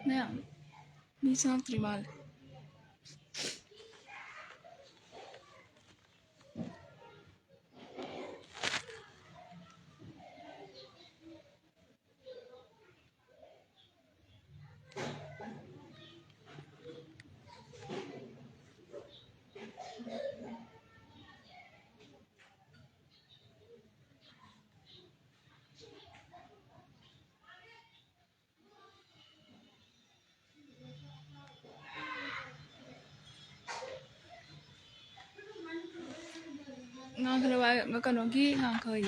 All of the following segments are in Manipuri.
Nè, mi sang trimal. Ngang kena ba kano gi ngang kai.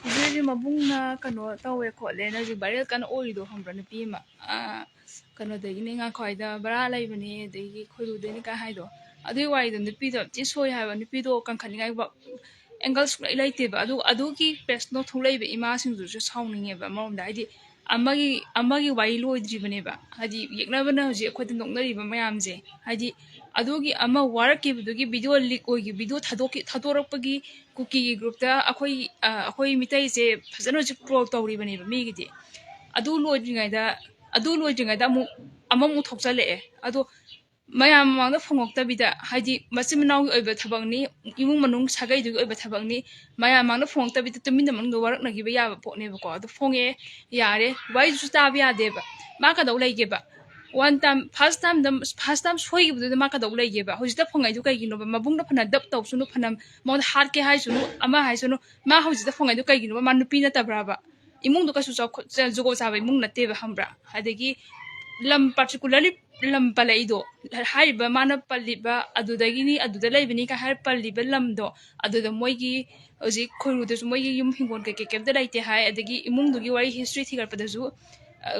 Jadi mabung na kano tahu khole na ji barel kano oi do hambra na pi ma. Kano dagi ni ngang kai da bara lai bani dagi khoru de ni ka hai do. Adu wai do nupi do chi soi hai ba nupi do kan khani ngai ba angles lai te ba adu ki pes no thulai be ima sing ju saung ni ba mom da di amagi wai loi dri bane ba. Hadi yekna bana ji khoi de nok na ri ba mayam je. Hadi adugi ama warak ki budugi video leak oigi video thadok pagi kuki group ta akhoi mitai se phajano ji pro tawri bani ba mi gidi adu loi jingai da mu amamu thokchale e adu mayam mangda phongok ta bida haji machiminaw oiba thabangni imung manung sagai du oiba thabangni mayam mangda phongok ta bida tuminda mang do warak nagi ba ya ba pokne ba ko adu phonge yare wai ju ta bya de ba ma ka daw lai ge ba one time first time soi bu de ma ka daw lai ge ba hojita phongai du kai gino ba mabung da phana dap taw sunu phanam mon har ke hai sunu ama hai sunu ma hojita phongai du kai gino ba ma nupi na tabra ba imung du ka su jogo sa ba imung na te ba hambra adagi lam particularly lam palai do hai ba mana palli ba adu dagi ni adu da lai bini ka har palli ba lam do adu da moi gi oji khoru de moi gi yum hingon ke da lai te hai adagi imung du gi wari history thigar pa da ju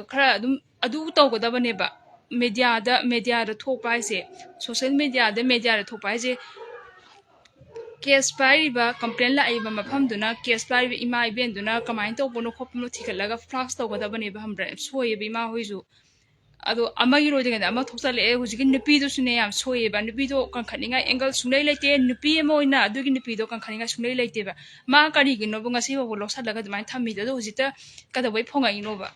khara adum adu taw go da bane ba media da thok pai se social media da thok pai se case pai ba complaint la ai ba mafam duna case pai ba ima event duna kamain to bono khop no thikalaga flash to goda bane ba hambra soi ba ima hoizu ado amagi roi de ama thoksale e hujigi nupi do sune yam soi ba nupi do kan khaninga angle sunai laite nupi moina adugi nupi do kan khaninga sunai laite ba ma kari gi no bunga si ba bolok salaga dmai thammi do hujita kada bai phonga ino ba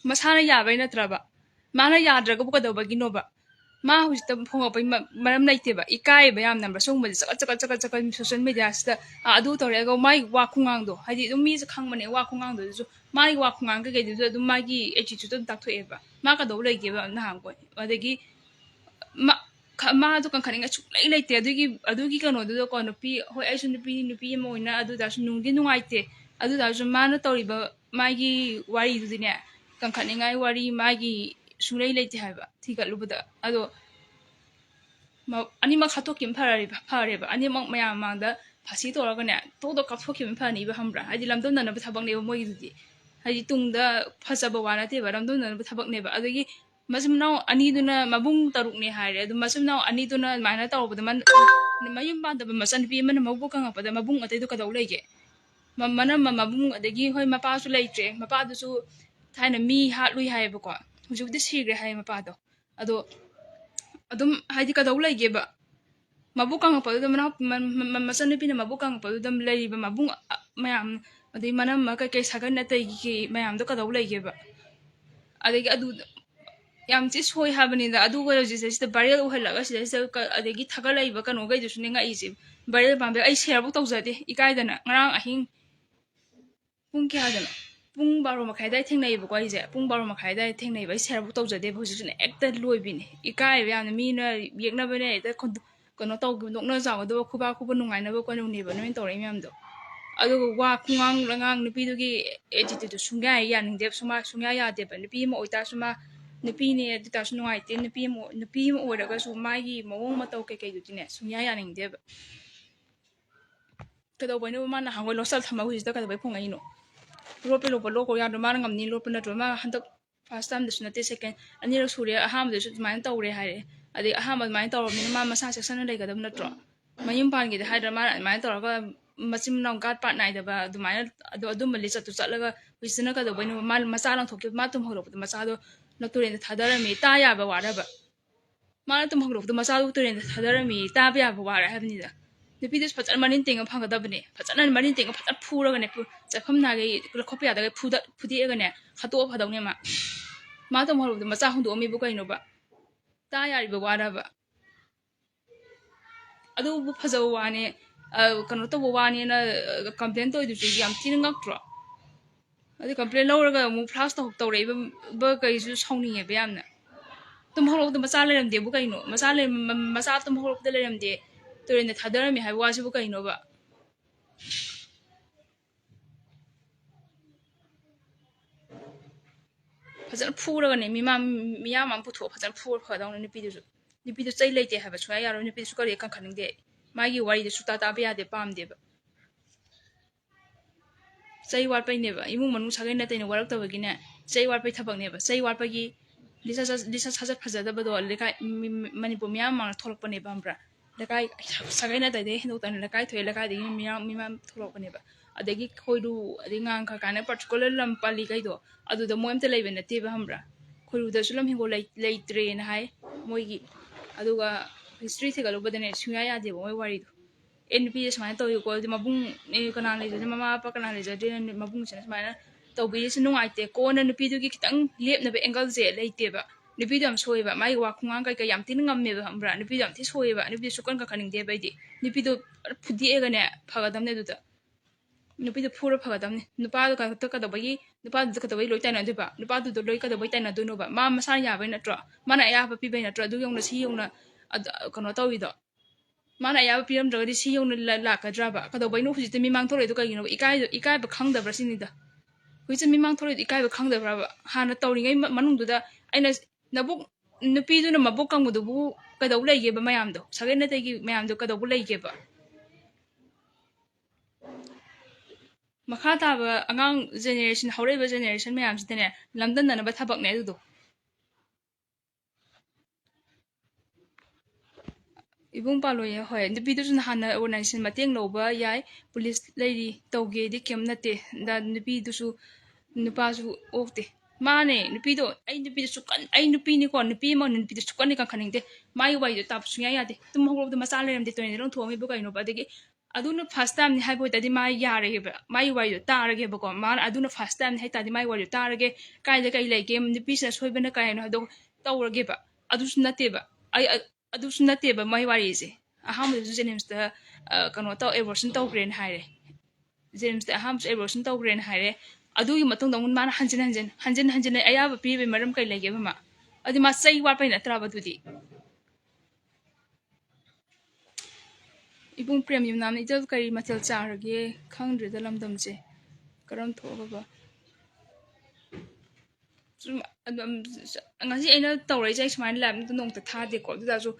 masana yabai natraba mana yadraga buka dawba ginoba ma hujita phonga pai maram laite ba ikai ba yam number song ma chaka social media sta adu tore ga mai wa khungang do haji dum mi khang mane wa khungang do ju mai wa khungang ga ge du dum ma gi attitude tak thoe ba ma ka do lai ge ba na hang ko adagi ma do kan khaninga chu lai laite adugi kano do ko no pi hoi ai su nupi moina adu da su nungdi nungaite adu da su ma na tori ba mai gi wari du ne kan khaningai wari magi sunai laite haiba thiga lubada ado animk httok kim phare ba animk mayam mangda phasi toraga ne to kapthok kim phani ba hambra hadi lamdon na ba thabak ne moi gi hadi tungda phasaba wana te ba lamdon na ba thabak ne ba adagi masumnaw ani duna mabung taruk ne haire adu masumnaw ani duna mana tawbada man mayum ba da masan pi man mabu kanga pada mabung ate du ka daw lege mana mabung adagi hoi mapa su laitre mapa du su thaina mi hat lui hai ba ko hujuk de sigre hai mapa do ado adum haidi ka daw lai ge ba mabu kang pa do mana masan pi na mabu kang pa do dam lai ba mabung mayam adai mana ma ka kai sagan na tai gi mayam do ka daw lai ge ba adagi adu yam chi soi ha bani da adu go ji se barrel u hala ga se adagi thaga lai ba kano gai du su ne nga isi barrel ba ai share bu taw jade ikai dana ngarang ahing pung kya dana pung baro makhai dai thengnai ba ko ise pung baro makhai dai thengnai ba share bu taw jade bu ji ne ekta loi bi ne ikai ba na mi na yekna ba ne da kono taw gi nok na jaw do khuba nungai na ba ko ne ba no taw rai myam do adu wa khungang rangang nupi du gi attitude sungya ya ning dep sungya ya de ba nupi mo oita suma nupi ne adu ta su nungai te nupi mo ora ga su mai gi mawong ma taw ke du ne sungya ya ning de ba ka do ba no ma na hangoi lo sal thama hu ji da ka ba phonga ino rope lo ko ya do mar ngam ni lo pna to ma handak first time this nate second ani ro sure aham de su main tawre haire adi aham main tawro ni ma masa section na ga dam na tro mayum pan gi de haidra ma main tawro ga machim nong gat pat nai da ba du mai adu mali chatu chatlaga wisna ka do bai no ma masa lang thok ma tum horo ma sa do na turen thadara mi ta ya ba wara ba ma tum horo do masa do turen thadara mi ta ba ya ba wara ha ni da nupi des phajan manin tenga phanga da bane phajan manin tenga phajan phura ga ne chafam na ga khopya da phudi ga ne khato phadaw ne ma मा तम हरब मचा हुंदोमी बु कइनो बा ता यारी बा वाराबा अदु बु फजौ वाने कनो तो वाने ना कंप्लेन तो इदु याम थिन ngakro अदु कंप्लेन लौरगा मु फ्लाश तो तौरे बा कइसु सौनिए बे यामना तुम हरब मचा लेरमदे बु कइनो मचा तुम हरब दे लेरमदे तोरेन थादरमी हाय वासु बु कइनो बा फजन फूरगने मियाम पुथो फजन फूर फदौन नुपीदु चै लेते हाबा सुया यारो नुपीदु करे कंखनिंगदे मागी वारी सुता ताबे यादे पामदेबा चै वारपैनेबा इमु मनु सगै नतैने वारक्तबगिने चै वारपै थबकनेबा चै वारपगी लिसा साजत फजदबदो लेकाय मणिपुर मियाम मा थोलकपनेबा हमब्रा लेकाय सगै नतैदे हिंदोतन लेकाय थोय लेकाय दे मियाम थोलकपनेबा अदगी खोइरु अदि ngang खा काने पर्टिकुलर लम पाली गइदो अदुदा मोयमते लेबे नतेबा हमब्रा खोइरुदसु लम हिंगो लेइत्रे न हाय मोइगी अदुगा हिस्ट्री थेगलुबदने सुया यादेबो मोय वारिदो एनपी समाय तौयुको मबुंग कना लेजदे ममा पा कना लेजदे मबुंग सना समाय तौबिसे नुंगाइते कोना नुपीदुगी खितंग लेपनबे एंगल जे लेइतेबा नुपीदु हम सोयबा माई वाखुंगां कई याम तिन ngамमेबा हमब्रा नुपीदु हम थि सोयबा नुपीदु सुकन का खनिंग दे बाइदि नुपीदु फुदिएगने फगदमने दुदा नुपीदु फुरा फगदमने नुपादु का कदबगी नुपादु कदबई लोइ ताइना दुबा नुपादु दो लोइ कदबई ताइना दुनुबा मा मसा याबै नट्रो माना याबा पिबै नट्रो दु यौना सी यौना कनो तौइदो माना याबा पिरम द्रगदि सी यौना लाकद्राबा कदबैनो हुजिते मिमांग थोरैदो कगिनो इकाइबा खंगदब्रा सिनिदा हुजिते मिमांग थोरैदो इकाइबा खंगदब्राबा हाना तौरिङै मनुंगदुदा अइना नबुक नुपीदुना मबुक कंगुदुबु कदौ लैगेबा मयामदो सगै नतैगी मयामदो कदौबु लैगेबा मखा ताबा अगांग जेनेरेशन हौरेबा जेनेरेशन मयामसिदने लमदननबा थबकने अदुदो इबुंग पालोय होय नुपीदुसु हाना ऑर्गेनाइजेशन मतेंग लौबा याय पुलिस लेरी तौगेदि केम नते दा नुपीदुसु नुपासु ओक्ते माने नुपीदो आई नुपीदु सुकन आई नुपीनी को नुपी म नुपीदु सुकन नि कंखनिंगदे माई वाइदो ताप सुया यादे तुम होगबदो मचा लेरमदे तोने लं थोंगे बु कइनो बादगी अदुना फर्स्ट टाइम नि हाइबो तदि माई यारेगेबा माई वाइदो तारगेबा को मान अदुना फर्स्ट टाइम हाइ तदि माई वाइदो तारगे काइदे कइ लेगे नुपीसा सोइबना काइनो हदो तौरगेबा अदुसु नतेबा आई अदुसु नतेबा माई वारीसे अहामदु जेनिम्सता कनो तौ एबॉर्शन तौग्रेन हाइरे जेनिम्सता अहामदु एबॉर्शन तौग्रेन हाइरे अदुगी मतुंग दंग मान हंजन अयाबा पीबे मरम कइ लेगेबा मा अदि मा चै वापै नत्राबा दुदि इबुंग प्रेमियम नाम इजल करी मथल चारगे खंद्रेदा लमदमसे करम थोगबा ngasi aina taurai jai smain lab tu nong ta tha de ko du da ju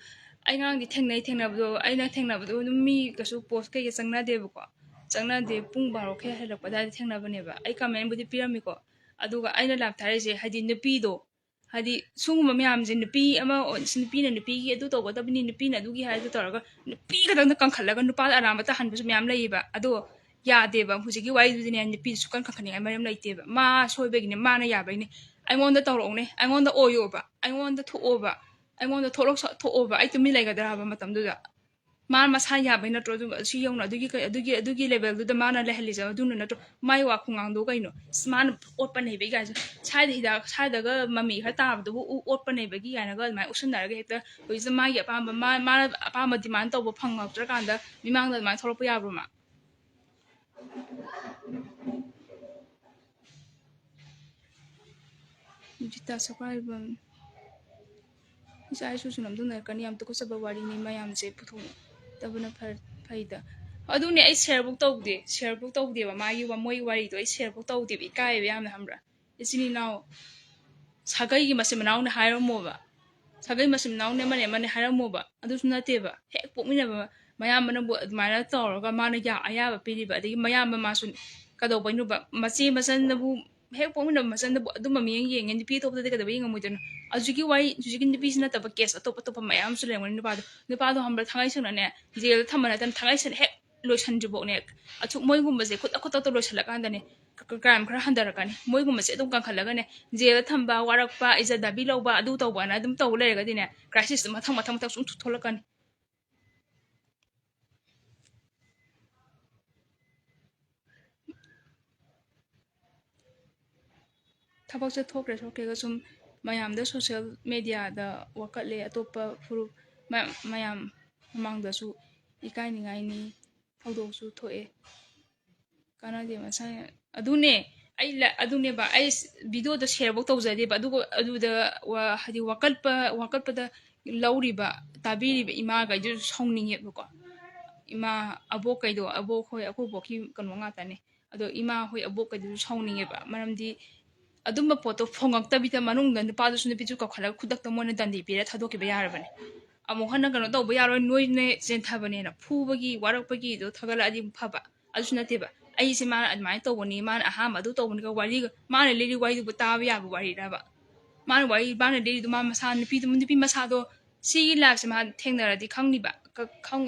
ai ngang di thengnabdo aina thengnabdo mi ka su post ke changna de ko changna de pung baro khe helak pa da thengnaba ne ba ai comment budi pirami ko aduga aina lab thare je hadi nupi do hadi sunguma myam je nupi ama nupi na nupi gi adu to go tabni nupi na dugi hai du toraga nupi ka dang kan khalaga nupa arama ta han bu myam lai ba adu ya de ba hujigi wai du ne nupi su kan khani ai maram lai te ba ma soibe gi ne ma na ya ba ni ꯑꯩꯉꯣꯟꯗ ꯇꯧꯔꯛꯎꯅꯦ ꯑꯩꯉꯣꯟꯗ ꯑꯣꯏꯌꯣꯕ ꯑꯩꯉꯣꯟꯗ ꯊꯣꯛꯑꯣꯕ ꯑꯩꯉꯣꯟꯗ ꯊꯣꯛꯑꯣꯕ ꯑꯩ ꯇꯨꯃꯤꯟ ꯂꯩꯒꯗ꯭ꯔꯥ ꯍꯥꯏꯕ ꯃꯇꯝꯗꯨꯗ ꯃꯥꯅ ꯃꯁꯥ ꯌꯥꯕꯩ ꯅꯠꯇ꯭ꯔꯣ ꯁꯤ ꯌꯧꯅ ꯑꯗꯨꯒꯤ ꯂꯦꯚꯦꯜꯗꯨꯗ ꯃꯥꯅ ꯂꯩꯍꯜꯂꯤꯖꯦ ꯑꯗꯨꯅ ꯅꯠꯇ꯭ꯔꯣ ꯃꯥꯏ ꯋꯥ ꯈꯨꯡꯉꯥꯡꯗꯣ ꯀꯩꯅꯣ ꯃꯥꯅ ꯑꯣꯠꯄ ꯅꯩꯕꯩ ꯒꯥꯏꯁꯦ ꯁꯥꯏꯗꯒ ꯃꯃꯤ ꯈꯔ ꯇꯥꯕꯗꯨꯕꯨ ꯑꯣꯠꯄ ꯅꯩꯕꯒꯤ ꯀꯥꯏꯅꯒ ꯑꯗꯨꯃꯥꯏꯅ ꯎꯠꯁꯟꯅꯔꯒ ꯍꯦꯛꯇ ꯍꯧꯖꯤꯛꯇ ꯃꯥꯒꯤ ꯑꯄꯥꯝꯕ ꯃꯥꯅ ꯑꯄꯥꯝꯕ ꯗꯤꯃꯥꯟ ꯇꯧꯕ ꯐꯪꯉꯛꯇ꯭ꯔꯀꯥꯟꯗ ꯃꯤꯃꯥꯡꯗ ꯑꯗꯨꯃꯥꯏꯅ ꯊꯣꯛꯂꯛꯄ ꯌꯥꯕ꯭ꯔꯣ ꯃꯥ Jita SOIBAM Isai susu nam duna kan yam to ko saba wari ni mayam je puthu tabuna faida adune ai share book tawde ba magi wa moi wari do ai share book tawde bi kai be yam hamra isini now sagai gi masim now na hairo mo ba sagai masim now ne mane hairo mo ba adu suna te ba hek pokmina ba mayam mana bu admira tawra mana ya aya ba pili ba digi mayam ma sun kado bainu ba machi masan na bu hek pokmina masan na bu adu mamiyeng yeng ni pi tawde kada ba yeng amudan ajugi wai jugi ni bisna ta ba case atop mayam su lengwan ni pa do hambra thangai suna ne jail thamana tan thangai sen hek loisan jibo ne achu moi gum ba je khut to loisala kan da ne crime khara handara kan moi gum se dum kan khalaga ne jail thamba warak pa iza da bi loba adu tawba na dum taw le ga dine crisis mathang sum tholakan tabak se thokre ga sum mayamda social media da wakatle atopa furup mayam mamangda su ikai ningai ni thaudo su thoe kana de masa adune adune ba ai video da share bok tawjade ba adu da wa hadi wakalpa da lauri ba tabiri ba ima ga ju songninge ba ima abok kaido abok hoi ako boki kanwa nga tane ado ima hoi abok kaido songninge ba maramdi adumba poto phongak tabita manung dan pa du sunu pichu ka khala khudak ta mona dandi pira thado ke ba yar bane amo hana kano to ba yaro noi ne jen thabane na phubagi warakpagi do thagala adi phaba adu suna te ba ai se ma admai to boni ma aha ma du to boni ka wari ma ne leli wari du ta ba ya ba wari ra ba ma ne wari ba ne leli du ma masa nupi masa do si lak se ma thengna di khangni ba khang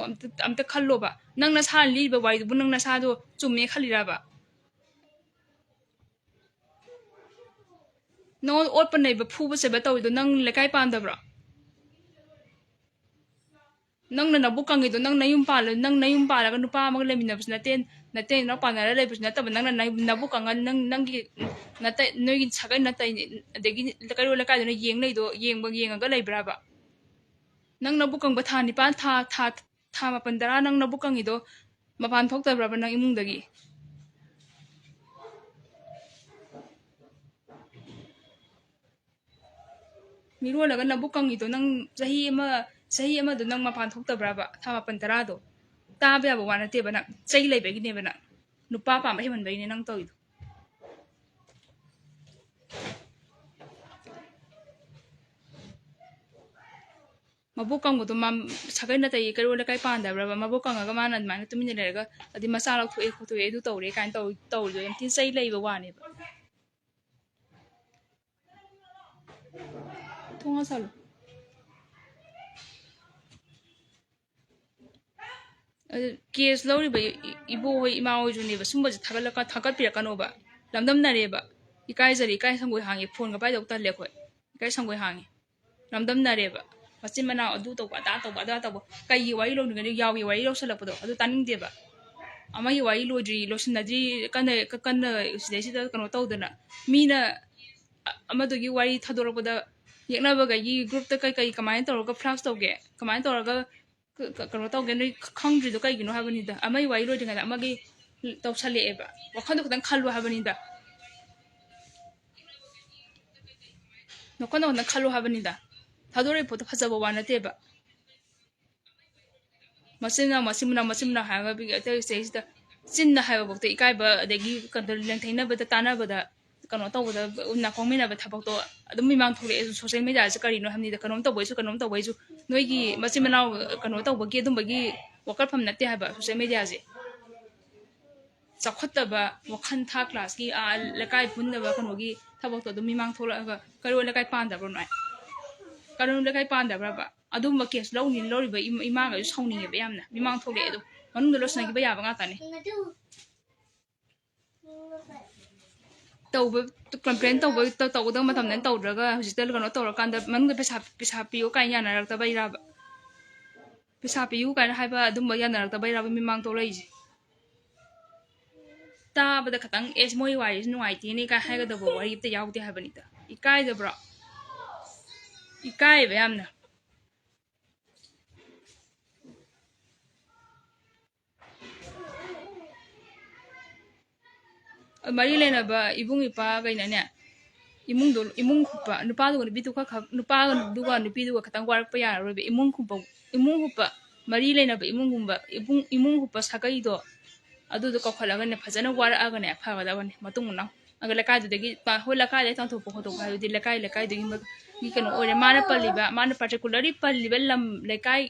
amta khallo ba nang na sa li ba wari du nang na sa do chumme khali ra ba no open nei ba phu ba se ba to do nang le kai pan da bra nang na nabu kangi do nang nayum pala ka nupa mag lemin na natte na panara le bus nata nang na nabu kanga nang gi nata noi gi sagai nata degi kai wala kai do yeng nei do yeng ga le bra ba nang nabu kang ba tha ni pan tha ma pandara nang nabu kangi do mapan thok ta bra ba nang imung dagi miro la ga nabu kangi do nang sahi ama do nang mapan thok ta bra ba tha ma pandara do ta ba ba wana te ba nang chai le be gi ne ba nang nupa pa ma heman be ni nang to ido mabukang do mam sagai na tai karo la kai pan da bra mabukang ga man man tu min le ga adi masa lak thu e khu thu e du to re kan to do yam tin sai lei ba wa ne ba thonga salo case lori ba ibo hoi ima hoi ju ne ba sumba ji thagal ka thagat pira kano ba lamdam na re ba ikai jari ikai sangoi hangi phone ga pai dok ta le khoi ikai sangoi hangi lamdam na re ba macin mana adu to ba da to ba kai wai lo ni yawi wai lo sala pado adu taning de ba ama yi wai lo dri lo sin dri kan side da kano to dana mina ama do gi wai thador ba da yekna ba ga yi group ta kai kamai to ga flash to ge kamai to ga kano to ge ni khang dri do kai gi no ha bani da ama yi wai lo dri ga ama gi to sale e ba wa khan do kan khalu ha bani da no kono na khalu ha bani da thadore photo phajaba wana te ba masimna ha ga bi te se da chinna ha ba bokte ikai ba adegi kadal leng thaina ba ta na ba da kano to ba na komina ba thabak to adum mi mang thore social media se kari no hamni da kanom to boisu noi gi masimna kano to ba ge dum ba gi wakal pham natte ha ba social media je chakhot ba wakhan tha class gi a lakai pun da ba kano gi thabak to dum mi mang thola ga karo lakai pan da bro nai karon la kai pan da bra ba adu ma case lo ni lo ri ba ima ga songni ge ba yamna mi mang thole adu manung da lo sna gi ba ya ba nga ta ne tawba complain tawba da ma tam nan taw dra ga hospital ga no taw kan da manung da pesa pi o kai ya na rak ta ba ira ba pesa pi u kai ha ba adu ma ya na rak ta ba ira ba mi mang to lai ji ta ba da khatang es moi wai nu ai ti ni ka ha ga da bo wari ta yaw ti ha ba ni ta ikai da bra ikai ba yamna mari lena ba ibung ipa gaina ne imung khupa nupa du ni bitu kha nupa du ga nupi du khatang war pa ya ro be imung khupa mari lena ba imung khupa sakai do adu do ka khala ga ne phajana war aga ne pha ga da ne matung na aga la kai du de gi pa ho la kai le tang thu po ha du la kai du gi kano ore mana particularly paliba lam le kai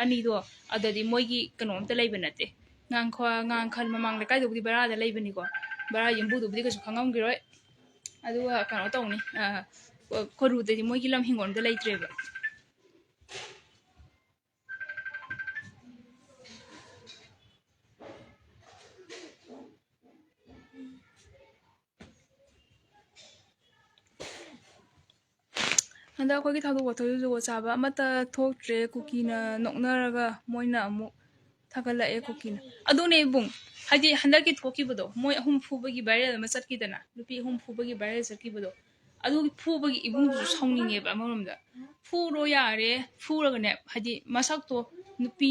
ani do adadi moi gi kano amta lai banate ngang khal mamang le kai du di bara da lai bani ko bara yimbu du di ka su khangam gi roi adu kano to ni ko ru de moi gi lam hingon da lai treba handa ko gi thadu wato ju wa chaba amata thok tre cookie na noknaraga moina amu thagala e cookie na adu ne bung haji handa ki thoki bodo moi ahum phu bagi viral ma sat ki dana nupi ahum phu bagi viral sat ki bodo ꯑꯗꯨꯒꯤ ꯐꯨꯕꯒꯤ ꯏꯕꯨꯡꯗꯨꯁꯨ ꯁꯥꯎꯅꯤꯡꯉꯦꯕ ꯑꯃꯔꯣꯝꯗ ꯐꯨꯔꯣ ꯌꯥꯔꯦ ꯐꯨꯔꯒꯅꯦ ꯍꯥꯏꯗꯤ ꯃꯁꯛꯇꯣ ꯅꯨꯄꯤ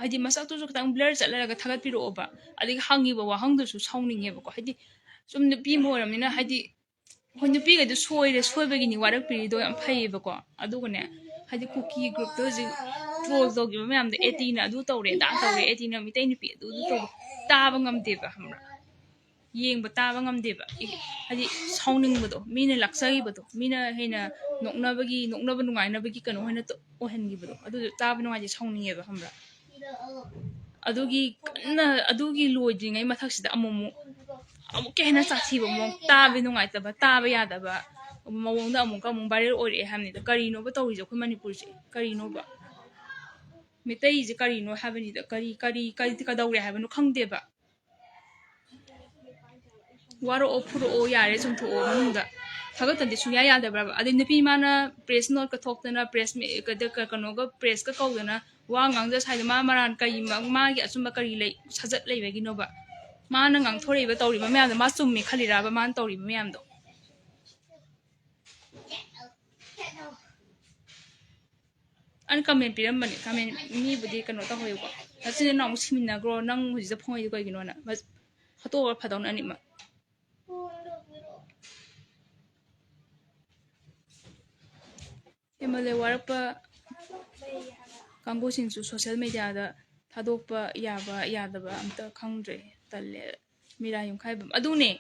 ꯍꯥꯏꯗꯤ ꯃꯁꯛꯇꯨꯁꯨ ꯈꯤꯇꯪ ꯕ꯭ꯂꯔ ꯆꯠꯂꯒ ꯊꯥꯒꯠꯄꯤꯔꯛꯑꯣꯕ ꯑꯗꯒꯤ ꯍꯪꯉꯤꯕ ꯋꯥꯍꯪꯗꯨꯁꯨ ꯁꯥꯎꯅꯤꯡꯉꯦꯕꯀꯣ ꯍꯥꯏꯗꯤ ꯁꯨꯝ ꯅꯨꯄꯤ ꯑꯃ ꯑꯣꯏꯔꯕꯅꯤꯅ ꯍꯥꯏꯗꯤ ꯑꯩꯈꯣꯏ ꯅꯨꯄꯤꯒꯩꯗꯣ ꯁꯣꯏꯔꯦ ꯁꯣꯏꯕꯒꯤꯅꯤ ꯋꯥꯔꯛꯄꯤꯔꯤꯗꯣ ꯌꯥꯝ ꯐꯩꯌꯦꯕꯀꯣ ꯑꯗꯨꯒꯅꯦ ꯍꯥꯏꯗꯤ ꯀꯨꯀꯤ ꯒ꯭ꯔꯨꯞꯇꯣ ꯍꯧꯖꯤꯛ ꯇ꯭ꯔꯣꯜ ꯇꯧꯈꯤꯕ ꯃꯌꯥꯝꯗꯣ ꯑꯦꯇꯤꯅ ꯑꯗꯨ ꯇꯧꯔꯦ ꯑꯗꯥ ꯇꯧꯔꯦ ꯑꯦꯇꯤꯅ ꯃꯤꯇꯩ ꯅꯨꯄꯤ ꯑꯗꯨ ꯇꯧꯕ ꯇꯥꯕ ꯉꯝꯗꯦꯕ ꯈꯪꯕ꯭ꯔꯥ ꯌꯦꯡꯕ ꯇꯥꯕ ꯉꯝꯗꯦꯕ ꯍꯥꯏꯗꯤ ꯁꯥꯎꯅꯤꯡꯕꯗꯣ ꯃꯤꯅ ꯂꯥꯛꯆꯈꯤꯕꯗꯣ ꯃꯤꯅ ꯍꯦꯟꯅ ꯅꯣꯛꯅꯕ ꯅꯨꯡꯉꯥꯏꯅꯕꯒꯤ ꯀꯩꯅꯣ ꯍꯦꯟꯅ ꯑꯣꯏꯍꯟꯈꯤꯕꯗꯣ ꯑꯗꯨꯗꯣ ꯇꯥꯕ ꯅꯨꯡꯉꯥꯏꯇꯦ ꯁꯥꯎꯅꯤꯡꯉꯦꯕ ꯈꯪꯕ꯭ꯔꯥ ꯑꯗꯨꯒꯤ ꯀꯟꯅ ꯑꯗꯨꯒꯤ ꯂꯣꯏꯗ꯭ꯔꯤꯉꯩ ꯃꯊꯛꯁꯤꯗ ꯑꯃꯨꯛꯀ ꯍꯦꯟꯅ ꯁꯥꯊꯤꯕ ꯃꯑꯣꯡ ꯇꯥꯕ ꯅꯨꯡꯉꯥꯏꯇꯕ ꯇꯥꯕ ꯌꯥꯗꯕ ꯃꯑꯣꯡꯗ ꯑꯃꯨꯛ ꯚꯥꯏꯔꯦꯜ ꯑꯣꯏꯔꯛꯑꯦ ꯍꯥꯏꯕꯅꯤꯗ ꯀꯔꯤꯅꯣꯕ ꯇꯧꯔꯤꯁꯦ ꯑꯩꯈꯣꯏ ꯃꯅꯤꯄꯨꯔꯁꯦ ꯀꯔꯤꯅꯣꯕ ꯃꯤꯇꯩꯁꯦ ꯀꯔꯤꯅꯣ ꯍꯥꯏꯕꯅꯤꯗ ꯀꯔꯤ ꯀꯗꯧꯔꯦ ꯍꯥꯏꯕꯅꯣ ꯈꯪꯗꯦꯕ ꯋꯥꯔꯛꯑꯣ ꯐꯨꯔꯛꯑꯣ ꯌꯥꯔꯦ ꯆꯨꯝꯊꯣꯛꯑꯣ ꯃꯅꯨꯡꯗ ꯊꯥꯒꯠꯇꯗꯤ ꯁꯨꯡꯌꯥ ꯌꯥꯗꯕ꯭ꯔꯕ ꯑꯗꯩ ꯅꯨꯄꯤ ꯃꯥꯅ ꯄ꯭ꯔꯦꯁ ꯅꯣꯠꯀ ꯊꯣꯛꯇꯅ ꯀꯩꯅꯣꯒ ꯄ꯭ꯔꯦꯁꯀ ꯀꯧꯗꯅ ꯋꯥ ꯉꯥꯡꯖ ꯁꯥꯏꯗ ꯃꯔꯥꯟ ꯀꯔꯤ ꯃꯥꯒꯤ ꯑꯆꯨꯝꯕ ꯀꯔꯤ ꯂꯩ ꯁꯥꯖꯠ ꯂꯩꯕꯒꯤꯅꯣꯕ ꯃꯥꯅ ꯉꯥꯡꯊꯣꯔꯛꯏꯕ ꯇꯧꯔꯤꯕ ꯃꯌꯥꯝꯗꯣ ꯃꯥ ꯆꯨꯝꯃꯤ ꯈꯜꯂꯤꯔꯕ ꯃꯥꯅ ꯇꯧꯔꯤꯕ ꯃꯌꯥꯝꯗꯣ ꯑꯩꯅ ꯀꯃꯦꯟ ꯄꯤꯔꯝꯕꯅꯤ ꯀꯃꯦꯟ ꯃꯤꯕꯨꯗꯤ ꯀꯩꯅꯣ ꯇꯧꯍꯧꯋꯦꯀꯣ ꯅꯆꯤꯟ ꯅꯅꯥꯎ ꯑꯃꯨꯛ ꯁꯤꯃꯤꯟꯅꯈ꯭ꯔꯣ ꯅꯪ ꯍꯧꯖꯤꯛꯇ ꯐꯣꯡꯉꯤꯗꯣ ꯀꯩꯒꯤꯅꯣꯅ ꯍꯥꯠꯇꯣꯛꯑꯒ ꯐꯗꯧꯅ ꯑꯅꯤꯃꯛ MLA ꯋꯥꯔꯛꯄ ꯀꯥꯡꯕꯨꯁꯤꯡꯁꯨ ꯁꯣꯁꯤꯌꯦꯜ ꯃꯦꯗꯤꯌꯥꯗ ꯊꯥꯗꯣꯛꯄ ꯌꯥꯕ ꯌꯥꯗꯕ ꯑꯝꯇ ꯈꯪꯗ꯭ꯔꯦ ꯇꯜꯂꯦ ꯃꯤꯔꯥ ꯌꯨꯝꯈꯥꯏꯕꯝ ꯑꯗꯨꯅꯦ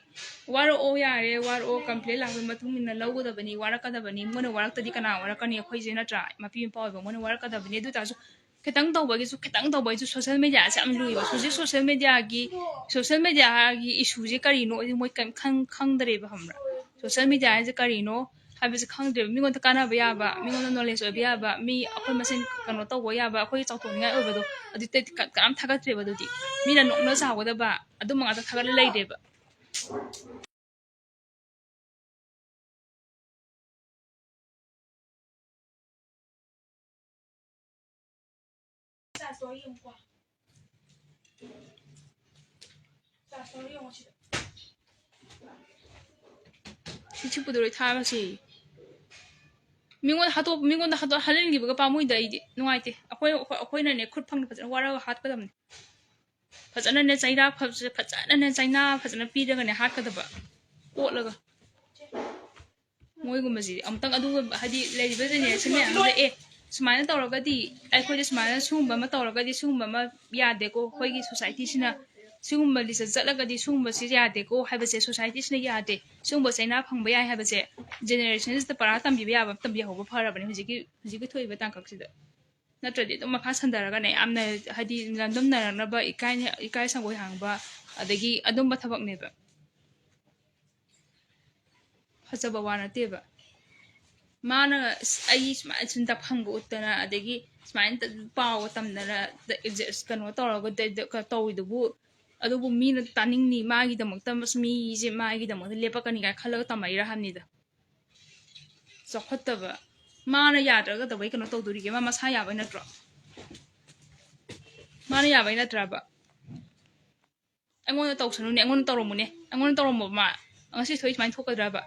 ꯋꯥꯔꯛꯑꯣ ꯌꯥꯔꯦ ꯋꯥꯔꯛꯑꯣ ꯀꯝꯄ꯭ꯂꯦꯟ ꯂꯥꯛꯄꯒꯤ ꯃꯇꯨꯡ ꯏꯟꯅ ꯂꯧꯒꯗꯕꯅꯤ ꯋꯥꯔꯛꯀꯗꯕꯅꯤ ꯃꯣꯏꯅ ꯋꯥꯔꯛꯇꯗꯤ ꯀꯅꯥ ꯋꯥꯔꯛꯀꯅꯤ ꯑꯩꯈꯣꯏꯁꯦ ꯅꯠꯇ꯭ꯔꯥ ꯃꯄꯤ ꯃꯄꯥ ꯑꯣꯏꯕ ꯃꯣꯏꯅ ꯋꯥꯔꯛꯀꯗꯕꯅꯤ ꯑꯗꯨ ꯑꯣꯏꯇꯥꯔꯁꯨ ꯈꯤꯇꯪ ꯇꯧꯕꯒꯤꯁꯨ ꯁꯣꯁꯤꯌꯦꯜ ꯃꯦꯗꯤꯌꯥꯁꯦ ꯌꯥꯝ ꯂꯨꯏꯕ ꯍꯧꯖꯤꯛ ꯁꯣꯁꯤꯌꯦꯜ ꯃꯦꯗꯤꯌꯥꯒꯤ ꯏꯁꯨꯁꯦ ꯀꯔꯤꯅꯣ ꯃꯣꯏ ꯀꯩꯝ ꯈꯪꯗ꯭ꯔꯦꯕ ꯈꯪꯕ꯭ꯔꯥ ꯁꯣꯁꯤꯌꯦꯜ ꯃꯦꯗꯤꯌꯥ ꯍꯥꯏꯁꯦ ꯀꯔꯤꯅꯣ ꯍꯥꯏꯕꯁꯦ ꯈꯪꯗ꯭ꯔꯦꯕ ꯃꯤꯉꯣꯟꯗ ꯀꯥꯟꯅꯕ ꯌꯥꯕ ꯃꯤꯉꯣꯟꯗ ꯅꯣꯂꯦꯖ ꯑꯣꯏꯕ ꯌꯥꯕ ꯃꯤ ꯑꯩꯈꯣꯏ ꯃꯁꯦꯟ ꯀꯩꯅꯣ ꯇꯧꯕ ꯌꯥꯕ ꯑꯩꯈꯣꯏꯒꯤ ꯆꯥꯎꯊꯣꯛꯅꯤꯡꯉꯥꯏ ꯑꯣꯏꯕꯗꯣ ꯑꯗꯨꯗꯤ ꯀꯅꯥꯝ ꯊꯥꯒꯠꯇ꯭ꯔꯦꯕ ꯑꯗꯨꯗꯤ ꯃꯤꯅ ꯅꯣꯛꯅ ꯆꯥꯎꯒꯗꯕ ꯑꯗꯨꯝꯕ ꯉꯥꯛꯇ ꯊꯥꯒꯠꯂ ꯂꯩꯔꯦꯕ ꯁꯤꯄꯨꯗꯨꯔꯣꯏ ꯊꯥꯕꯁꯤ ꯃꯤꯉꯣꯟꯗ ꯍꯜꯍꯟꯈꯤꯕꯒ ꯄꯥꯝꯃꯨꯏꯗ ꯑꯩꯗꯤ ꯅꯨꯡꯉꯥꯏꯇꯦ ꯑꯩꯈꯣꯏꯅꯅꯦ ꯈꯨꯠ ꯐꯪꯅ ꯐꯖꯅ ꯋꯥꯔꯒ ꯍꯥꯠꯀꯗꯕꯅꯤ ꯐꯖꯅꯅꯦ ꯆꯩꯔꯥꯛ ꯐꯖꯅꯅꯦ ꯆꯩꯅꯥ ꯐꯖꯅ ꯄꯤꯔꯒꯅꯦ ꯍꯥꯠꯀꯗꯕ ꯑꯣꯠꯂꯒ ꯃꯣꯏꯒꯨꯝꯕꯁꯤꯗꯤ ꯑꯃꯨꯛꯇꯪ ꯑꯗꯨꯒ ꯍꯥꯏꯗꯤ ꯂꯩꯔꯤꯕ ꯖꯦꯅꯦꯔꯦꯁꯟ ꯃꯌꯥꯝꯁꯤꯗ ꯁꯨꯃꯥꯏꯅ ꯇꯧꯔꯒꯗꯤ ꯑꯩꯈꯣꯏꯗ ꯁꯨꯒꯨꯝꯕ ꯑꯃ ꯇꯧꯔꯒꯗꯤ ꯁꯨꯒꯨꯝꯕ ꯑꯃ ꯌꯥꯗꯦꯀꯣ ꯑꯩꯈꯣꯏꯒꯤ ꯁꯣꯁꯥꯏꯇꯤꯁꯤꯅ ꯁꯤꯒꯨꯝꯕ ꯂꯤꯆꯠ ꯆꯠꯂꯒꯗꯤ ꯁꯤꯒꯨꯝꯕꯁꯤ ꯌꯥꯗꯦꯀꯣ ꯍꯥꯏꯕꯁꯦ ꯁꯣꯁꯥꯏꯇꯤꯁꯤꯅ ꯌꯥꯗꯦ ꯁꯤꯒꯨꯝꯕ ꯆꯩꯅꯥ ꯐꯪꯕ ꯌꯥꯏ ꯍꯥꯏꯕꯁꯦ ꯖꯦꯅꯦꯔꯦꯁꯟꯁꯤꯗ ꯄꯔꯥ ꯇꯝꯕꯤꯕ ꯌꯥꯕ ꯇꯝꯕꯤꯍꯧꯕ ꯐꯔꯕꯅꯤ ꯍꯧꯖꯤꯛꯀꯤ ꯊꯣꯛꯏꯕ ꯇꯥꯡꯀꯛꯁꯤꯗ ꯅꯠꯇ꯭ꯔꯗꯤ ꯑꯗꯨꯝ ꯃꯈꯥ ꯁꯟꯊꯔꯒꯅꯦ ꯌꯥꯝꯅ ꯍꯥꯏꯗꯤ ꯂꯝꯗꯝꯅꯔꯛꯅꯕ ꯏꯀꯥꯏ ꯁꯪꯒꯣꯏ ꯍꯥꯡꯕ ꯑꯗꯒꯤ ꯑꯗꯨꯝꯕ ꯊꯕꯛꯅꯦꯕ ꯐꯖꯕ ꯋꯥ ꯅꯠꯇꯦꯕ ꯃꯥꯅ ꯑꯩ ꯁꯨꯃꯥꯏꯅ ꯁꯤꯟꯇ ꯐꯪꯕ ꯎꯠꯇꯅ ꯑꯗꯒꯤ ꯁꯨꯃꯥꯏꯅ ꯄꯥꯎꯒ ꯇꯝꯗꯅ ꯀꯩꯅꯣ ꯇꯧꯔꯒ ꯇꯧꯋꯤꯗꯨꯕꯨ ꯑꯗꯨꯕꯨ ꯃꯤꯅ ꯇꯥꯅꯤꯡꯅꯤ ꯃꯥꯒꯤꯗꯃꯛꯇ ꯃꯤꯁꯦ ꯃꯥꯒꯤꯗꯃꯛꯇ ꯂꯦꯞꯄꯛꯀꯅꯤ ꯀꯥꯏꯅ ꯈꯜꯂꯒ ꯇꯝꯃꯛꯏꯔꯥ ꯍꯥꯏꯕꯅꯤꯗ ꯆꯥꯎꯈꯠꯇꯕ ꯃꯥꯅ ꯌꯥꯗ꯭ꯔꯒꯗꯕꯩ ꯀꯩꯅꯣ ꯇꯧꯗꯣꯔꯤꯒꯦ ꯃꯥ ꯃꯁꯥ ꯌꯥꯕꯩ ꯅꯠꯇ꯭ꯔꯣ ꯃꯥꯅ ꯌꯥꯕꯩ ꯅꯠꯇ꯭ꯔꯕ ꯑꯩꯉꯣꯟꯗ ꯇꯧꯁꯅꯨꯅꯦ ꯑꯩꯉꯣꯟꯗ ꯇꯧꯔꯝꯃꯨꯅꯦ ꯑꯩꯉꯣꯟꯗ ꯇꯧꯔꯝꯃꯣ ꯃꯥ ꯉꯁꯤ ꯊꯣꯛꯏ ꯁꯨꯃꯥꯏꯅ ꯊꯣꯛꯀꯗ꯭ꯔꯕ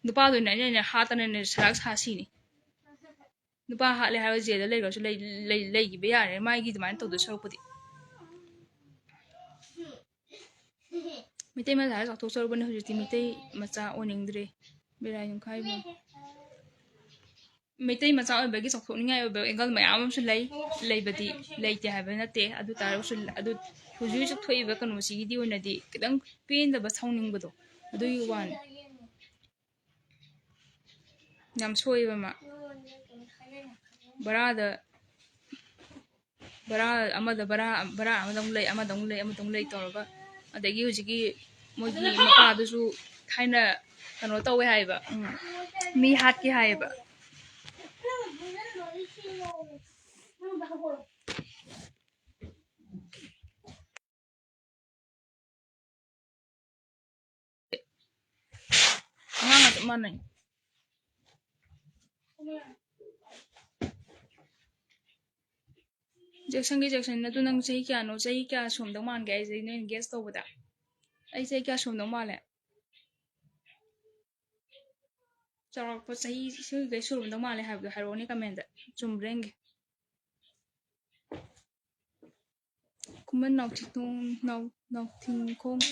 ꯅꯨꯄꯥꯗꯨꯅ ꯑꯩꯅ ꯍꯥꯠꯇꯅꯅꯦ ꯁꯔꯥꯛ ꯁꯤꯅꯤ ꯅꯨꯄꯥ ꯍꯥꯠꯂꯦ ꯍꯥꯏꯕ ꯖꯦꯜꯗ ꯂꯩꯈ꯭ꯔꯁꯨ ꯂꯩꯈꯤꯕ ꯌꯥꯔꯦ ꯃꯥꯒꯤ ꯑꯗꯨꯃꯥꯏꯅ ꯇꯧꯗꯣꯏ ꯁꯔꯨꯛꯄꯨꯗꯤ ꯃꯩꯇꯩ ꯃꯆꯥ ꯆꯥꯎꯊꯣꯛꯆꯔꯨꯕꯅꯦ ꯍꯧꯖꯤꯛꯇꯤ ꯃꯩꯇꯩ ꯃꯆꯥ ꯑꯣꯏꯅꯤꯡꯗ꯭ꯔꯦ ꯕꯦꯔꯥ ꯌꯨꯝꯈꯥꯏꯕ ꯃꯩꯇꯩ ꯃꯆꯥ ꯑꯣꯏꯕꯒꯤ ꯆꯥꯎꯊꯣꯛꯅꯤꯡꯉꯥꯏ ꯑꯣꯏꯕ ꯑꯦꯡꯒꯜ ꯃꯌꯥꯝ ꯑꯃꯁꯨ ꯂꯩꯕꯗꯤ ꯂꯩꯇꯦ ꯍꯥꯏꯕ ꯅꯠꯇꯦ ꯑꯗꯨ ꯇꯥꯔꯒꯁꯨ ꯑꯗꯨ ꯍꯧꯖꯤꯛ ꯍꯧꯖꯤꯛ ꯊꯣꯛꯏꯕ ꯀꯩꯅꯣꯁꯤꯒꯤꯗꯤ ꯑꯣꯏꯅꯗꯤ ꯈꯤꯇꯪ ꯄꯦꯟꯗꯕ ꯁꯥꯎꯅꯤꯡꯕꯗꯣ ꯑꯗꯨꯒꯤ ꯋꯥꯅꯤ ꯌꯥꯝ ꯁꯣꯏꯕ ꯑꯃ ꯕꯔꯥ ꯑꯃꯗ ꯕꯔꯥ ꯑꯃꯗ ꯑꯃꯨꯛ ꯂꯩ ꯑꯃꯗ ꯑꯃꯨꯛ ꯂꯩ ꯑꯃꯗ ꯑꯃꯨꯛ ꯂꯩ ꯇꯧꯔꯒ ꯑꯗꯒꯤ ꯍꯧꯖꯤꯛꯀꯤ ꯃꯣꯏꯒꯤ ꯃꯄꯥꯗꯨꯁꯨ ꯊꯥꯏꯅ ꯀꯩꯅꯣ ꯇꯧꯋꯦ ꯍꯥꯏꯌꯦꯕ ꯃꯤ ꯍꯥꯠꯀꯦ ꯍꯥꯏꯌꯦꯕ ꯑꯉꯥꯡꯒ ꯆꯞ ꯃꯥꯟꯅꯩ ꯖꯦꯛꯁꯟ ꯑꯗꯨ ꯅꯪ ꯆꯍꯤ ꯀꯌꯥꯅꯣ ꯆꯍꯤ ꯀꯌꯥ ꯁꯨꯝꯗꯧ ꯃꯥꯟꯒꯦ ꯑꯩꯁꯦ ꯅꯣꯏꯅ ꯒꯦꯁ ꯇꯧꯕꯗ ꯑꯩ ꯆꯍꯤ ꯀꯌꯥ ꯁꯨꯝꯗꯧ ꯃꯥꯜꯂꯦ ꯆꯥꯎꯔꯛꯄ ꯆꯍꯤ ꯁꯤꯒꯩ ꯁꯨꯔꯝꯗꯧ ꯃꯥꯜꯂꯦ ꯍꯥꯏꯕꯗꯣ ꯍꯥꯏꯔꯛꯑꯣꯅꯦ ꯀꯃꯦꯟꯗ ꯆꯨꯝꯕ꯭ꯔꯥ ꯌꯦꯡꯒꯦ ꯈꯨꯃꯟ ꯅꯥꯎꯊꯤꯡꯈꯣꯡ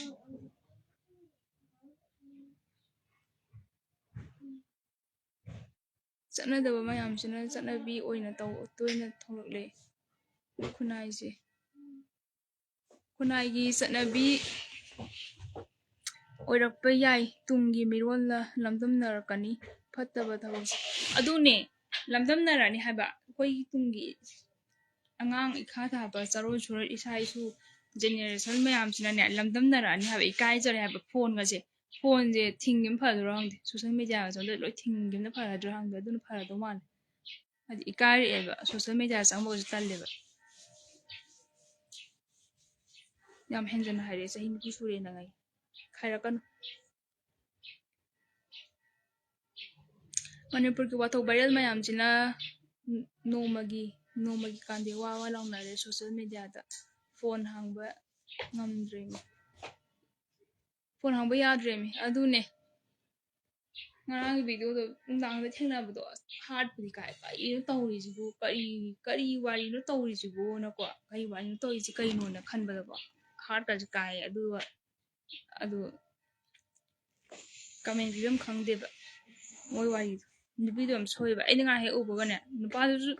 ꯆꯠꯅꯗꯕ ꯃꯌꯥꯝꯁꯤꯅ ꯆꯠꯅꯕꯤ ꯑꯣꯏꯅ ꯇꯣꯏꯅ ꯊꯣꯛꯂꯛꯂꯦ ꯈꯨꯟꯅꯥꯏꯁꯦ ꯈꯨꯟꯅꯥꯏꯒꯤ ꯆꯠꯅꯕꯤ ꯑꯣꯏꯔꯛꯄ ꯌꯥꯏ ꯇꯨꯡꯒꯤ ꯃꯤꯔꯣꯜꯅ ꯂꯝꯗꯝꯅꯔꯛꯀꯅꯤ ꯐꯠꯇꯕ ꯊꯕꯛꯁꯦ ꯑꯗꯨꯅꯦ ꯂꯝꯗꯝꯅꯔꯛꯑꯅꯤ ꯍꯥꯏꯕ ꯑꯩꯈꯣꯏꯒꯤ ꯇꯨꯡꯒꯤ ꯑꯉꯥꯡ ꯏꯈꯥ ꯊꯥꯕ ꯆꯔꯣꯜ ꯁꯨꯔꯣꯜ ꯏꯁꯥ ꯏꯁꯨ ꯖꯦꯅꯦꯔꯦꯁꯟ ꯃꯌꯥꯝꯁꯤꯅꯅꯦ ꯂꯝꯗꯝꯅꯔꯛꯑꯅꯤ ꯍꯥꯏꯕ ꯏꯀꯥꯏꯖꯔꯦ ꯍꯥꯏꯕ ꯐꯣꯟꯒꯁꯦ ꯐꯣꯟꯁꯦ ꯊꯤꯡꯒꯤꯕꯅ ꯐꯗꯣꯏꯔꯥ ꯈꯪꯗꯦ ꯁꯣꯁꯦꯜ ꯃꯦꯗꯤꯌꯥꯒꯁꯦ ꯂꯣꯏ ꯊꯤꯡꯒꯤꯕꯅ ꯐꯔꯗ꯭ꯔꯥ ꯈꯪꯗꯦ ꯑꯗꯨꯅ ꯐꯔꯗꯧ ꯃꯥꯜꯂꯦ ꯍꯥꯏꯗꯤ ꯏꯀꯥꯏꯔꯛꯑꯦꯕ ꯁꯣꯁꯦꯜ ꯃꯦꯗꯤꯌꯥ ꯆꯪꯕꯒꯁꯨ ꯇꯜꯂꯦꯕ ꯌꯥꯝ ꯍꯦꯟꯖꯟꯅ ꯍꯥꯏꯔꯛꯑꯦ ꯆꯍꯤ 9 ꯁꯨꯔꯦꯅ ꯉꯩ ꯈꯥꯏꯔꯛꯀꯅꯨ ꯃꯅꯤꯄꯨꯔꯒꯤ ꯋꯥꯊꯣꯛ ꯚꯥꯏꯔꯦꯜ ꯃꯌꯥꯝꯁꯤꯅ ꯅꯣꯡꯃꯒꯤ ꯀꯥꯟꯗꯦ ꯋꯥ ꯂꯥꯎꯅꯔꯦ ꯁꯣꯁꯦꯜ ꯃꯦꯗꯤꯌꯥꯗ ꯐꯣꯟ ꯍꯥꯡꯕ ꯉꯝꯗ꯭ꯔꯦꯃꯤ ꯐꯣꯟ ꯍꯥꯡꯕ ꯌꯥꯗ꯭ꯔꯦꯃꯤ ꯑꯗꯨꯅꯦ ꯉꯔꯥꯡꯒꯤ ꯚꯤꯗꯤꯑꯣꯗꯣ ꯅꯨꯡꯗꯥꯡꯗ ꯊꯦꯡꯅꯕꯗꯣ ꯍꯥꯠꯄꯨꯗꯤ ꯀꯥꯏ ꯀꯔꯤꯅꯣ ꯇꯧꯔꯤꯁꯤꯕꯨ ꯀꯔꯤ ꯋꯥꯔꯤꯅꯣ ꯇꯧꯔꯤꯁꯤꯕꯨꯅꯀꯣ ꯀꯔꯤ ꯋꯥꯔꯤꯅꯣ ꯇꯧꯔꯤꯁꯤ ꯀꯩꯅꯣꯅ ꯈꯟꯕꯗꯀꯣ ꯍꯥꯠꯀꯁꯨ ꯀꯥꯏ ꯑꯗꯨꯒ ꯀꯃꯦꯟ ꯄꯤꯕꯝ ꯈꯪꯗꯦꯕ ꯃꯣꯏ ꯋꯥꯔꯤꯗꯣ ꯅꯨꯄꯤꯗꯣ ꯌꯥꯝ ꯁꯣꯏꯕ ꯑꯩꯅ ꯉꯥꯏ ꯍꯦꯛ ꯎꯕꯒꯅꯦ ꯅꯨꯄꯥꯗꯨꯁꯨ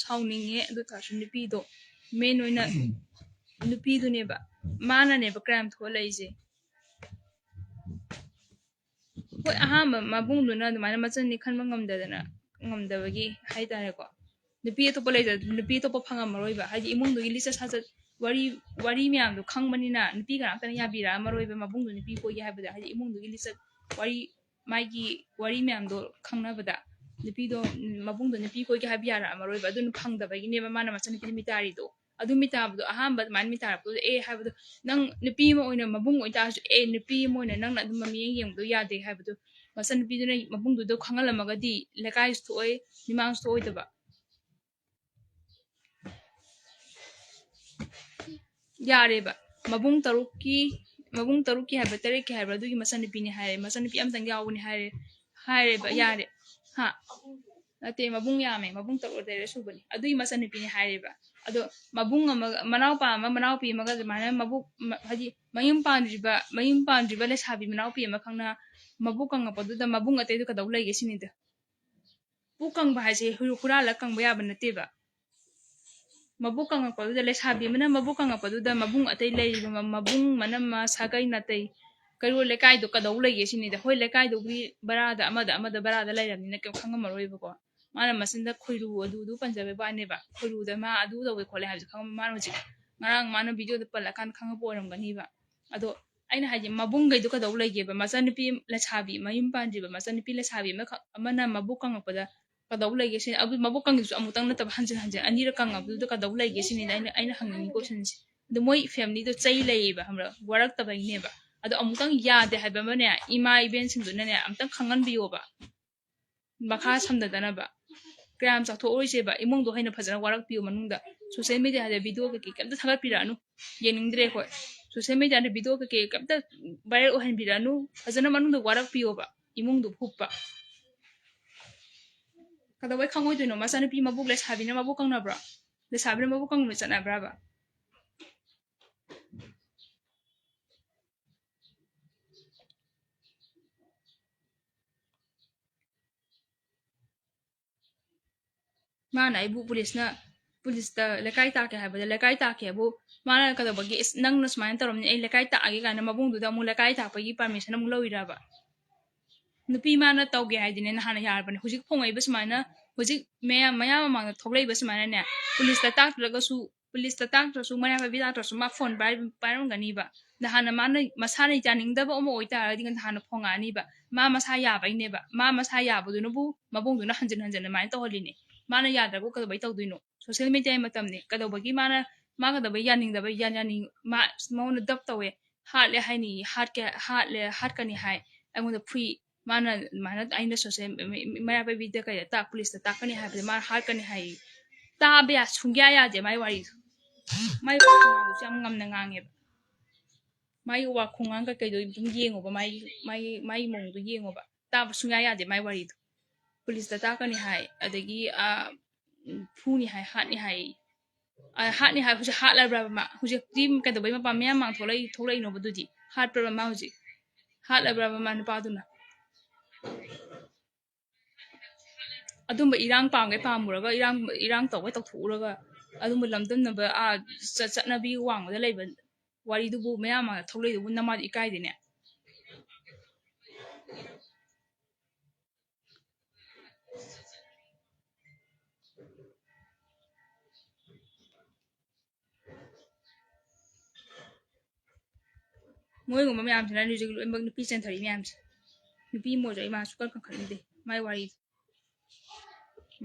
ꯁꯥꯎꯅꯤꯡꯉꯦ ꯑꯗꯨ ꯇꯥꯔꯁꯨ ꯅꯨꯄꯤꯗꯣ ꯃꯦꯟ ꯑꯣꯏꯅ ꯅꯨꯄꯤꯗꯨꯅꯦꯕ ꯃꯥꯅꯅꯦꯕ ꯀ꯭ꯔꯥꯏꯝ ꯊꯣꯛꯍꯜꯂꯛꯏꯁꯦ ꯍꯣꯏ ꯑꯍꯥꯟꯕ ꯃꯕꯨꯡꯗꯨꯅ ꯑꯗꯨꯃꯥꯏꯅ ꯃꯆꯟꯅꯤ ꯈꯟꯕ ꯉꯝꯗꯕꯒꯤ ꯍꯥꯏꯇꯥꯔꯦꯀꯣ ꯅꯨꯄꯤ ꯑꯇꯣꯞꯄ ꯂꯩꯖ ꯅꯨꯄꯤ ꯑꯇꯣꯞꯄ ꯐꯪꯉꯝꯃꯔꯣꯏꯕ ꯍꯥꯏꯗꯤ ꯏꯃꯨꯡꯗꯨꯒꯤ ꯂꯤꯆꯠ ꯁꯥꯖꯠ ꯋꯥꯔꯤ ꯃꯌꯥꯝꯗꯣ ꯈꯪꯕꯅꯤꯅ ꯅꯨꯄꯤ ꯀꯅꯥꯝꯇꯅ ꯌꯥꯕꯤꯔꯛꯑꯝꯃꯔꯣꯏꯕ ꯃꯕꯨꯡꯗꯨ ꯅꯨꯄꯤ ꯀꯣꯏꯒꯦ ꯍꯥꯏꯕꯗ ꯍꯥꯏꯗꯤ ꯏꯃꯨꯡꯗꯨꯒꯤ ꯂꯤꯆꯠ ꯃꯥꯒꯤ ꯋꯥꯔꯤ ꯃꯌꯥꯝꯗꯣ ꯈꯪꯅꯕꯗ ꯅꯨꯄꯤꯗꯣ ꯃꯕꯨꯡꯗꯣ ꯅꯨꯄꯤ ꯀꯣꯏꯒꯦ ꯍꯥꯏꯕ ꯌꯥꯔꯛꯑꯝꯃꯔꯣꯏꯕ ꯑꯗꯨꯅ ꯐꯪꯗꯕꯒꯤꯅꯦꯕ ꯃꯥꯅ ꯃꯆꯟꯅꯨꯄꯤ ꯃꯤꯇꯥꯔꯤꯗꯣ ꯑꯗꯨ ꯃꯤꯇꯥꯕꯗꯣ ꯑꯍꯥꯟꯕ ꯑꯗꯨꯃꯥꯏꯅ ꯃꯤꯇꯥꯔꯛꯄꯗꯨꯗ ꯍꯥꯏꯕꯗꯣ ꯅꯪ ꯅꯨꯄꯤ ꯑꯃ ꯑꯣꯏꯅ ꯃꯕꯨꯡ ꯑꯣꯏꯇꯥꯔꯁꯨ ꯅꯨꯄꯤ ꯑꯃ ꯑꯣꯏꯅ ꯅꯪꯅ ꯑꯗꯨꯝ ꯃꯃꯤꯠꯌꯦꯡ ꯌꯦꯡꯕꯗꯣ ꯌꯥꯗꯦ ꯍꯥꯏꯕꯗꯣ ꯃꯆꯟꯅꯨꯄꯤꯗꯨꯅ ꯃꯕꯨꯡꯗꯨꯗꯣ ꯈꯪꯍꯜꯂꯝꯃꯒꯗꯤ ꯂꯩꯀꯥꯏꯁꯨ ꯊꯣꯛꯑꯣꯏ ꯃꯤꯃꯥꯡꯁꯨ ꯊꯣꯛꯑꯣꯏꯗꯕ ꯌꯥꯔꯦꯕ ꯃꯕꯨꯡ ꯇꯔꯨꯛꯀꯤ ꯍꯥꯏꯕ 8ꯀꯤ ꯍꯥꯏꯕ꯭ꯔꯥ ꯑꯗꯨꯒꯤ ꯃꯆꯟꯅꯨꯄꯤꯅꯤ ꯍꯥꯏꯔꯦ ꯃꯆꯟꯅꯨꯄꯤ ꯑꯃꯇꯪ ꯌꯥꯎꯕꯅꯤ ꯍꯥꯏꯔꯦꯕ ꯌꯥꯔꯦ ꯍꯥ ꯅꯠꯇꯦ ꯃꯕꯨꯡ ꯌꯥꯝꯃꯦ ꯃꯕꯨꯡ 3 ꯁꯨꯕꯅꯤ ꯑꯗꯨꯒꯤ ꯃꯆꯟꯅꯨꯄꯤꯅꯤ ꯍꯥꯏꯔꯦꯕ ꯑꯗꯣ ꯃꯕꯨꯡ ꯑꯃꯒ ꯃꯅꯥꯎꯄꯤ ꯑꯃꯒ ꯑꯗꯨꯃꯥꯏꯅ ꯍꯥꯏꯗꯤ ꯃꯌꯨꯝ ꯄꯥꯟꯗ꯭ꯔꯤꯕ ꯂꯩꯁꯥꯕꯤ ꯃꯅꯥꯎꯄꯤ ꯑꯃꯈꯛꯅ ꯃꯕꯨꯛ ꯀꯪꯉꯛꯄꯗꯨꯗ ꯃꯕꯨꯡ ꯑꯇꯩꯗꯨ ꯀꯩꯗꯧ ꯂꯩꯒꯦ ꯁꯤꯅꯤꯗ ꯄꯨꯛ ꯀꯪꯕ ꯍꯥꯏꯁꯦ ꯍꯨꯔꯥꯜꯂꯒ ꯀꯪꯕ ꯌꯥꯕ ꯅꯠꯇꯦꯕ ꯃꯕꯨꯛ ꯀꯪꯉꯛꯄꯗꯨꯗ ꯂꯩꯁꯥꯕꯤ ꯑꯃꯅ ꯃꯕꯨꯛ ꯀꯪꯉꯛꯄꯗꯨꯗ ꯃꯕꯨꯡ ꯑꯇꯩ ꯂꯩꯔꯤꯕ ꯃꯕꯨꯡ ꯃꯅꯝꯃ ꯁꯥꯒꯩ ꯅꯥꯇꯩ ꯀꯩꯔꯣꯜ ꯂꯩꯀꯥꯏꯗꯣ ꯀꯩꯗꯧ ꯂꯩꯒꯦ ꯁꯤꯅꯤꯗ ꯍꯣꯏ ꯂꯩꯀꯥꯏꯗꯨꯒꯤ ꯕꯔꯥꯗ ꯑꯃꯗ ꯕꯔꯥꯗ ꯂꯩꯔꯕꯅꯤꯅ ꯀꯩꯝ ꯈꯪꯉꯝꯃꯔꯣꯏꯕꯀꯣ ꯃꯥꯅ ꯃꯆꯤꯟꯗ ꯈꯣꯏꯔꯨ ꯑꯗꯨ ꯄꯟꯖꯕꯩ ꯋꯥꯅꯦꯕ ꯈꯣꯏꯔꯨꯗ ꯃꯥ ꯑꯗꯨ ꯇꯧꯋꯦ ꯈꯣꯠꯂꯦ ꯍꯥꯏꯕꯁꯦ ꯈꯪꯉꯝꯕ ꯃꯥꯅ ꯍꯧꯖꯤꯛ ꯉꯔꯥꯡ ꯃꯥꯅ ꯚꯤꯗꯤꯑꯣꯗ ꯄꯜꯂꯀꯥꯟꯗ ꯈꯪꯉꯛꯄ ꯑꯣꯏꯔꯝꯒꯅꯤꯕ ꯑꯗꯣ ꯑꯩꯅ ꯍꯥꯏꯗꯤ ꯃꯕꯨꯡꯈꯩꯗꯣ ꯀꯩꯗꯧ ꯂꯩꯒꯦꯕ ꯃꯆꯟꯅꯨꯄꯤ ꯂꯩꯁꯥꯕꯤ ꯃꯌꯨꯝ ꯄꯥꯟꯗ꯭ꯔꯤꯕ ꯃꯆꯟꯅꯨꯄꯤ ꯂꯩꯁꯥꯕꯤ ꯑꯃꯅ ꯃꯕꯨꯛ ꯀꯪꯉꯛꯄꯗ ꯀꯩꯗꯧ ꯂꯩꯒꯦ ꯁꯤꯅꯤ ꯑꯗꯨ ꯃꯕꯨꯛ ꯀꯪꯉꯤꯗꯨꯁꯨ ꯑꯃꯨꯛꯇꯪ ꯅꯠꯇꯕ ꯍꯟꯖꯤꯟ ꯑꯅꯤꯔꯛ ꯀꯪꯉꯕꯗꯨꯗ ꯀꯩꯗꯧ ꯂꯩꯒꯦ ꯁꯤꯅꯤꯗ ꯑꯩꯅ ꯍꯪꯅꯤꯡꯉꯤ ꯀꯣꯏꯁꯟꯁꯦ ꯑꯗꯣ ꯃꯣꯏ ꯐꯦꯃꯤꯂꯤꯗꯣ ꯆꯩ ꯂꯩꯌꯦꯕ ꯈꯪꯕ꯭ꯔꯥ ꯋꯥꯔꯛꯇꯕꯩꯅꯦꯕ ꯑꯗꯣ ꯑꯃꯨꯛꯇꯪ ꯌꯥꯗꯦ ꯍꯥꯏꯕ ꯑꯃꯅꯦ ꯏꯃꯥ ꯏꯕꯦꯟꯁꯤꯡꯗꯨꯅꯅꯦ ꯑꯝꯇꯪ ꯈꯪꯍꯟꯕꯤꯌꯣꯕ ꯃꯈꯥ ꯁꯝꯗꯗꯅꯕ ꯀꯌꯥꯝ ꯆꯥꯎꯊꯣꯛꯑꯣꯏꯁꯦꯕ ꯏꯃꯨꯡꯗꯣ ꯍꯦꯟꯅ ꯐꯖꯅ ꯋꯥꯔꯛꯄꯤꯌꯨ ꯃꯅꯨꯡꯗ ꯁꯣꯁꯤꯌꯦꯜ ꯃꯦꯗꯤꯌꯥꯗ ꯚꯤꯗꯤꯑꯣ ꯀꯩꯀꯩ ꯀꯩꯝꯇ ꯊꯥꯒꯠꯄꯤꯔꯛꯑꯅꯨ ꯌꯦꯡꯅꯤꯡꯗ꯭ꯔꯦ ꯑꯩꯈꯣꯏ ꯁꯣꯁꯤꯌꯦꯜ ꯃꯦꯗꯤꯌꯥꯗ ꯚꯤꯗꯤꯑꯣ ꯀꯩꯀꯩ ꯀꯩꯝꯇ ꯚꯥꯏꯔꯦꯜ ꯑꯣꯏꯍꯟꯕꯤꯔꯛꯑꯅꯨ ꯐꯖꯅ ꯃꯅꯨꯡꯗ ꯋꯥꯔꯛꯄꯤꯌꯣꯕ ꯏꯃꯨꯡꯗꯣ ꯍꯨꯞꯄ ꯀꯩꯗꯧꯕꯩ ꯈꯪꯉꯣꯏꯗꯣꯏꯅꯣ ꯃꯆꯥꯅꯨꯄꯤ ꯃꯕꯨꯛ ꯂꯩꯁꯥꯕꯤꯅ ꯃꯕꯨꯛ ꯀꯪꯅꯕ꯭ꯔꯣ ꯂꯩꯁꯥꯕꯤꯅ ꯃꯕꯨꯛ ꯀꯪꯅ ꯆꯠꯅꯕ꯭ꯔꯕ ꯃꯥꯅ ꯑꯩꯕꯨ ꯄꯨꯂꯤꯁꯇ ꯂꯩꯀꯥꯏ ꯇꯥꯛꯀꯦ ꯍꯥꯏꯕꯗ ꯂꯩꯀꯥꯏ ꯇꯥꯛꯀꯦ ꯍꯥꯏꯕꯨ ꯃꯥꯅ ꯀꯩꯗꯧꯕꯒꯤ ꯅꯪꯅ ꯁꯨꯃꯥꯏꯅ ꯇꯧꯔꯝꯅꯤ ꯑꯩ ꯂꯩꯀꯥꯏ ꯇꯥꯛꯑꯒꯦ ꯀꯥꯏꯅ ꯃꯕꯨꯡꯗꯨꯗ ꯑꯃꯨꯛ ꯂꯩꯀꯥꯏ ꯇꯥꯛꯄꯒꯤ ꯄꯥꯔꯃꯤꯁꯟ ꯑꯃꯨꯛ ꯂꯧꯏꯔꯕ ꯅꯨꯄꯤ ꯃꯥꯅ ꯇꯧꯒꯦ ꯍꯥꯏꯗꯤꯅꯦ ꯅꯍꯥꯟꯅ ꯌꯥꯔꯕꯅꯦ ꯍꯧꯖꯤꯛ ꯐꯣꯡꯉꯛꯏꯕ ꯁꯨꯃꯥꯏꯅ ꯍꯧꯖꯤꯛ ꯃꯌꯥꯝ ꯃꯃꯥꯡꯗ ꯊꯣꯛꯂꯛꯏꯕ ꯁꯨꯃꯥꯏꯅꯅꯦ ꯄꯨꯂꯤꯁꯇ ꯇꯥꯛꯇ꯭ꯔꯁꯨ ꯃꯩꯔꯥꯕꯤ ꯇꯥꯛꯇ꯭ꯔꯁꯨ ꯃꯥ ꯐꯣꯟ ꯄꯥꯏꯔꯝꯒꯅꯤꯕ ꯅꯍꯥꯟꯅ ꯃꯁꯥꯅ ꯌꯥꯅꯤꯡꯗꯕ ꯑꯃ ꯑꯣꯏꯇꯥꯔꯒꯗꯤ ꯅꯍꯥꯟꯅ ꯐꯣꯡꯉꯛꯑꯅꯤꯕ ꯃꯥ ꯃꯁꯥ ꯌꯥꯕꯩꯅꯦꯕ ꯃꯥ ꯃꯁꯥ ꯌꯥꯕꯗꯨꯅꯕꯨ ꯃꯕꯨꯡꯗꯨꯅ ꯍꯟꯖꯤꯟ ꯑꯗꯨꯃꯥꯏꯅ ꯇꯧꯍꯜꯂꯤꯅꯦ ꯃꯥꯅ ꯌꯥꯗ꯭ꯔꯕꯨ ꯀꯩꯗꯧꯕꯩ ꯇꯧꯗꯣꯏꯅꯣ ꯁꯣꯁꯤꯌꯦꯜ ꯃꯦꯗꯤꯌꯥꯒꯤ ꯃꯇꯝꯅꯤ ꯀꯩꯗꯧꯕꯒꯤ ꯃꯥ ꯀꯩꯗꯧꯕꯩ ꯌꯥꯅꯤꯡꯗꯕ ꯃꯉꯣꯟꯗ ꯗꯞ ꯇꯧꯋꯦ ꯍꯥꯠꯂꯦ ꯍꯥꯏꯅꯤ ꯍꯥꯠꯀꯅꯤ ꯍꯥꯏ ꯑꯩꯉꯣꯟꯗ ꯐꯨꯏ ꯃꯥꯅ ꯑꯗꯨꯃꯥꯏꯅ ꯑꯩꯅ ꯃꯩꯔꯥꯕꯤꯗ ꯀꯩꯗ ꯄꯨꯂꯤꯁꯇ ꯇꯥꯛꯀꯅꯤ ꯍꯥꯏꯕꯗ ꯃꯥꯅ ꯍꯥꯠꯀꯅꯤ ꯍꯥꯏ ꯇꯥꯕ ꯁꯨꯡꯌꯥ ꯌꯥꯗꯦ ꯃꯥꯏ ꯋꯥꯔꯤꯗꯣ ꯃꯥꯏ ꯋꯥꯈꯨꯡꯉꯥꯡꯗꯨꯁꯨ ꯌꯥꯝ ꯉꯝꯅ ꯉꯥꯡꯉꯦꯕ ꯃꯥꯒꯤ ꯋꯥꯈꯨꯡꯉꯥꯡ ꯀꯩꯀꯩꯗꯣ ꯑꯗꯨꯝ ꯌꯦꯡꯉꯣꯕ ꯃꯥꯒꯤ ꯃꯑꯣꯡꯗꯣ ꯌꯦꯡꯉꯣꯕ ꯇꯥꯕ ꯁꯨꯡꯌꯥ ꯌꯥꯗꯦ ꯃꯥꯏ ꯋꯥꯔꯤꯗꯣ पुलिस ताकनी है अदगी फूनी है हाटनी है हाटनी है हुजे हाट लब्रा मा हुजे टीम कदबई मा पामिया मा थोलै नो बदुदी हाट पर मा हुजे हाट लब्रा मा नुपादुना अदुम इरांग पांगे पामुरगा इरांग तौवे तौथुरगा अदुम लमदनबा चटनबी वांगदा लेबन वारी दुबु मया मा थोलै दुबु नमा इकाइदिने मोइगुम मयाम सना रिजिक लोइमक नुपी चेंथरी मयाम नुपी मोजो इमा सुकल खखलिदे माय वारी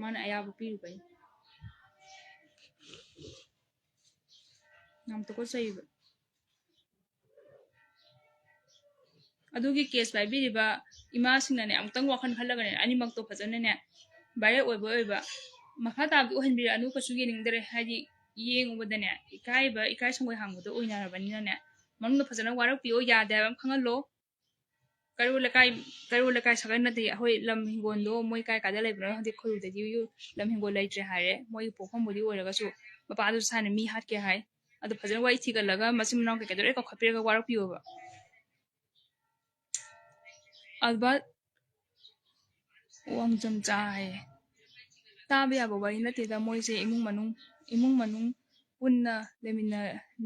माना अयाबु पीरुबई नाम तो को सहीबा अदुगी केस पाइबिरिबा इमा सिंगने अमतंग वाखन खलगने अनिमक तो फजनने बायरल ओइबा मखा ताबि ओहनबिरा अनु कछु येनिंगदरे हादि येंगुबदने इकाय संगोय हांगबदो ओइनारबनिने मनुंग फजना वारक पिओ यादे हम खंगलो करू लकाय सगन नते होय लम हिंगोंदो मोय काय कादा लेबनो हदि खुरुददि यु लम हिंगोन लेट्रे हारे मोय पोखम बुदि ओइरगासु मपादु साने मी हाटके हाय अदु फजना वाइ थिगलगा मसिम नाव के केदरे को खपिरगा वारक पिओबा अलबा वांगजम चाहे ताबा याबा वारी नतेदा मोयसे इमुंग मनुंग पुन्ना lamina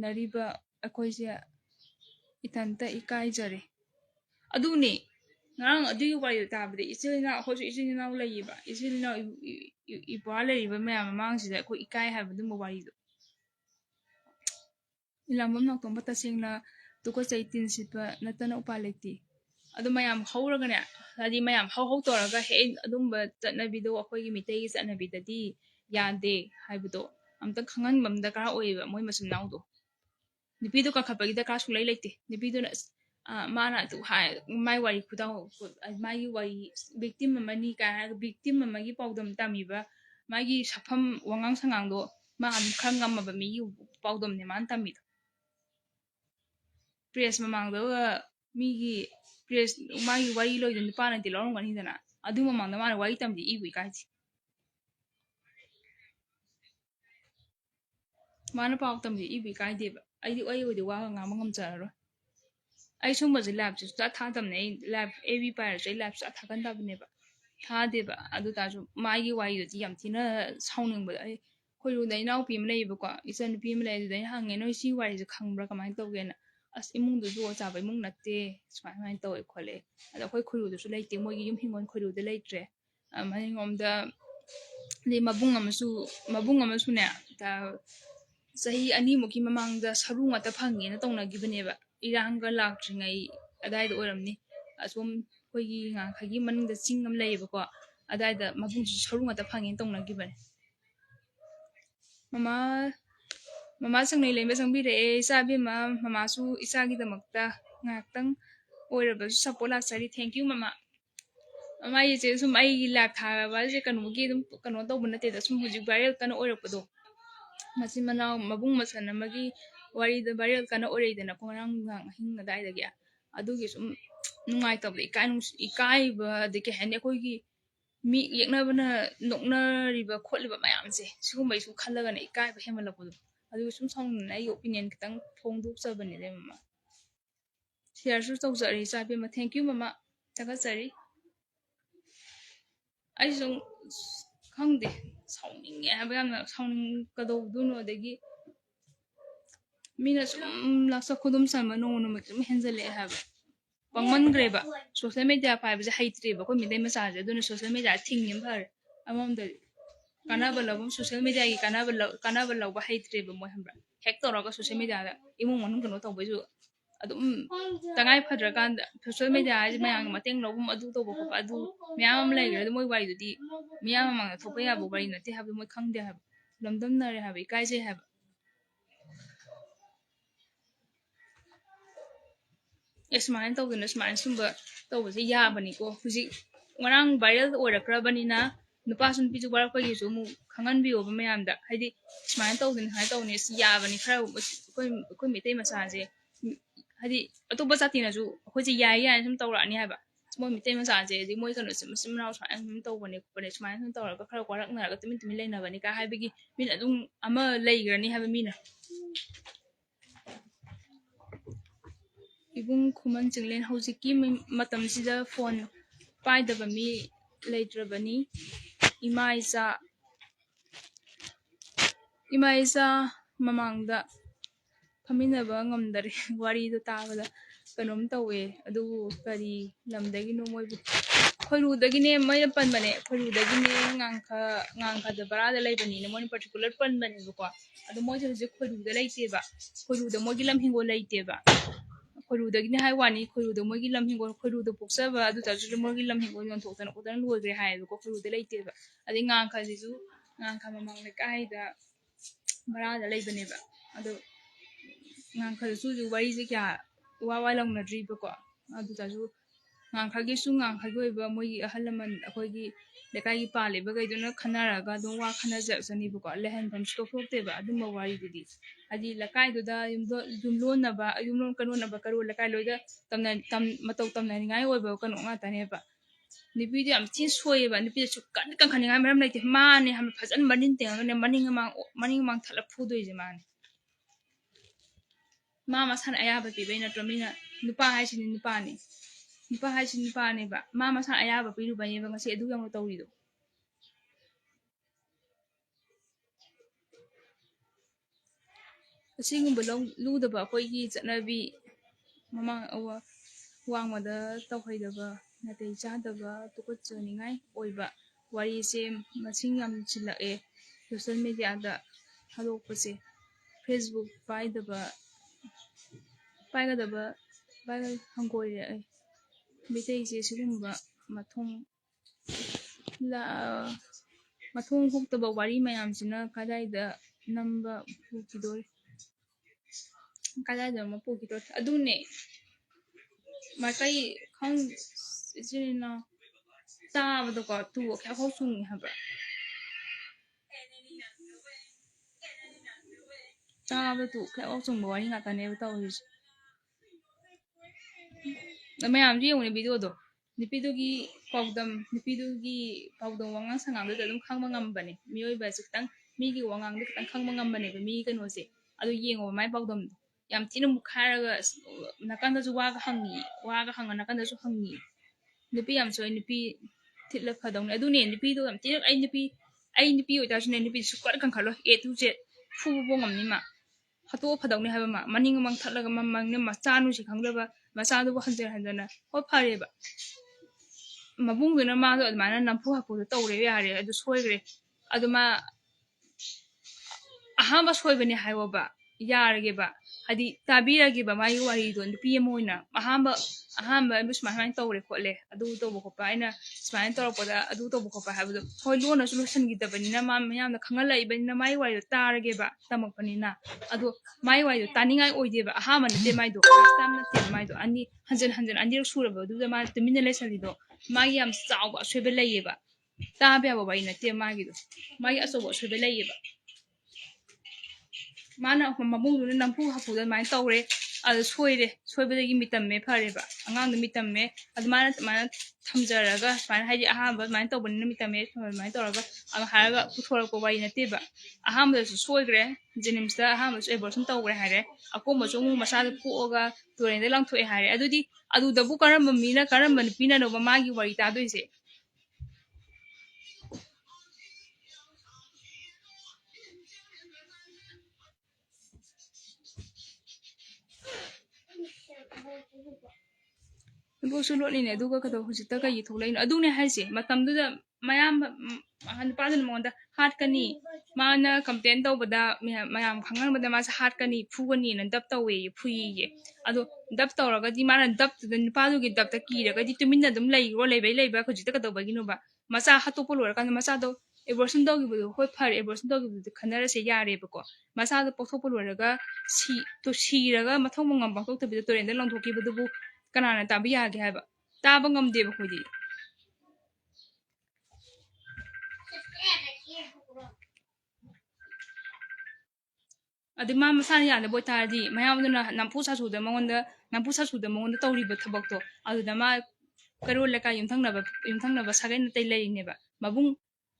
नरिबा अखोयसे इथंता इकाइजरे अदुने ngang adu yu wari tabde isilina hoju isilina ulayiba isilina ibwale riba maya mamang sida ko ikai ha bu mo wari do ilambam nak tomba tasingna tuko chaitin sipa natana upaleti adu mayam hawraga ne hadi mayam haw toraga he adumba chatnabido akhoi gi mitei gi chatnabidadi yade haibudo amta khangan bamda kara oiba moi masum naudo nipido ka khapagi da ka sulai leite nipido na mana tu hai mai wari khuda mai wari victim mani ka victim magi pawdam tamiba magi sapham wangang sangang do ma am khangam ma mi pawdam ne man tami press mamang do mi gi press magi wari loi den pa na ti lorong gani dana adu mamang da mana wari tamdi ibu kai mana pawdam di ibu kai deba ai oi wa ngam charo ai sumba lab ju ta thamne lab ab pair je lab sa thakan da bne ba tha de ba adu ta ju mai gi wai ju yam thina sauning ba ai khoi ru dai naw pi mlei ba ko isan pi mlei ju dai hange noi si wai ju khangbra kamai to ge na as imung du jo cha ba imung natte smai mai to e khole ada khoi khoi ru du su lei te moi gi yum hingon khoi ru de lei tre mai ngom da le mabung amasu ne ta sahi ani muki mamang da saru ngata phangi na tongna gi bne ba iranga lakringai adai da oramni asum khoigi nga khagi maning da chingam leiba ko adai da mabung ji saru ngata phangi tongna gi bane mama sangnai lemba sangbi re sabi mama su isa gi da makta ngaktang oiraba support la sari thank you mama mama ye je sum ai lab tha ba je kanu gi dum kanu to bun te da sum hujik viral kanu oirapado masimana mabung masana magi wari da viral kana orei da na ko rang hing dai da gya adu gi sum nungai tab ikai ba de ke hane ko gi mi yekna bana nokna riba khotliba mayam se sigum bai su khallaga na ikai ba hemala ko adu sum song na ai opinion kitang thong du sa bani le mama share su tok jari sa be ma thank you mama taka jari ai sung khangde sauning ya ba na sauning ka do du no de gi mina sum laksa khudum sama no no mak henjale ha ba pangman greba social media pa ba haitre ba ko mi dai message aduna social media thing nim phar amam da kanaba lawum social media gi kanaba law ba haitre ba mo hambra hack to ra social media da imung manung kano to ba ju adum tangai phadra kan social media ai mayang mateng lawum adu to ba ko adu myam lai gra moi wai du di myam ma thopa ya bo bari na te ha moi khang de ha lamdam na re ha ba kai je ha esmain to gina esmain sumba to ba ya bani ko huji ngarang viral oirakrabani na nupa sun pi ju war ko yi ju mu khangan bi oba mayam da haidi esmain to din hai to ne ya bani khara ko mi te masa je haidi atu ba sati na ju ko ji ya sum to ra ni ha ba ꯃꯣꯏ ꯃꯤꯇꯩ ꯃꯆꯥꯁꯦ ꯑꯗꯩ ꯃꯣꯏ ꯀꯩꯅꯣꯁꯦ ꯃꯆꯤꯟ ꯃꯅꯥꯎ ꯁꯨꯃꯥꯏꯅ ꯁꯨꯝ ꯇꯧꯕꯅꯦ ꯈꯣꯠꯄꯅꯦ ꯁꯨꯃꯥꯏꯅ ꯁꯨꯝ ꯇꯧꯔꯒ ꯈꯔ ꯋꯥꯔꯛꯅꯔꯒ ꯇꯨꯃꯤꯟ ꯇꯨꯃꯤꯟ ꯂꯩꯅꯕꯅꯤ ꯀꯥ ꯍꯥꯏꯕꯒꯤ ꯃꯤꯅ ꯑꯗꯨꯝ ꯑꯃ ꯂꯩꯈ꯭ꯔꯅꯤ ꯍꯥꯏꯕ ꯃꯤꯅ ꯏꯕꯨꯡ ꯈꯨꯃꯟ ꯆꯤꯡꯂꯦꯟ ꯍꯧꯖꯤꯛꯀꯤ ꯃꯇꯝꯁꯤꯗ ꯐꯣꯟ ꯄꯥꯏꯗꯕ ꯃꯤ ꯂꯩꯇ꯭ꯔꯕꯅꯤ ꯏꯃꯥ ꯏꯆꯥ ꯃꯃꯥꯡꯗ ꯐꯝꯃꯤꯟꯅꯕ ꯉꯝꯗꯔꯦ ꯋꯥꯔꯤꯗꯣ ꯇꯥꯕꯗ ꯀꯩꯅꯣꯝ ꯇꯧꯋꯦ ꯑꯗꯨꯕꯨ ꯀꯔꯤ ꯂꯝꯗꯒꯤꯅꯣ ꯃꯣꯏꯕꯨ ꯈꯣꯏꯔꯨꯗꯒꯤꯅꯦ ꯃꯣꯏꯅ ꯄꯟꯕꯅꯦ ꯈꯣꯏꯔꯨꯗꯒꯤꯅꯦ ꯉꯥꯡꯈꯗ ꯕꯔꯥꯗ ꯂꯩꯕꯅꯤꯅ ꯃꯣꯏꯅ ꯄꯥꯔꯇꯤꯀꯨꯂꯔ ꯄꯟꯕꯅꯦꯕꯀꯣ ꯑꯗꯣ ꯃꯣꯏꯁꯦ ꯍꯧꯖꯤꯛ ꯈꯣꯏꯔꯨꯗ ꯂꯩꯇꯦꯕ ꯈꯣꯏꯔꯨꯗ ꯃꯣꯏꯒꯤ ꯂꯝ ꯍꯤꯡꯒꯣꯜ ꯂꯩꯇꯦꯕ ꯈꯣꯏꯔꯨꯗꯒꯤꯅꯤ ꯍꯥꯏ ꯋꯥꯅꯤ ꯈꯣꯏꯔꯨꯗ ꯃꯣꯏꯒꯤ ꯂꯝ ꯍꯤꯡꯒꯣꯜ ꯈꯣꯏꯔꯨꯗ ꯄꯣꯛꯆꯕ ꯑꯗꯨꯗꯁꯨ ꯃꯣꯏꯒꯤ ꯂꯝ ꯍꯤꯡꯒꯣꯜ ꯌꯣꯟꯊꯣꯛꯇꯅ ꯈꯣꯠꯇꯅ ꯂꯣꯏꯈ꯭ꯔꯦ ꯍꯥꯏꯌꯦꯕꯀꯣ ꯈꯣꯏꯔꯨꯗ ꯂꯩꯇꯦꯕ ꯑꯗꯩ ꯉꯥꯡꯈꯁꯤꯁꯨ ꯉꯥꯡꯈ ꯃꯃꯥꯡ ꯂꯩꯀꯥꯏꯗ ꯕꯔꯥꯗ ꯂꯩꯕꯅꯦꯕ ꯑꯗꯣ ꯉꯥꯡꯈꯗꯁꯨ ꯍꯧꯖꯤꯛ ꯋꯥꯔꯤꯁꯦ ꯀꯌꯥ ꯋꯥ ꯂꯧꯅꯗ꯭ꯔꯤꯕꯀꯣ ꯑꯗꯨꯗꯁꯨ ꯉꯥꯡꯈꯒꯤ ꯑꯣꯏꯕ ꯃꯣꯏꯒꯤ ꯑꯍꯜ ꯂꯃꯟ ꯑꯩꯈꯣꯏꯒꯤ ꯂꯩꯀꯥꯏꯒꯤ ꯄꯥꯜꯂꯤꯕꯈꯩꯗꯨꯅ ꯈꯟꯅꯔꯒ ꯑꯗꯨꯝ ꯋꯥ ꯈꯟꯅꯖꯔꯛꯆꯅꯤꯕꯀꯣ ꯂꯩꯍꯟꯐꯝꯁꯨ ꯊꯣꯛꯇꯦꯕ ꯑꯗꯨꯝꯕ ꯋꯥꯔꯤꯗꯨꯗꯤ ꯍꯥꯏꯗꯤ ꯂꯩꯀꯥꯏꯗꯨꯗ ꯌꯨꯝꯂꯣꯟꯅꯕ ꯌꯨꯝꯂꯣꯟ ꯀꯩꯅꯣꯅꯕ ꯀꯩꯔꯣꯜ ꯂꯩꯀꯥꯏ ꯂꯣꯏꯗ ꯃꯇꯧ ꯇꯝꯅꯅꯤꯡꯉꯥꯏ ꯑꯣꯏꯕ ꯀꯩꯅꯣ ꯉꯥꯛꯇꯅꯦꯕ ꯅꯨꯄꯤꯗꯣ ꯌꯥꯝ ꯊꯤꯅ ꯁꯣꯏꯑꯦꯕ ꯅꯨꯄꯤꯗ ꯁꯨꯛꯀꯟ ꯀꯟꯈꯠꯅꯤꯡꯉꯥꯏ ꯃꯔꯝ ꯂꯩꯇꯦ ꯃꯥꯅꯦ ꯍꯥꯏꯕ ꯐꯖꯅ ꯃꯅꯤꯡ ꯇꯤꯡꯉꯒꯅꯦ ꯃꯅꯤꯡ ꯃꯃꯥꯡ ꯊꯠꯂ ꯐꯨꯗꯣꯏꯁꯦ ꯃꯥꯅꯦ ꯃꯥ ꯃꯁꯥꯅ ꯑꯌꯥꯕ ꯄꯤꯕꯩ ꯅꯠꯇ꯭ꯔꯣ ꯃꯤꯅ ꯅꯨꯄꯥ ꯍꯥꯏꯁꯤꯅꯤ ꯅꯨꯄꯥ ꯍꯥꯏꯁꯤ ꯅꯨꯄꯥꯅꯦꯕ ꯃꯥ ꯃꯁꯥꯅ ꯑꯌꯥꯕ ꯄꯤꯔꯨꯕꯩꯅꯦꯕ ꯉꯁꯤ ꯑꯗꯨ ꯌꯧꯅ ꯇꯧꯔꯤꯗꯣ ꯑꯁꯤꯒꯨꯝꯕ ꯂꯨꯗꯕ ꯑꯩꯈꯣꯏꯒꯤ ꯆꯠꯅꯕꯤ ꯃꯃꯥꯡ ꯋꯥꯡꯃꯗ ꯇꯧꯍꯩꯗꯕ ꯅꯥꯇꯩ ꯆꯥꯗꯕ ꯇꯨꯀꯠꯆꯅꯤꯡꯉꯥꯏ ꯑꯣꯏꯕ ꯋꯥꯔꯤꯁꯦ ꯃꯁꯤꯡ ꯌꯥꯝꯁꯤꯜꯂꯛꯑꯦ ꯁꯣꯁꯤꯌꯦꯜ ꯃꯦꯗꯤꯌꯥꯗ ꯊꯥꯗꯣꯛꯄꯁꯦ ꯐꯦꯁꯕꯨꯛ ꯄꯥꯏꯒꯗꯕ ꯍꯪꯒꯣꯏꯔꯛꯑꯦ ꯃꯩꯇꯩꯁꯦ ꯁꯤꯒꯨꯝꯕ ꯃꯊꯣꯡ ꯍꯨꯛꯇꯕ ꯋꯥꯔꯤ ꯃꯌꯥꯝꯁꯤꯅ ꯀꯗꯥꯏꯗ ꯅꯝꯕ ꯄꯨꯈꯤꯗꯣꯔꯤ ꯀꯗꯥꯏꯗꯅꯣ ꯄꯨꯈꯤꯗꯣꯔꯤ ꯑꯗꯨꯅꯦ ꯃꯥꯏꯀꯩ ꯏꯆꯤꯟ ꯏꯅꯥꯎ ꯇꯥꯕꯗꯀꯣ ꯇꯨ ꯀꯌꯥꯐꯥꯎ ꯆꯨꯡꯉꯤ ꯍꯥꯏꯕ ꯇꯥꯕꯗ ꯇꯨ ꯀꯌꯥꯐꯥꯎ ꯆꯨꯡꯕ ꯋꯥꯔꯤ ꯉꯥꯛꯇꯅꯦꯕ ꯇꯧꯔꯤꯁꯦ ꯃꯌꯥꯝꯁꯨ ꯌꯦꯡꯉꯨꯅꯦ ꯚꯤꯗꯤꯑꯣꯗꯣ ꯅꯨꯄꯤꯗꯨꯒꯤ ꯄꯥꯎꯗꯝ ꯋꯥꯉꯥꯡ ꯁꯉꯥꯡꯗꯨꯗ ꯑꯗꯨꯝ ꯈꯪꯕ ꯉꯝꯕꯅꯦ ꯃꯤꯑꯣꯏꯕꯁꯦ ꯈꯤꯇꯪ ꯃꯤꯒꯤ ꯋꯥꯉꯥꯡꯗꯣ ꯈꯤꯇꯪ ꯈꯪꯕ ꯉꯝꯕꯅꯦꯕ ꯃꯤꯒꯤ ꯀꯩꯅꯣꯁꯦ ꯑꯗꯨ ꯌꯦꯡꯉꯣꯕ ꯃꯥꯏ ꯄꯥꯎꯗꯝꯗꯣ ꯌꯥꯝ ꯊꯤꯅ ꯃꯨꯛꯈꯥꯏꯔꯒ ꯅꯥꯀꯟꯗꯁꯨ ꯋꯥꯒ ꯍꯪꯉ ꯅꯥꯀꯟꯗꯁꯨ ꯍꯪꯉꯤ ꯅꯨꯄꯤ ꯌꯥꯝ ꯁꯣꯏ ꯅꯨꯄꯤ ꯊꯤꯠꯂ ꯐꯗꯧꯅꯦ ꯑꯗꯨꯅꯦ ꯅꯨꯄꯤꯗꯣ ꯌꯥꯝ ꯊꯤꯅ ꯑꯩ ꯅꯨꯄꯤ ꯑꯣꯏꯇꯥꯔꯁꯨꯅꯦ ꯅꯨꯄꯤꯗꯤ ꯁꯨꯛꯀꯟ ꯀꯟꯈꯠꯂꯣꯏ A to Z ꯐꯨꯕ ꯉꯝꯅꯤ ꯃꯥ ꯍꯥꯠꯇꯣꯛꯑ ꯐꯗꯧꯅꯤ ꯍꯥꯏꯕ ꯃꯅꯤꯡ ꯃꯃꯥꯡ ꯊꯠꯂꯒ ꯃꯃꯥꯡꯅ ꯃꯆꯥ ꯅꯨꯡꯁꯤ ꯈꯪꯗꯕ ꯃꯆꯥꯗꯨꯕꯨ ꯍꯟꯖꯟ ꯍꯣꯏ ꯐꯔꯦꯕ ꯃꯕꯨꯡꯗꯨꯅ ꯃꯥꯗꯣ ꯑꯗꯨꯃꯥꯏꯅ ꯅꯝꯐꯨ ꯍꯥꯐꯨꯗ ꯇꯧꯔꯦ ꯌꯥꯔꯦ ꯑꯗꯨ ꯁꯣꯏꯈ꯭ꯔꯦ ꯑꯗꯨ ꯃꯥ ꯑꯍꯥꯟꯕ ꯁꯣꯏꯕꯅꯦ ꯍꯥꯏꯌꯣꯕ ꯌꯥꯔꯒꯦꯕ ꯍꯥꯏꯗꯤ ꯇꯥꯕꯤꯔꯒꯦꯕ ꯃꯥꯒꯤ ꯋꯥꯔꯤꯗꯣ ꯅꯨꯄꯤ ꯑꯃ ꯑꯣꯏꯅ ꯑꯍꯥꯟꯕ ꯑꯩꯕꯨ ꯁꯨꯃꯥꯏꯅ ꯇꯧꯔꯦ ꯈꯣꯠꯂꯦ ꯑꯗꯨ ꯇꯧꯕ ꯈꯣꯠꯄ ꯑꯩꯅ ꯁꯨꯃꯥꯏꯅ ꯇꯧꯔꯛꯄꯗ ꯑꯗꯨ ꯇꯧꯕ ꯈꯣꯠꯄ ꯍꯥꯏꯕꯗꯣ ꯍꯣꯏ ꯂꯣꯟꯅꯁꯨ ꯂꯣꯏꯁꯤꯟꯈꯤꯗꯕꯅꯤ나 ꯃꯥ ꯃꯌꯥꯝꯅ ꯈꯪꯍꯜꯂꯛꯏꯕꯅꯤꯅ ꯃꯥꯒꯤ ꯋꯥꯔꯤꯗꯣ ꯇꯥꯔꯒꯦꯕ ꯇꯝꯃꯛꯄꯅꯤꯅ ꯑꯗꯣ ꯃꯥꯒꯤ ꯋꯥꯔꯤꯗꯣ ꯇꯥꯅꯤꯡꯉꯥꯏ ꯑꯣꯏꯗꯦꯕ ꯑꯍꯥꯟꯕ ꯅꯠꯇꯦ ꯃꯥꯏꯗꯣ ꯐꯥꯔꯁ ꯇꯥꯏꯝ ꯅꯠꯇꯦꯕ ꯃꯥꯏꯗꯣ ꯍꯟꯖꯤꯟ ꯑꯅꯤꯔꯛ ꯁꯨꯔꯕ ꯑꯗꯨꯗ ꯃꯥ ꯇꯨꯃꯤꯟꯅ ꯂꯩꯁꯜꯂꯤꯗꯣ ꯃꯥꯒꯤ ꯌꯥꯝ ꯆꯥꯎꯕ ꯑꯁꯣꯏꯕ ꯂꯩꯌꯦꯕ ꯇꯥꯕ ꯌꯥꯕ ꯋꯥꯔꯤ ꯅꯠꯇꯦ ꯃꯥꯒꯤꯗꯣ ꯃꯥꯒꯤ ꯑꯆꯧꯕ ꯑꯁꯣꯏꯕ ꯂꯩꯌꯦꯕ ꯃꯥꯅ ꯃꯕꯨꯡꯗꯨꯅ ꯅꯝꯐꯨ ꯍꯥꯐꯨꯗ ꯑꯗꯨꯃꯥꯏꯅ ꯇꯧꯔꯦ ꯑꯗꯨ ꯁꯣꯏꯕꯗꯒꯤ ꯃꯤꯇꯝꯃꯦ ꯐꯔꯦꯕ ꯑꯉꯥꯡꯗꯣ ꯃꯤꯇꯝꯃꯦ ꯑꯗꯨꯃꯥꯏꯅ ꯊꯝꯖꯔꯒ ꯁꯨꯃꯥꯏꯅ ꯍꯥꯏꯗꯤ ꯑꯍꯥꯟꯕ ꯑꯗꯨꯃꯥꯏꯅ ꯇꯧꯕꯅꯤꯅ ꯃꯤꯇꯝꯃꯦ ꯑꯗꯨꯃꯥꯏꯅ ꯇꯧꯔꯒ ꯍꯥꯏꯔꯒ ꯄꯨꯊꯣꯔꯛꯄ ꯋꯥꯔꯤ ꯅꯠꯇꯦꯕ ꯑꯍꯥꯟꯕꯗꯁꯨ ꯁꯣꯏꯈ꯭ರೆ ꯖꯦꯅꯤꯝꯁꯇ ꯑꯍꯥꯟꯕꯗꯁꯨ ꯑꯦꯕꯣꯔꯁꯟ ꯇꯧꯈ꯭ꯔꯦ ꯍꯥꯏꯔꯦ ꯑꯀꯣꯝꯕꯁꯨ ꯑꯃꯨꯛ ꯃꯆꯥꯗ ꯄꯣꯛꯑꯒ ꯇꯨꯔꯦꯟꯗ ꯂꯪꯊꯣꯛꯑꯦ ꯍꯥꯏꯔꯦ ꯑꯗꯨꯗꯕꯨ ꯀꯔꯝꯕ ꯅꯨꯄꯤꯅꯅꯣꯕ ꯃꯥꯒꯤ ꯋꯥꯔꯤ ꯇꯥꯗꯣꯏꯁꯦ ꯂꯣꯠꯁꯨ ꯂꯣꯠꯂꯤꯅꯦ ꯑꯗꯨꯒ ꯍꯧꯖꯤꯛꯇ ꯀꯩꯒꯤ ꯊꯣꯛꯂꯛꯏꯅꯣ ꯑꯗꯨꯅꯦ ꯍꯥꯏꯁꯦ ꯃꯇꯝꯗꯨꯗ ꯃꯌꯥꯝ ꯅꯨꯄꯥꯗꯨꯅ ꯃꯉꯣꯟꯗ ꯍꯥꯠꯀꯅꯤ ꯃꯥꯅ ꯀꯝꯄ꯭ꯂꯦꯟ ꯇꯧꯕꯗ ꯃꯌꯥꯝ ꯈꯪꯍꯟꯕꯗ ꯃꯥꯁꯦ ꯍꯥꯠꯀꯅꯤ ꯐꯨꯒꯅꯤꯅ ꯗꯞ ꯇꯧꯋꯦꯌꯦ ꯐꯨꯏꯌꯦ ꯑꯗꯣ ꯗꯞ ꯇꯧꯔꯒꯗꯤ ꯃꯥꯅ ꯗꯞꯇꯨꯗ ꯅꯨꯄꯥꯗꯨꯒꯤ ꯗꯞꯇ ꯀꯤꯔꯒꯗꯤ ꯇꯨꯃꯤꯟꯅ ꯑꯗꯨꯝ ꯂꯩꯕ ꯍꯧꯖꯤꯛꯇ ꯀꯩꯗꯧꯕꯒꯤꯅꯣꯕ ꯃꯆꯥ ꯍꯥꯠꯇꯣꯛꯄ ꯂꯣꯏꯔꯀꯥꯟꯗ ꯃꯆꯥꯗꯣ ꯑꯦꯕꯣꯔꯁꯟ ꯇꯧꯈꯤꯕꯗꯣ ꯍꯣꯏ ꯐꯔꯦ ꯑꯦꯕꯣꯔꯁꯟ ꯇꯧꯈꯤꯕꯗꯨ ꯈꯟꯅꯔꯁꯦ ꯌꯥꯔꯦꯕꯀꯣ ꯃꯆꯥꯗꯣ ꯄꯣꯛꯊꯣꯛꯄ ꯂꯣꯏꯔꯒ ꯁꯤꯔꯒ ꯃꯊꯧ ꯃꯉꯝ ꯄꯥꯡꯊꯣꯛꯇꯕꯤꯗ ꯇꯨꯔꯦꯟꯗ ꯂꯪꯊꯣꯛꯈꯤꯕꯗꯨꯕꯨ ꯀꯅꯥꯅ ꯇꯥꯕ ꯌꯥꯒꯦ ꯍꯥꯏꯕ ꯇꯥꯕ ꯉꯝꯗꯦꯕ ꯑꯩꯈꯣꯏꯗꯤ ꯑꯗꯩ ꯃꯥ ꯃꯁꯥꯅ ꯌꯥꯗꯕ ꯑꯣꯏꯇꯥꯔꯗꯤ ꯃꯌꯥꯝꯗꯨꯅ ꯅꯝꯐꯨ ꯁꯥꯁꯨꯗ ꯃꯉꯣꯟꯗ ꯇꯧꯔꯤꯕ ꯊꯕꯛꯇꯣ ꯑꯗꯨꯗ ꯃꯥ ꯀꯩꯔꯣꯜ ꯂꯩꯀꯥꯏ ꯌꯨꯝꯊꯪꯅꯕ ꯁꯥꯒꯩ ꯅꯥꯇꯩ ꯂꯩꯔꯤꯅꯦꯕ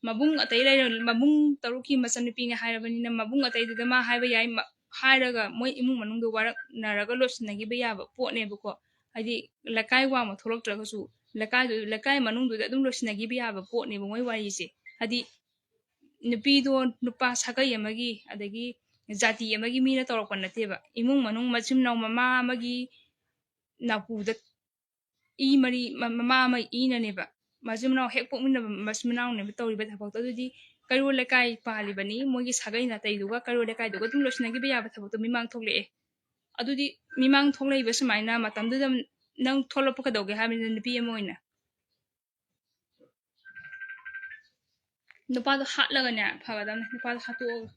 ꯃꯕꯨꯡ ꯑꯇꯩ ꯂꯩꯔ ꯃꯕꯨꯡ ꯇꯔꯨꯛꯀꯤ ꯃꯆꯟꯅꯨꯄꯤꯅꯦ ꯍꯥꯏꯔꯕꯅꯤꯅ ꯃꯕꯨꯡ ꯑꯇꯩꯗꯨꯗ ꯃꯥ ꯍꯥꯏꯕ ꯌꯥꯏ ꯍꯥꯏꯔꯒ ꯃꯣꯏ ꯏꯃꯨꯡ ꯃꯅꯨꯡꯗ ꯋꯥꯔꯛꯅꯔꯒ ꯂꯣꯏꯁꯤꯟꯅꯈꯤꯕ ꯌꯥꯕ ꯄꯣꯠꯅꯦꯕꯀꯣ ꯍꯥꯏꯗꯤ ꯂꯩꯀꯥꯏ ꯋꯥꯡꯃ ꯊꯣꯛꯂꯛꯇ꯭ꯔꯒꯁꯨ ꯂꯩꯀꯥꯏ ꯃꯅꯨꯡꯗꯨꯗ ꯑꯗꯨꯝ ꯂꯣꯏꯁꯤꯟꯅꯈꯤꯕ ꯌꯥꯕ ꯄꯣꯠꯅꯦꯕ ꯃꯣꯏ ꯋꯥꯔꯤꯁꯦ ꯍꯥꯏꯗꯤ ꯅꯨꯄꯤꯗꯣ ꯅꯨꯄꯥ ꯁꯥꯒꯩ ꯑꯃꯒꯤ ꯑꯗꯒꯤ ꯖꯥꯇꯤ ꯑꯃꯒꯤ ꯃꯤꯅ ꯇꯧꯔꯛꯄ ꯅꯠꯇꯦꯕ ꯏꯃꯨꯡ ꯃꯅꯨꯡ ꯃꯆꯤꯟ ꯃꯅꯥꯎ ꯃꯃꯥ ꯑꯃꯒꯤ ꯅꯥꯄꯨꯗ ꯃꯃꯥ ꯑꯃ ꯏꯅꯅꯦꯕ ꯃꯆꯤꯟ ꯃꯅꯥꯎ ꯍꯦꯛ ꯄꯣꯛꯃꯤꯟꯅꯕ ꯃꯆꯤꯟ ꯃꯅꯥꯎꯅꯦꯕ ꯇꯧꯔꯤꯕ ꯊꯕꯛꯇꯣ ꯑꯗꯨꯗꯤ ꯀꯩꯔꯣꯜ ꯂꯩꯀꯥꯏ ꯄꯥꯜꯂꯤꯕꯅꯤ ꯃꯣꯏꯒꯤ ꯁꯥꯒꯩ ꯅꯥꯇꯩꯗꯨꯒ ꯀꯩꯔꯣꯜ ꯂꯩꯀꯥꯏꯗꯨꯒ ꯑꯗꯨꯝ ꯂꯣꯏꯁꯤꯟꯅꯈꯤꯕ ꯌꯥꯕ ꯊꯕꯛꯇꯣ ꯃꯤꯃꯥꯡ ꯊꯣꯛꯂꯛꯑꯦ ꯑꯗꯨꯗꯤ ꯃꯤꯃꯥꯡ ꯊꯣꯛꯂꯛꯏꯕ ꯁꯨꯃꯥꯏꯅ ꯃꯇꯝꯗꯨꯗ ꯅꯪ ꯊꯣꯛꯂꯛꯄ ꯀꯩꯗꯧꯒꯦ ꯍꯥꯏꯕꯅꯤꯅ ꯅꯨꯄꯤ ꯑꯃ ꯑꯣꯏꯅ ꯅꯨꯄꯥꯗꯣ ꯍꯥꯠꯂꯒꯅꯦ ꯐꯒꯗꯕꯅꯦ ꯅꯨꯄꯥꯗꯣ ꯍꯥꯠꯇꯣꯛꯑꯒ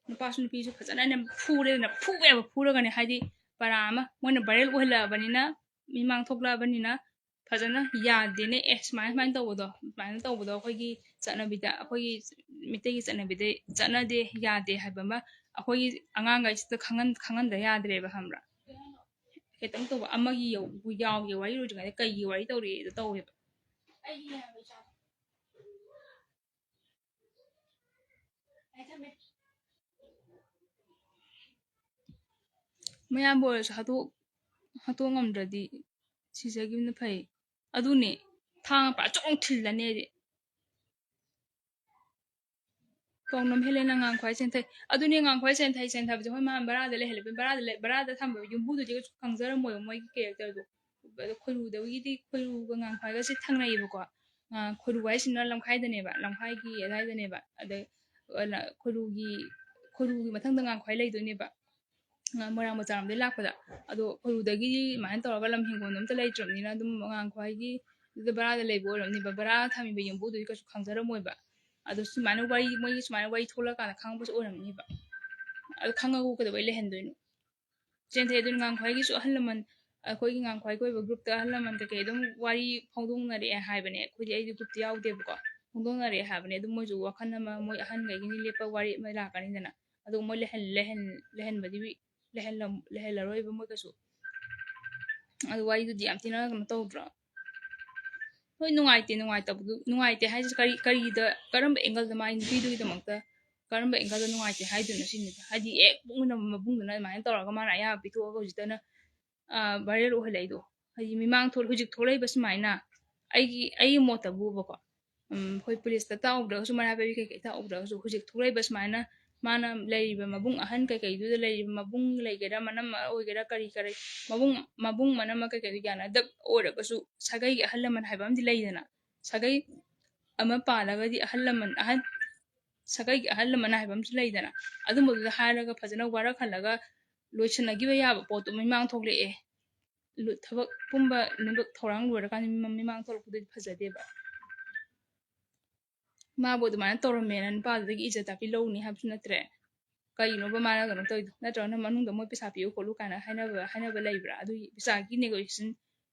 ꯅꯨꯄꯥꯁꯨ ꯅꯨꯄꯤꯁꯨ ꯐꯖꯅ ꯐꯨꯔꯦꯗꯅ ꯐꯨꯕ ꯌꯥꯕ ꯐꯨꯔꯒꯅꯦ ꯍꯥꯏꯗꯤ ꯄꯔꯥ ꯑꯃ ꯃꯣꯏꯅ ꯚꯥꯏꯔꯦꯜ ꯑꯣꯏꯍꯜꯂꯛꯑꯕꯅꯤꯅ ꯃꯤꯃꯥꯡ ꯊꯣꯛꯂꯛꯑꯕꯅꯤꯅ ꯐꯖꯅ ꯌꯥꯗꯦꯅꯦ ꯁꯨꯃꯥꯏꯅ ꯇꯧꯕꯗꯣ ꯑꯩꯈꯣꯏꯒꯤ ꯆꯠꯅꯕꯤꯗ ꯑꯩꯈꯣꯏꯒꯤ ꯃꯤꯇꯩꯒꯤ ꯆꯠꯅꯕꯤꯗ ꯆꯠꯅꯗꯦ ꯌꯥꯗꯦ ꯍꯥꯏꯕ ꯑꯃ ꯑꯩꯈꯣꯏꯒꯤ ꯑꯉꯥꯡꯈꯩꯁꯤꯗ ꯈꯪꯍꯟꯗ ꯌꯥꯗ꯭ꯔꯦꯕ ꯈꯪꯕ꯭ꯔꯥ ꯈꯤꯇꯪ ꯇꯧꯕ ꯑꯃꯒꯤ ꯌꯥꯎꯒꯦ ꯋꯥꯔꯤ ꯂꯣꯏꯗ꯭ꯔꯤꯉꯩꯗ ꯀꯩꯒꯤ ꯋꯥꯔꯤ ꯇꯧꯔꯤꯗꯣ ꯇꯧꯋꯦꯕ ꯃꯌꯥꯝꯕ ꯑꯣꯏꯔꯁꯨ ꯍꯥꯠꯇꯣꯛ ꯉꯝꯗ꯭ꯔꯗꯤ ꯁꯤꯖꯈꯤꯕꯅ ꯐꯩ ꯑꯗꯨꯅꯦ ꯊꯥꯡ ꯑꯆꯧ ꯊꯤꯜꯂꯅꯤ ꯑꯩꯗꯤ ꯄꯥꯎꯅꯝ ꯍꯦꯂꯦꯅ ꯉꯥꯡꯈ꯭ꯋꯥꯏ ꯆꯦꯟꯊꯩ ꯑꯗꯨꯅꯦ ꯉꯥꯡꯈ꯭ꯋꯥꯏ ꯆꯦꯟꯊꯕꯁꯦ ꯍꯣꯏ ꯃꯥ ꯕꯔꯥꯗ ꯂꯩꯍꯜꯂꯦ ꯕꯔꯥꯗ ꯊꯝꯕ ꯌꯨꯝꯕꯨꯗꯨꯗꯤ ꯀꯩꯁꯨ ꯈꯪꯖꯔꯝꯃꯣꯏꯕ ꯃꯣꯏꯒꯤ ꯀꯦꯔꯦꯛꯇꯔꯗꯣ ꯑꯗꯣ ꯈꯣꯏꯔꯨꯒ ꯉꯥꯡꯈ꯭ꯋꯥꯏꯒꯁꯦ ꯊꯪꯅꯩꯌꯦꯕꯀꯣ ꯈꯣꯏꯔꯨ ꯍꯥꯏꯁꯤꯅ ꯂꯝꯈꯥꯏꯗꯅꯦꯕ ꯂꯝꯈꯥꯏꯒꯤ ꯑꯗꯥꯏꯗꯅꯦꯕ ꯑꯗꯩ ꯈꯣꯏꯔꯨꯒꯤ ꯃꯊꯪꯗ ꯉꯥꯡꯈ꯭ꯋꯥꯏ ꯂꯩꯗꯣꯏꯅꯦꯕ ꯃꯣꯏꯔꯥꯡ ꯃꯆꯥꯔꯣꯝꯗꯩ ꯂꯥꯛꯄꯗ ꯑꯗꯣ ꯈꯣꯏꯔꯨꯗꯒꯤ ꯑꯗꯨꯃꯥꯏꯅ ꯇꯧꯔꯒ ꯂꯝ ꯍꯤꯡꯒꯣꯜ ꯑꯝꯇ ꯂꯩꯇ꯭ꯔꯕꯅꯤꯅ ꯑꯗꯨꯝ ꯉꯥꯡꯈ꯭ꯋꯥꯏꯒꯤ ꯑꯗꯨꯗ ꯕꯔꯥꯗ ꯂꯩꯕ ꯑꯣꯏꯔꯝꯅꯤꯕ ꯕꯔꯥ ꯊꯝꯃꯤꯕ ꯌꯨꯝꯕꯨꯗꯨꯗꯤ ꯀꯩꯁꯨ ꯈꯪꯖꯔꯝꯃꯣꯏꯕ ꯑꯗꯣ ꯁꯨꯃꯥꯏꯅ ꯃꯣꯏꯒꯤ ꯁꯨꯃꯥꯏꯅ ꯋꯥꯔꯤ ꯊꯣꯛꯂꯛꯀꯥꯟꯗ ꯈꯪꯕꯁꯨ ꯑꯣꯏꯔꯝꯅꯤꯕ ꯑꯗꯣ ꯈꯪꯉꯒ ꯀꯩꯗꯧꯕꯩ ꯂꯩꯍꯟꯗꯣꯏꯅꯣ ꯆꯦꯟꯊꯩ ꯑꯗꯨꯅ ꯉꯥꯡꯈ꯭ꯋꯥꯏꯒꯤꯁꯨ ꯑꯍꯜ ꯂꯃꯟ ꯑꯩꯈꯣꯏꯒꯤ ꯉꯥꯡꯈ꯭ꯋꯥꯏꯒꯤ ꯑꯣꯏꯕ ꯒ꯭ꯔꯨꯞꯇ ꯑꯍꯜ ꯂꯃꯟ ꯀꯩꯀꯩ ꯑꯗꯨꯝ ꯋꯥꯔꯤ ꯐꯣꯡꯗꯣꯛꯅꯔꯛꯑꯦ ꯍꯥꯏꯕꯅꯦ ꯑꯩꯗꯤ ꯒ꯭ꯔꯨꯞꯇ ꯌꯥꯎꯗꯦꯕꯀꯣ ꯐꯣꯡꯗꯣꯛꯅꯔꯛꯑꯦ ꯍꯥꯏꯕꯅꯦ ꯑꯗꯨꯝ ꯃꯣꯏꯁꯨ ꯋꯥꯈꯜ ꯑꯃ ꯃꯣꯏ ꯑꯍꯟꯈꯩꯒꯤꯅꯤ ꯂꯦꯞꯄ ꯋꯥꯔꯤ ꯑꯃ ꯂꯥꯛꯀꯅꯤꯗꯅ ꯑꯗꯨ ꯃꯣꯏ ꯂꯩꯍꯜꯂꯔꯣꯏꯕ ꯃꯣꯏ ꯀꯩꯁꯨ ꯑꯗꯨ ꯋꯥꯔꯤꯗꯨꯗꯤ ꯌꯥꯝ ꯊꯤꯅ ꯀꯩꯅꯣ ꯇꯧꯗ꯭ꯔꯣ ꯍꯣꯏ ꯅꯨꯡꯉꯥꯏꯇꯦ ꯍꯥꯏꯁꯦ ꯀꯔꯝꯕ ꯑꯦꯡꯒꯜꯗ ꯃꯥꯒꯤ ꯅꯨꯄꯤꯗꯨꯒꯤꯗꯃꯛꯇ ꯀꯔꯝꯕ ꯑꯦꯡꯒꯜꯗ ꯅꯨꯡꯉꯥꯏꯇꯦ ꯍꯥꯏꯗꯣꯏꯅꯣ ꯁꯤꯅꯤꯗ ꯍꯥꯏꯗꯤ ꯍꯦꯛ ꯄꯣꯛꯃꯤꯟꯅꯕ ꯃꯕꯨꯡꯗꯨꯅ ꯑꯗꯨꯃꯥꯏꯅ ꯇꯧꯔꯒ ꯃꯥꯅ ꯑꯌꯥꯕ ꯄꯤꯊꯣꯛꯑꯒ ꯍꯧꯖꯤꯛꯇꯅ ꯚꯥꯏꯔꯦꯜ ꯑꯣꯏꯍꯜꯂꯛꯏꯗꯣ ꯍꯥꯏꯗꯤ ꯍꯧꯖꯤꯛ ꯊꯣꯛꯂꯛꯏꯕ ꯁꯨꯃꯥꯏꯅ ꯑꯩꯒꯤ ꯃꯣꯠꯇꯕꯨꯕꯀꯣ ꯑꯩꯈꯣꯏ ꯄꯨꯂꯤꯁꯇ ꯇꯥꯛꯎꯗ꯭ꯔꯒꯁꯨ ꯃꯩꯔꯥ ꯄꯥꯏꯕꯤ ꯀꯩꯀꯩ ꯇꯥꯛꯎꯗ꯭ꯔꯒꯁꯨ ꯍꯧꯖꯤꯛ ꯊꯣꯛꯂꯛꯏꯕ ꯁꯨꯃꯥꯏꯅ ꯃꯥꯅ ꯂꯩꯔꯤꯕ ꯃꯕꯨꯡ ꯑꯍꯟ ꯀꯩꯀꯩꯗꯨꯗ ꯂꯩꯔꯤꯕ ꯃꯕꯨꯡ ꯂꯩꯒꯦꯔꯥ ꯃꯅꯝ ꯑꯣꯏꯒꯦꯔꯥ ꯀꯔꯤ ꯃꯕꯨꯡ ꯃꯅꯝ ꯀꯩꯀꯩꯗꯨ ꯌꯥꯅꯗꯕ ꯑꯣꯏꯔꯒꯁꯨ ꯁꯥꯒꯩꯒꯤ ꯑꯍꯜ ꯂꯃꯟ ꯍꯥꯏꯕ ꯑꯃꯗꯤ ꯂꯩꯗꯅ ꯁꯥꯒꯩ ꯑꯃ ꯄꯥꯜꯂꯒꯗꯤ ꯁꯥꯒꯩꯒꯤ ꯑꯍꯜ ꯂꯃꯟ ꯍꯥꯏꯕ ꯑꯃꯁꯨ ꯂꯩꯗꯅ ꯑꯗꯨꯝꯕꯗꯨꯗ ꯍꯥꯏꯔꯒ ꯐꯖꯅ ꯋꯥꯔꯛꯍꯜꯂꯒ ꯂꯣꯏꯁꯤꯟꯅꯈꯤꯕ ꯌꯥꯕ ꯄꯣꯠꯇꯨ ꯃꯤꯃꯥꯡ ꯊꯣꯛꯂꯛꯑꯦ ꯊꯕꯛ ꯄꯨꯝꯕ ꯊꯧꯔꯥꯡ ꯂꯣꯏꯔꯀꯥꯟꯗ ꯃꯤꯃꯥꯡ ꯊꯣꯛꯂꯛꯄꯗꯨꯗꯤ ꯐꯖꯗꯦꯕ ꯃꯥꯕꯨ ꯑꯗꯨꯃꯥꯏꯅ ꯇꯧꯔꯝꯃꯦꯅ ꯅꯨꯄꯥꯗꯨꯗꯒꯤ ꯏꯖꯠ ꯇꯥꯄꯤ ꯂꯧꯅꯤ ꯍꯥꯏꯕꯁꯨ ꯅꯠꯇ꯭ꯔꯦ ꯀꯩꯅꯣꯕ ꯃꯥꯅ ꯀꯩꯅꯣ ꯇꯧꯔꯤꯗꯣ ꯅꯠꯇ꯭ꯔꯒꯅ ꯃꯅꯨꯡꯗ ꯃꯣꯏ ꯄꯩꯁꯥ ꯄꯤꯌꯨ ꯈꯣꯠꯂꯨ ꯀꯥꯏꯅ ꯍꯥꯏꯅꯕ ꯂꯩꯕ꯭ꯔꯥ ꯑꯗꯨꯒꯤ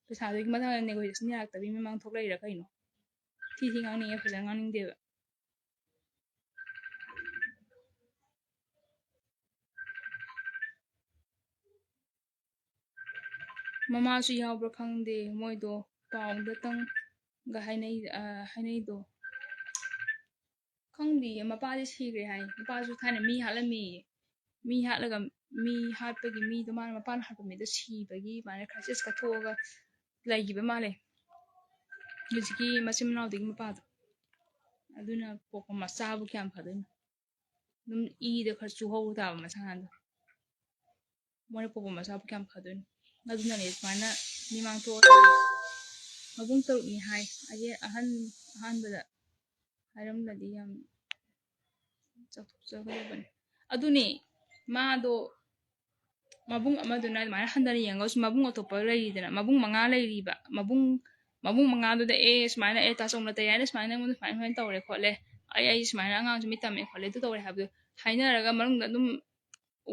ꯄꯩꯁꯥꯗꯨꯒꯤ ꯃꯇꯥꯡꯗ ꯅꯦꯒꯣꯁꯤꯌꯦꯁꯟ ꯌꯥꯔꯛꯇꯕꯤ ꯃꯤꯃꯥꯡ ꯊꯣꯛꯂꯛꯏꯔꯥ ꯀꯩꯅꯣ ꯊꯤ ꯉꯥꯡꯅꯤꯡꯉꯦ ꯐꯖꯅ ꯉꯥꯡꯅꯤꯡꯗꯦꯕ ꯃꯃꯥꯁꯨ ꯌꯥꯎꯕ꯭ꯔꯥ ꯈꯪꯗꯦ ꯃꯣꯏꯗꯣ ꯄꯥꯎꯗꯇꯪꯒ ꯍꯥꯏꯅꯩꯗꯣ ꯈꯪꯗꯤꯌꯦ ꯃꯄꯥꯗꯤ ꯁꯤꯈ꯭ꯔꯦ ꯍꯥꯏ ꯃꯄꯥꯁꯨ ꯊꯥꯏꯅ ꯃꯤ ꯍꯥꯠꯂꯝꯃꯤꯌꯦ ꯃꯤ ꯍꯥꯠꯂꯒ ꯃꯤ ꯍꯥꯠꯄꯒꯤ ꯃꯤꯗꯣ ꯃꯄꯥꯅ ꯍꯥꯠꯄ ꯃꯤꯗꯣ ꯁꯤꯕꯒꯤ ꯑꯗꯨꯃꯥꯏꯅ ꯈ꯭ꯔꯥꯏꯁꯤꯁꯀ ꯊꯣꯛꯑꯒ ꯂꯩꯈꯤꯕ ꯃꯥꯜꯂꯦ ꯍꯧꯖꯤꯛꯀꯤ ꯃꯆꯤꯟ ꯃꯅꯥꯎꯗꯨꯒꯤ ꯃꯄꯥꯗꯣ ꯑꯗꯨꯅ ꯄꯣꯛꯄ ꯃꯆꯥꯕꯨ ꯀꯌꯥꯝ ꯐꯗꯣꯏꯅꯣ ꯑꯗꯨꯝ ꯏꯗ ꯈꯔ ꯆꯨꯍꯧꯕ ꯇꯥꯕ ꯃꯁꯥꯗꯣ ꯃꯣꯏꯅ ꯄꯣꯛꯄ ꯃꯆꯥꯕꯨ ꯀꯌꯥꯝ ꯐꯗꯣꯏꯅꯣ ꯑꯗꯨꯅꯅꯦ ꯁꯨꯃꯥꯏꯅ ꯃꯤꯃꯥꯡ ꯊꯣꯛꯑꯒ ꯃꯕꯨꯡ ꯇꯔꯨꯛꯅꯤ ꯍꯥꯏ ꯑꯍꯥꯟꯕꯗ ꯍꯥꯏꯔꯝꯂꯗꯤ ꯌꯥꯝ ꯆꯥꯎꯊꯣꯛꯆꯒꯗꯕꯅꯤ ꯑꯗꯨꯅꯦ ꯃꯥꯗꯣ ꯃꯕꯨꯡ ꯑꯃꯗꯨꯅ ꯑꯗꯨꯃꯥꯏꯅ ꯍꯟꯊꯅ ꯌꯦꯡꯉꯒꯁꯨ ꯃꯕꯨꯡ ꯑꯇꯣꯞꯄ ꯂꯩꯔꯤꯗꯅ ꯃꯕꯨꯡ 5 ꯂꯩꯔꯤꯕ ꯃꯕꯨꯡ 5ꯗꯨꯗ ꯁꯨꯃꯥꯏꯅ ꯇꯥꯆꯧ ꯅꯥꯇꯩ ꯍꯥꯏꯅ ꯁꯨꯃꯥꯏꯅ ꯑꯩꯉꯣꯟꯗ ꯁꯨꯃꯥꯏꯅ ꯇꯧꯔꯦ ꯈꯣꯠꯂꯦ ꯑꯩ ꯁꯨꯃꯥꯏꯅ ꯑꯉꯥꯡꯁꯨ ꯃꯤ ꯇꯝꯃꯦ ꯈꯣꯠꯂꯦ ꯑꯗꯨ ꯇꯧꯔꯦ ꯍꯥꯏꯕꯗꯣ ꯍꯥꯏꯅꯔꯒ ꯃꯅꯨꯡꯗ ꯑꯗꯨꯝ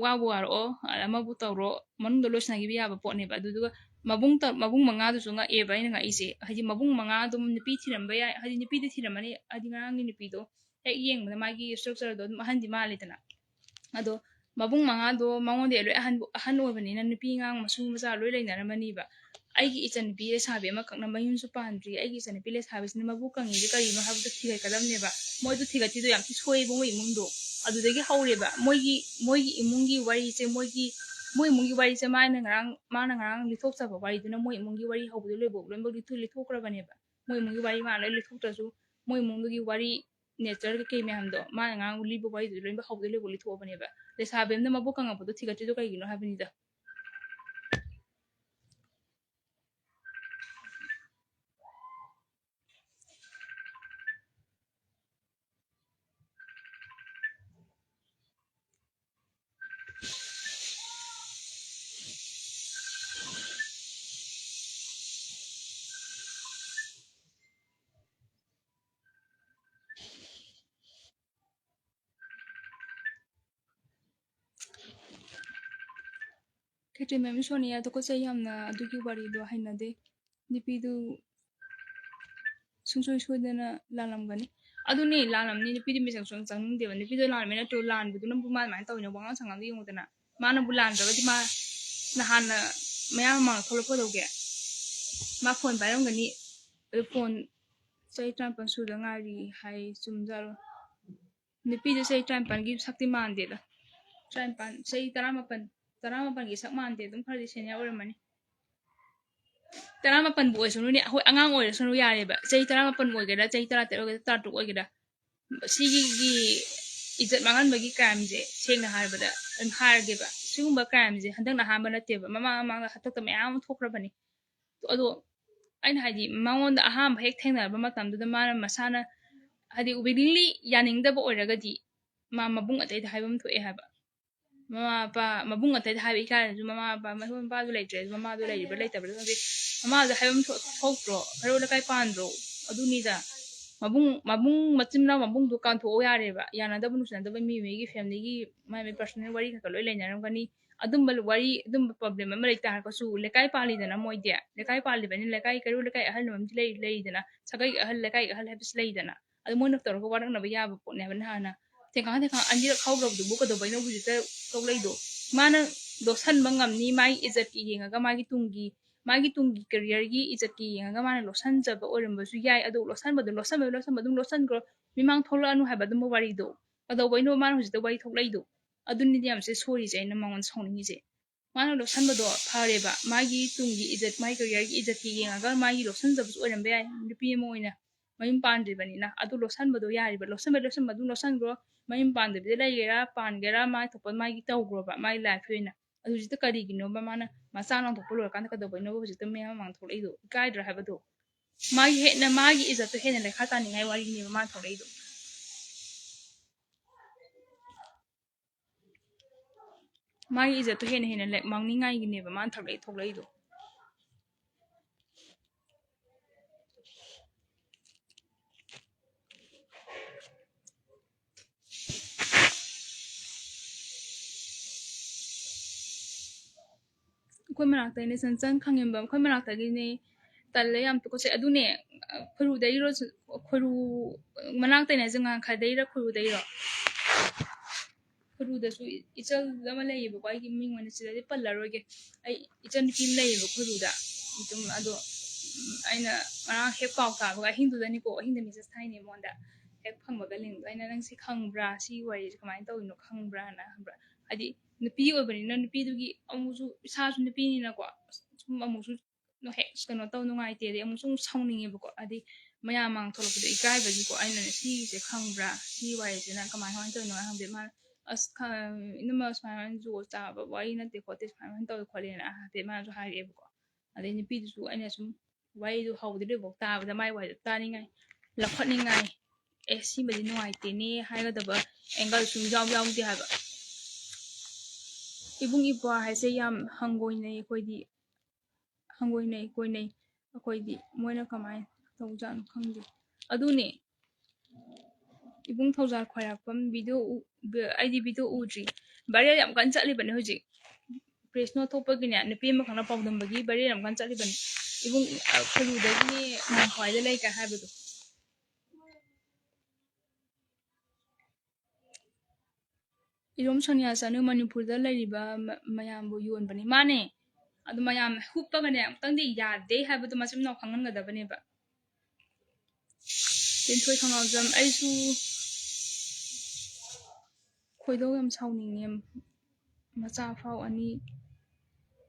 ꯋꯥꯕꯨ ꯋꯥꯔꯛꯑꯣ ꯑꯃꯕꯨ ꯇꯧꯔꯣ ꯃꯅꯨꯡꯗ ꯂꯣꯏꯁꯤꯟꯅꯈꯤꯕ ꯌꯥꯕ ꯄꯣꯠꯅꯦꯕ ꯑꯗꯨꯗꯨꯒ ꯃꯕꯨꯡ 5ꯗꯨꯁꯨ ꯉꯛꯑꯦꯕ ꯑꯩꯅ ꯉꯛꯏꯁꯦ ꯍꯥꯏꯗꯤ ꯃꯕꯨꯡ 5 ꯑꯗꯨꯝ ꯅꯨꯄꯤ ꯊꯤꯔꯝꯕ ꯌꯥꯏ ꯍꯥꯏꯗꯤ ꯅꯨꯄꯤꯗꯤ ꯊꯤꯔꯝꯃꯅꯤ ꯍꯥꯏꯗꯤ ꯉꯔꯥꯡꯒꯤ ꯅꯨꯄꯤꯗꯣ ꯍꯦꯛ ꯌꯦꯡꯕꯗ ꯃꯥꯒꯤ ꯏꯁꯇ꯭ꯔꯛꯆꯔꯗꯣ ꯑꯗꯨꯝ ꯑꯍꯟꯗꯤ ꯃꯥꯜꯂꯤꯗꯅ ꯑꯗꯣ ꯃꯕꯨꯡ 5ꯗꯣ ꯃꯉꯣꯟꯗ ꯂꯣꯏ ꯑꯍꯟ ꯑꯣꯏꯕꯅꯤꯅ ꯅꯨꯄꯤ ꯑꯉꯥꯡ ꯃꯁꯨ ꯃꯆꯥ ꯂꯣꯏ ꯂꯩꯅꯔꯝꯃꯅꯤꯕ ꯑꯩꯒꯤ ꯏꯆꯟꯅꯨꯄꯤ ꯂꯩꯁꯥꯕꯤ ꯑꯃꯈꯛꯅ ꯃꯌꯨꯝꯁꯨ ꯄꯥꯟꯗ꯭ꯔꯤ ꯑꯩꯒꯤ ꯏꯆꯟꯅꯨꯄꯤ ꯂꯩꯁꯥꯕꯤꯁꯤꯅ ꯃꯕꯨ ꯀꯪꯉꯤꯁꯦ ꯀꯔꯤꯅꯣ ꯍꯥꯏꯕꯗꯣ ꯊꯤꯒꯠꯀꯗꯕꯅꯦꯕ ꯃꯣꯏꯗꯨ ꯊꯤꯒꯠꯇꯤꯗꯣ ꯌꯥꯝ ꯊꯤ ꯁꯣꯏꯌꯦꯕ ꯃꯣꯏ ꯏꯃꯨꯡꯗꯣ ꯑꯗꯨꯗꯒꯤ ꯍꯧꯔꯦꯕ ꯃꯣꯏꯒꯤ ꯏꯃꯨꯡꯒꯤ ꯋꯥꯔꯤꯁꯦ ꯃꯣꯏ ꯏꯃꯨꯡꯒꯤ ꯋꯥꯔꯤꯁꯦ ꯃꯥꯅ ꯉꯔꯥꯡ ꯂꯤꯊꯣꯛꯆꯕ ꯋꯥꯔꯤꯗꯨꯅ ꯃꯣꯏ ꯏꯃꯨꯡꯒꯤ ꯋꯥꯔꯤ ꯍꯧꯕꯗꯣ ꯂꯣꯏꯅꯃꯛ ꯂꯤꯊꯣꯛꯈ꯭ꯔꯕꯅꯦꯕ ꯃꯣꯏ ꯏꯃꯨꯡꯒꯤ ꯋꯥꯔꯤ ꯃꯥ ꯂꯣꯏ ꯂꯤꯊꯣꯛꯇ꯭ꯔꯁꯨ ꯃꯣꯏ ꯏꯃꯨꯡꯗꯨꯒꯤ ꯋꯥꯔꯤ ꯅꯦꯆꯔ ꯀꯩ ꯃꯌꯥꯝꯗꯣ ꯃꯥꯅ ꯉꯔꯥꯡ ꯂꯤꯕ ꯋꯥꯔꯤꯗꯨ ꯂꯣꯏꯅꯃꯛ ꯍꯧꯕꯗꯣ ꯂꯣꯏꯅꯃꯛ ꯂꯤꯊꯣꯛꯑꯕꯅꯦꯕ ꯂꯩꯁꯥꯕꯤ ꯑꯃꯅ ꯃꯕꯨ ꯀꯪꯉꯛꯄꯗꯣ ꯊꯤꯒꯠꯇ꯭ꯔꯤꯗꯣ ꯀꯩꯒꯤꯅꯣ ꯍꯥꯏꯕꯅꯤꯗ ꯈꯦꯇ꯭ꯔꯤ ꯃꯦꯝ ꯁꯣꯅꯤꯌꯥ ꯇꯨꯀꯠꯆꯩ ꯌꯥꯝꯅ ꯑꯗꯨꯒꯤ ꯋꯥꯔꯤꯗꯣ ꯍꯩꯅꯗꯦ ꯅꯨꯄꯤꯗꯨ ꯁꯨꯡꯁꯣꯏ ꯁꯣꯏꯗꯅ ꯂꯥꯜꯂꯝꯒꯅꯤ ꯑꯗꯨꯅꯦ ꯂꯥꯜꯂꯝꯅꯤ ꯅꯨꯄꯤꯗꯤ ꯃꯤꯆꯪ ꯁꯨꯡ ꯆꯪꯅꯤꯡꯗꯦꯕ ꯅꯨꯄꯤꯗꯣ ꯂꯥꯜꯂꯝꯃꯤ ꯅꯠꯇ꯭ꯔꯣ ꯂꯥꯟꯕꯗꯨꯅꯕꯨ ꯃꯥ ꯑꯗꯨꯃꯥꯏꯅ ꯇꯧꯋꯤꯅꯣ ꯋꯥꯉꯥꯡ ꯁꯉꯥꯡꯗꯣ ꯌꯦꯡꯉꯨꯗꯅ ꯃꯥꯅꯕꯨ ꯂꯥꯟꯗ꯭ꯔꯒꯗꯤ ꯃꯥ ꯅꯍꯥꯟꯅ ꯃꯌꯥꯝ ꯃꯃꯥꯡꯗ ꯊꯣꯛꯂꯛꯀꯗꯧꯒꯦ ꯃꯥ ꯐꯣꯟ ꯄꯥꯏꯔꯝꯒꯅꯤ ꯑꯗꯨ ꯐꯣꯟ ꯆꯍꯤ 19 ꯁꯨꯗ ꯉꯥꯏꯔꯤ ꯍꯥꯏ ꯆꯨꯝꯖꯥꯔꯣ ꯅꯨꯄꯤꯗꯣ ꯆꯍꯤ 19ꯒꯤ ꯁꯛꯇꯤ ꯃꯥꯟꯗꯦꯗ 19 ꯆꯍꯤ 19ꯒꯤ ꯁꯛ ꯃꯥꯟꯗꯦ ꯑꯗꯨꯝ ꯈꯔꯗꯤ ꯁꯦꯅꯤꯌꯔ ꯑꯣꯏꯔꯝꯃꯅꯤ 19ꯕꯨ ꯑꯣꯏꯁꯅꯨꯅꯦ ꯑꯩꯈꯣꯏ ꯑꯉꯥꯡ ꯑꯣꯏꯔꯁꯅꯨ ꯌꯥꯔꯦꯕꯆꯍꯤ 19 ꯑꯣꯏꯒꯦꯔꯥ ꯆꯍꯤ 18 ꯑꯣꯏꯒꯦꯔꯥ 13 ꯑꯣꯏꯒꯦꯔꯥ ꯁꯤꯒꯤ इज्जत मांगनबगी क्राइमजे सेंगना हारबदा हारगेबा सिगुम्बा क्राइमजे हंदक अहांबा नत्तेबा ममा हतक मयाम थोख्रबनी तो अदो अइन हादि मंगोंद अहांबा हेक थेंगनाबा मतमदुदा माना मसाना हादि उबिलिंगली यानिंगदबा ओइरगदि मा मबुंग अतैदा हाइबम थोए हाबा ममा पा मबुंग अतैदा हाइबा इकायजु ममा पा महुन पादु लेट्रे ममा दु लेरिबा लेतबा दे ममा दु हाइबम थोक्ट्रो खरो लकाय पांद्रो अदुनिदा mabung macimna mabung du kan tho yareba yana da bunu sanda ba mi gi family gi mai personal wari ka loi lenaram gani adum bal wari adum problem ma lai tar ko su lekai pali dana moi dia lekai pali bani lekai karu lekai ahal mam lei dana sagai ahal habis lei dana adu moi nak tor ko warang na ba ya ba po ne ban hana te ka anji ra khau du bu ko do baino bu jita to lei do mana do san bangam ni mai izat ki yenga ga magi tungi career gi izat ki yenga ga mana lo san jaba oram ba su yai adu lo san losan gro mimang thola anu haba dum wari do ado baino mana hujita wari thok lei do aduni diam se sori je na mangon songni je mana losan bado phare ba magi tungi izat mai career gi izat ki yenga ga magi losan jaba su oram ba yai nupi mo ina mayum pandri bani na adu losan bado yari ba losan bado losan gro mayum pandri de lai gera pan gera mai thopon magi taw gro ba mai life ina adu jita kari gi no ba mana masa nang thopolo kan ka do baino hujita me mang thok lei do kai dra haba do magi he na magi izat to he na lekha ta ni ngai wari ni ma thok lei do magi izat to he na lek mang ni ngai gi ne ba ma thok lei do khoi manak ta ne san san khangem ba khoi manak ta gi ne talle yam to ko se adu ne khuru dai ro khuru manak ta ne janga kha dai ra khuru dai ro khuru da su ichal lama lei ba kai gi ming wan se dai palla ro ge ai ichan ki lei ba khuru da tum ado aina ara he paw ta ba hindu da ni ko hindu mi just thai ne monda hek phang ba ga ling aina nang si khangbra si wari kamai to ino khangbra na bra adi nupi obani na nupi du gi amusu sa su nupi ni na ko sum amusu no he kano to no ngai te de amusu saungning ba ko adi maya mang tholo bu ikai ba gi ko aina ne si se khangbra si wari se na kamai hon to no hang de ma as inama sman ju ta ba wari na te ko te sman to ko le na te ma ju hai e ba ko adi nupi du su aina sum wari du hau de bo ta ba da mai wari ta ni ngai la khat ni ngai e si ba di no ai te ni hai ga da ba angle sum jaw jaw de ha ba ibung ipa haise yam hangoi nei koidi hangoi nei koi nei koidi moina kamai tawjan khangdi adune ibung thawjar khoyak pam video id video udri bari yam kan chali bane hoji presno thopa gine nupi ma khana pawdam bagi bari yam kan chali bane ibung khulu da ni ma khwai da lai ka habadu irom sonia sanu manipur da lariba mayambu yon bani mane ꯑꯗꯨ ꯃꯌꯥꯝ ꯍꯨꯞꯄꯒꯅꯦ ꯑꯃꯨꯛꯇꯪꯗꯤ ꯌꯥꯗꯦ ꯍꯥꯏꯕꯗꯨ ꯃꯆꯤꯟ ꯃꯅꯥꯎ ꯈꯪꯍꯟꯒꯗꯕꯅꯦꯕ ꯇꯦꯟꯊꯣꯏ ꯈꯉꯥꯎꯖꯝ ꯑꯩꯁꯨ ꯈꯣꯏꯗꯧ ꯌꯥꯝ ꯁꯥꯎꯅꯤꯡꯉꯦ ꯃꯆꯥ ꯐꯥꯎ ꯑꯅꯤ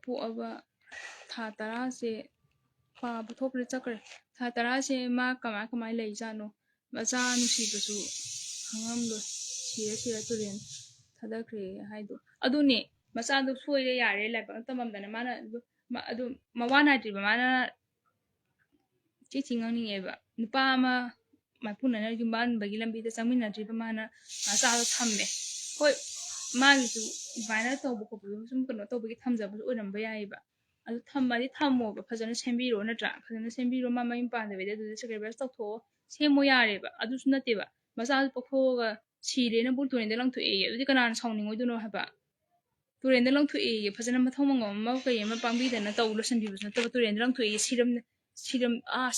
ꯄꯣꯛꯑꯕ ꯊꯥ 10ꯁꯦ ꯄꯥꯕ ꯊꯣꯛꯈ꯭ꯔꯦ ꯆꯠꯈ꯭ꯔꯦ ꯊꯥ 10ꯁꯦ ꯃꯥ ꯀꯃꯥꯏ ꯂꯩꯖꯥꯠꯅꯣ ꯃꯆꯥ ꯅꯨꯡꯁꯤꯕꯁꯨ ꯈꯪꯉꯝꯂꯣꯏ ꯁꯤꯔ ꯇꯨꯔꯦꯟ ꯊꯥꯗꯈ꯭ꯔꯦ ꯍꯥꯏꯗꯣ ꯑꯗꯨꯅꯦ ꯃꯆꯥꯗꯣ ꯁꯣꯏꯔꯦ ꯌꯥꯔꯦ ꯂꯥꯏꯕꯛ ꯇꯝꯃꯝꯗꯅ ꯃꯥꯅ ꯑꯗꯨ ꯃꯋꯥ ꯅꯥꯏꯗ꯭ꯔꯤꯕ ꯃꯥꯅ ꯆꯤ ꯉꯥꯡꯅꯤꯡꯉꯦꯕ ꯅꯨꯄꯥ ꯑꯃ ꯃꯥꯏꯄꯨꯅꯅ ꯌꯨꯝꯕꯥꯟꯕꯒꯤ ꯂꯝꯕꯤꯗ ꯆꯪꯃꯤꯟꯅꯗ꯭ꯔꯤꯕ ꯃꯥꯅ ꯃꯆꯥꯗꯣ ꯊꯝꯃꯦ ꯍꯣꯏ ꯃꯥꯒꯤꯁꯨ ꯑꯗꯨꯃꯥꯏꯅ ꯇꯧꯕ ꯈꯣꯠꯄꯗꯨ ꯁꯨꯝ ꯀꯩꯅꯣ ꯇꯧꯕꯒꯤ ꯊꯝꯖꯕꯁꯨ ꯑꯣꯏꯔꯝꯕ ꯌꯥꯏꯑꯕ ꯑꯗꯨ ꯊꯝꯃꯗꯤ ꯊꯝꯃꯣꯕ ꯐꯖꯅ ꯁꯦꯝꯕꯤꯔꯣ ꯅꯠꯇ꯭ꯔꯥ ꯐꯖꯅ ꯁꯦꯝꯕꯤꯔꯣ ꯃꯥ ꯃꯌꯨꯝ ꯄꯥꯟꯗꯕꯤꯗ ꯑꯗꯨꯗ ꯁꯦꯀ꯭ꯔꯤꯐꯥꯏꯁ ꯇꯧꯊꯣꯛꯑꯣ ꯁꯦꯝꯃꯣ ꯌꯥꯔꯦꯕ ꯑꯗꯨꯁꯨ ꯅꯠꯇꯦꯕ ꯃꯆꯥꯗꯨ ꯄꯣꯛꯊꯣꯛꯑꯒ ꯁꯤꯔꯦꯅ ꯇꯨꯔꯦꯟꯗ ꯂꯪꯊꯣꯛꯑꯦꯌꯦ ꯑꯗꯨꯗꯤ ꯀꯅꯥꯅ ꯁꯥꯎꯅꯤꯡꯉꯣꯏꯗꯣꯏꯅꯣ ꯍꯥꯏꯕ ꯇꯨꯔꯦꯟꯗ ꯂꯪꯊꯣꯛꯑꯦꯌꯦ ꯐꯖꯅ ꯃꯊꯧ ꯃꯉꯝ ꯑꯃ ꯀꯩ ꯑꯃ ꯄꯥꯡꯕꯤꯗꯅ ꯇꯧ ꯂꯣꯏꯁꯤꯟꯕꯤꯕꯁꯨ ꯅꯠꯇꯕ ꯇꯨꯔꯦꯟꯗ ꯂꯪꯊꯣꯛꯑꯦꯌꯦ